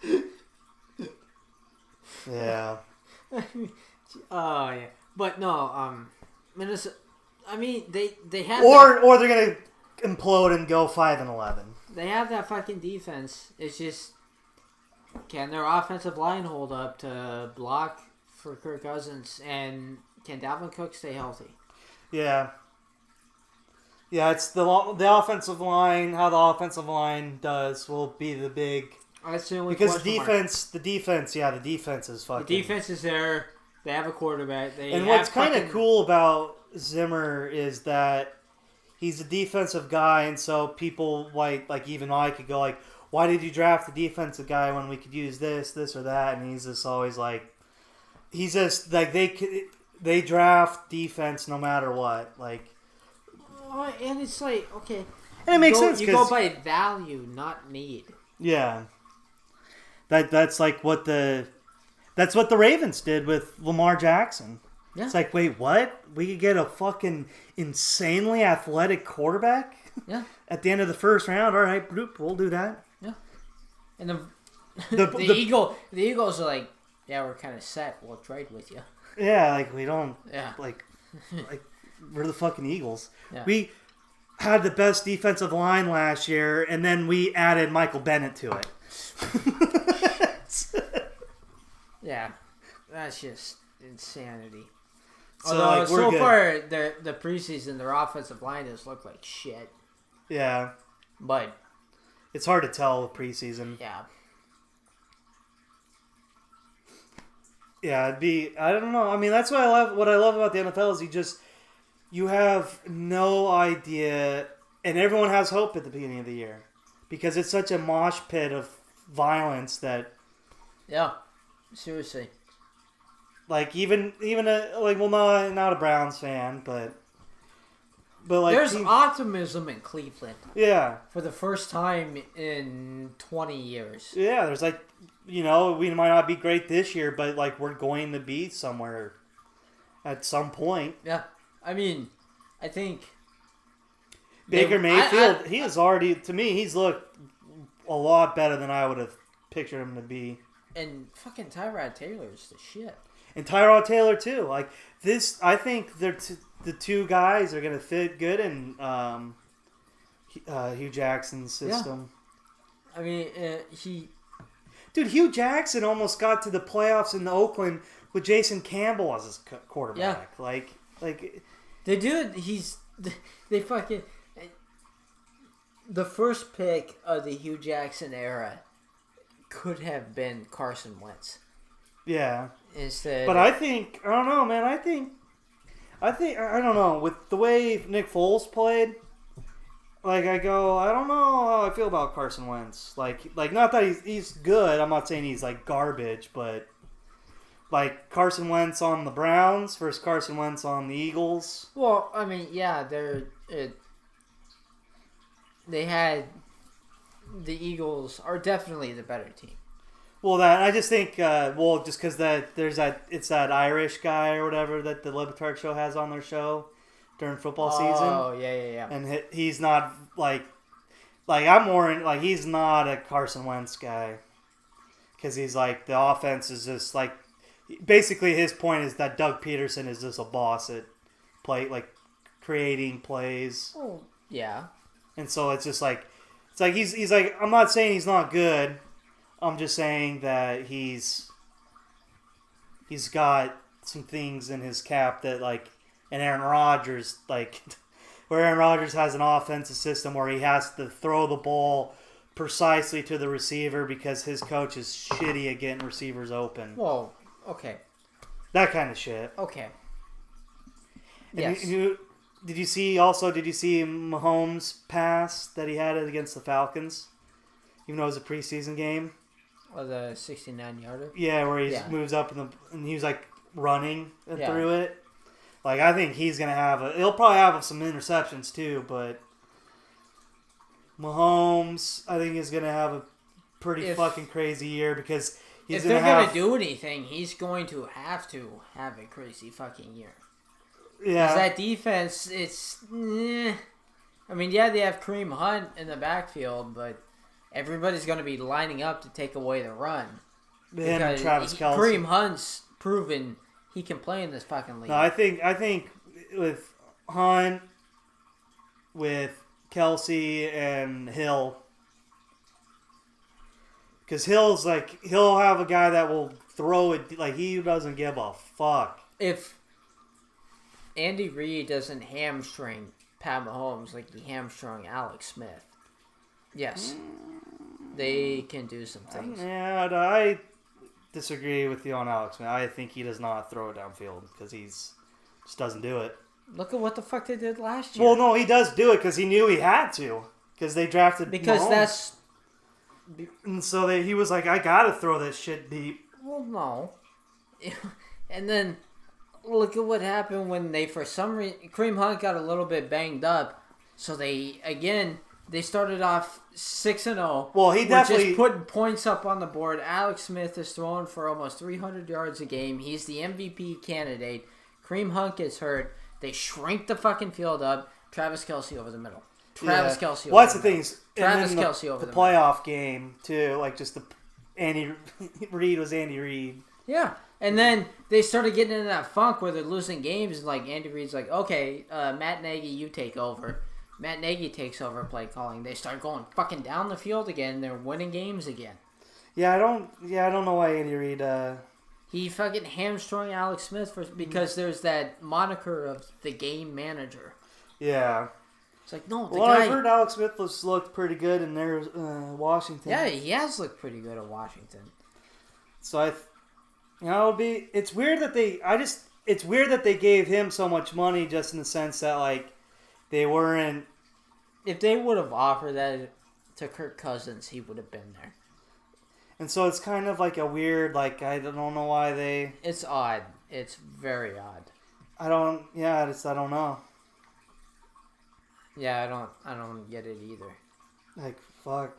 Yeah. Oh yeah, but no, Minnesota. I mean, they have or they're gonna implode and go 5-11. They have that fucking defense. It's just can their offensive line hold up to block for Kirk Cousins, and can Dalvin Cook stay healthy? Yeah. Yeah, it's the offensive line. How the offensive line does will be the big. That's the only because the defense is fucking. The defense is there. They have a quarterback. And what's kind of cool about Zimmer is that he's a defensive guy, and so people like even I could go like, why did you draft the defensive guy when we could use this or that? And he's just always like, he's just like they draft defense no matter what. Like, and it's like okay, and it makes sense. You go by value, not need. Yeah, that's what the Ravens did with Lamar Jackson. Yeah. It's like, wait, what? We could get a fucking insanely athletic quarterback? Yeah. At the end of the first round, all right, we'll do that. Yeah. And the Eagles are like, yeah, we're kind of set. We'll trade with you. Yeah, like we don't. Yeah. Like we're the fucking Eagles. Yeah. We had the best defensive line last year, and then we added Michael Bennett to it. Yeah, that's just insanity. So, although so far the preseason, their offensive line has looked like shit. Yeah, but it's hard to tell with preseason. Yeah. Yeah, it'd be. I don't know. I mean, that's what I love. What I love about the NFL is you have no idea, and everyone has hope at the beginning of the year because it's such a mosh pit of violence that. Yeah, seriously. Like even not a Browns fan, but like there's optimism in Cleveland. Yeah, for the first time in 20 years. Yeah, there's like, we might not be great this year, but like we're going to be somewhere at some point. Yeah, I mean, I think Baker Mayfield, he is already, to me, he's looked a lot better than I would have pictured him to be. And fucking Tyrod Taylor is the shit. And Tyrod Taylor too. Like this, I think the two guys are gonna fit good in Hugh Jackson's system. Yeah. I mean, Dude, Hugh Jackson almost got to the playoffs in Oakland with Jason Campbell as his quarterback. Yeah. Like they do it. They fucking the first pick of the Hugh Jackson era could have been Carson Wentz. Yeah. Instead, but I don't know, man. I don't know, with the way Nick Foles played. Like I don't know how I feel about Carson Wentz. Like not that he's good. I'm not saying he's like garbage, but like Carson Wentz on the Browns versus Carson Wentz on the Eagles. Well, I mean, yeah, they had the Eagles are definitely the better team. Well, I just think, just because it's that Irish guy or whatever that the Libertard Show has on their show during football season. Oh, yeah. And he's not, I'm more in, he's not a Carson Wentz guy. Because he's like, the offense is just basically his point is that Doug Peterson is just a boss at creating plays. Oh, yeah. And so it's just he's like, I'm not saying he's not good. I'm just saying that he's got some things in his cap that and Aaron Rodgers, where Aaron Rodgers has an offensive system where he has to throw the ball precisely to the receiver because his coach is shitty at getting receivers open. Well, okay. That kind of shit. Okay. And yes. Did you see Mahomes' pass that he had against the Falcons? Even though it was a preseason game? Oh, the 69-yarder? Yeah, where he moves up and he was running through it. I think he's going to he'll probably have some interceptions too, but Mahomes, I think, is going to have a pretty fucking crazy year because if they're going to do anything, he's going to have a crazy fucking year. Yeah. Because that defense, I mean, yeah, they have Kareem Hunt in the backfield, but everybody's going to be lining up to take away the run. And Travis Kelce. Kareem Hunt's proven he can play in this fucking league. No, I think with Hunt, with Kelce and Hill, because Hill's he'll have a guy that will throw it he doesn't give a fuck. If Andy Reid doesn't hamstring Pat Mahomes like he hamstrung Alex Smith, yes, they can do some things. Yeah, I disagree with you on Alex Smith. I think he does not throw it downfield because just doesn't do it. Look at what the fuck they did last year. Well, no, he does do it because he knew he had to because they drafted Mahomes. And so he was like, I gotta throw this shit deep. Well, no. And then look at what happened when for some reason, Kareem Hunt got a little bit banged up. So they started off 6-0. Well, he definitely just putting points up on the board. Alex Smith is throwing for almost 300 yards a game. He's the MVP candidate. Kareem Hunt gets hurt. They shrink the fucking field up. Travis Kelce over the middle. Travis Kelce over the middle. Well, that's the thing. Travis Kelce over the playoff game, too. Andy Reid was Andy Reid. Yeah. And then they started getting into that funk where they're losing games. And Andy Reid's okay, Matt Nagy, you take over. Matt Nagy takes over play calling. They start going fucking down the field again. They're winning games again. Yeah, I don't know why Andy Reid. He fucking hamstrung Alex Smith because there's that moniker of the game manager. Yeah. It's no, the guy. I've heard Alex Smith looked pretty good in Washington. Yeah, he has looked pretty good at Washington. So It's weird that it's weird that they gave him so much money, just in the sense that like they weren't. If they would have offered that to Kirk Cousins, he would have been there. And so it's kind of like a weird, like I don't know why they. It's odd. It's very odd. I don't know. Yeah, I don't get it either. Like fuck.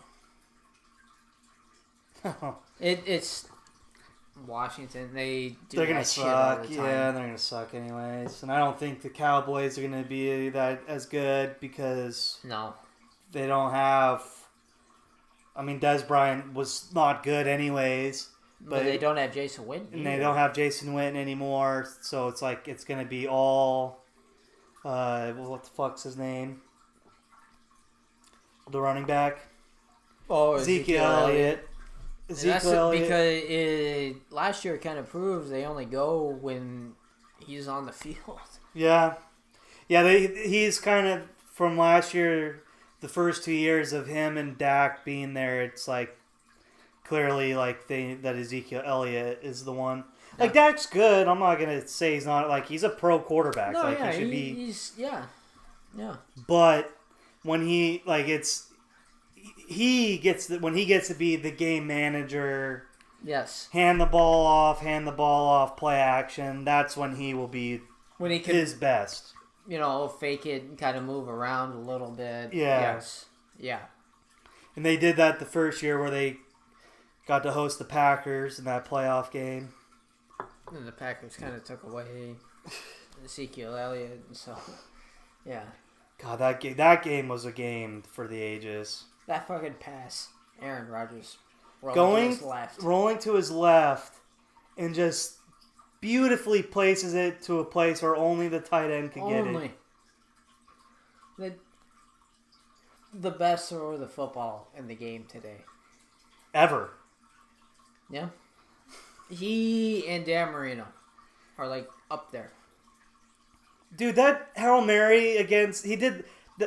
It's Washington. They're gonna suck. Yeah, they're gonna suck anyways. And I don't think the Cowboys are gonna be that as good because they don't have. I mean, Des Bryant was not good anyways. But they don't have Jason Witten. And they don't have Jason Witten anymore. So it's like it's gonna be all. What the fuck's his name? The running back. Oh, Ezekiel Elliott. Because last year it kind of proves they only go when he's on the field. Yeah. He's kind of from last year, the first 2 years of him and Dak being there. It's like clearly like that Ezekiel Elliott is the one. Like Dak's good. I'm not gonna say he's not. Like he's a pro quarterback. No, like yeah, he should be. Yeah. But when he gets when he gets to be the game manager. Yes. Hand the ball off, play action. That's when he will be his best. Fake it and kind of move around a little bit. Yeah. Yes. Yeah. And they did that the first year where they got to host the Packers in that playoff game. And the Packers kind of took away Ezekiel Elliott, so yeah. God, that game was a game for the ages. That fucking pass, Aaron Rodgers, rolling to his left, and just beautifully places it to a place where only the tight end can get it. The best thrower of the football in the game today. Ever. Yeah. He and Dan Marino are like up there. Dude, that Hail Mary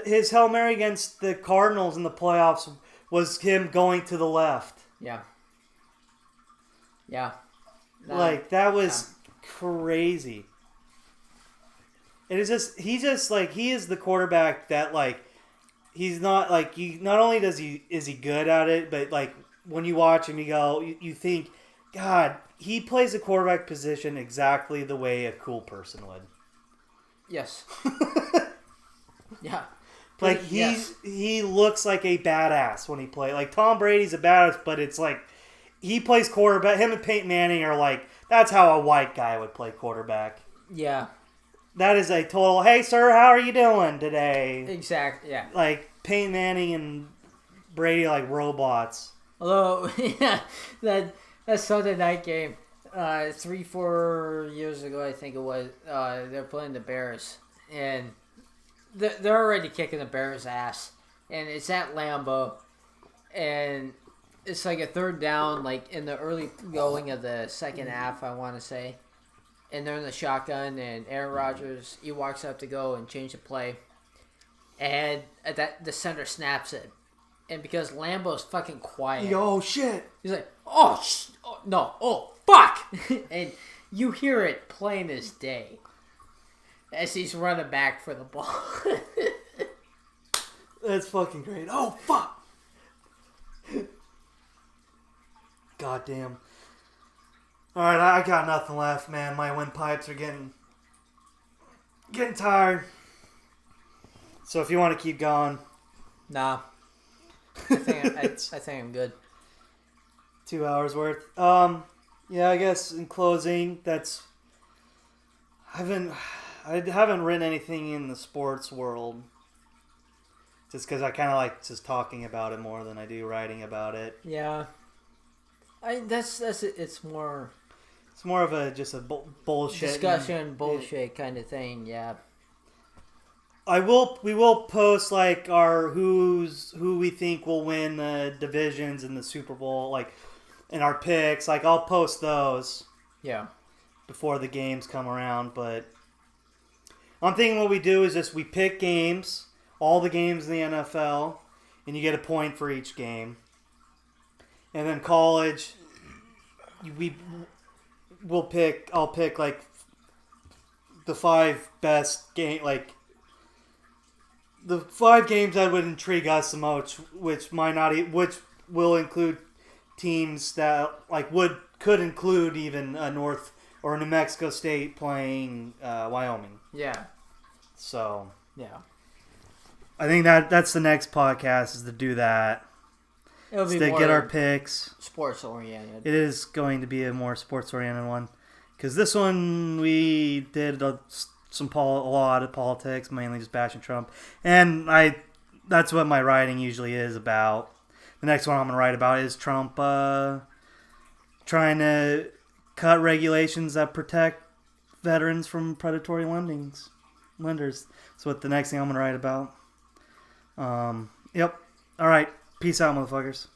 his Hail Mary against the Cardinals in the playoffs was him going to the left. Yeah. Yeah. That was crazy. It is just he is the quarterback that he's not not only is he good at it, but when you watch him you think, God, he plays the quarterback position exactly the way a cool person would. Yes. Yeah. He looks like a badass when he plays. Like Tom Brady's a badass, but it's like he plays quarterback. Him and Peyton Manning are that's how a white guy would play quarterback. Yeah. That is a total, hey sir, how are you doing today? Exactly, yeah. Peyton Manning and Brady robots. Although, yeah, that Sunday night game, 3-4 years ago, I think it was, they're playing the Bears, and they're already kicking the Bears' ass, and it's at Lambeau, and it's a third down, in the early going of the second half, I want to say, and they're in the shotgun, and Aaron Rodgers, he walks up to go and change the play, and the center snaps it. And because Lambeau's fucking quiet. Oh, shit. He's like, no, fuck. And you hear it plain as day as he's running back for the ball. That's fucking great. Oh, fuck. God damn. Alright, I got nothing left, man. My windpipes are getting tired. So if you want to keep going. Nah. I think I'm good. 2 hours worth. Yeah, I guess in closing, I haven't written anything in the sports world. Just because I kind of like just talking about it more than I do writing about it. Yeah. That's it. It's more of a bullshit discussion, bullshit kind of thing. Yeah. We will post our who we think will win the divisions in the Super Bowl, and our picks. I'll post those. Yeah. Before the games come around, but I'm thinking what we do is just we pick games, all the games in the NFL, and you get a point for each game. And then college, I'll pick like the 5 best game, like the 5 games that would intrigue us the most, which will include teams that like could include even a North or New Mexico State playing Wyoming. Yeah. So yeah, I think that's the next podcast is to do that. it'll be To more get our picks. sports oriented. It is going to be a more sports oriented one because this one we did a lot of politics, mainly just bashing Trump, and that's what my writing usually is about. The next one I'm going to write about is Trump trying to cut regulations that protect veterans from predatory lenders. That's what the next thing I'm going to write about. Yep. All right. Peace out, motherfuckers.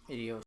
Idios.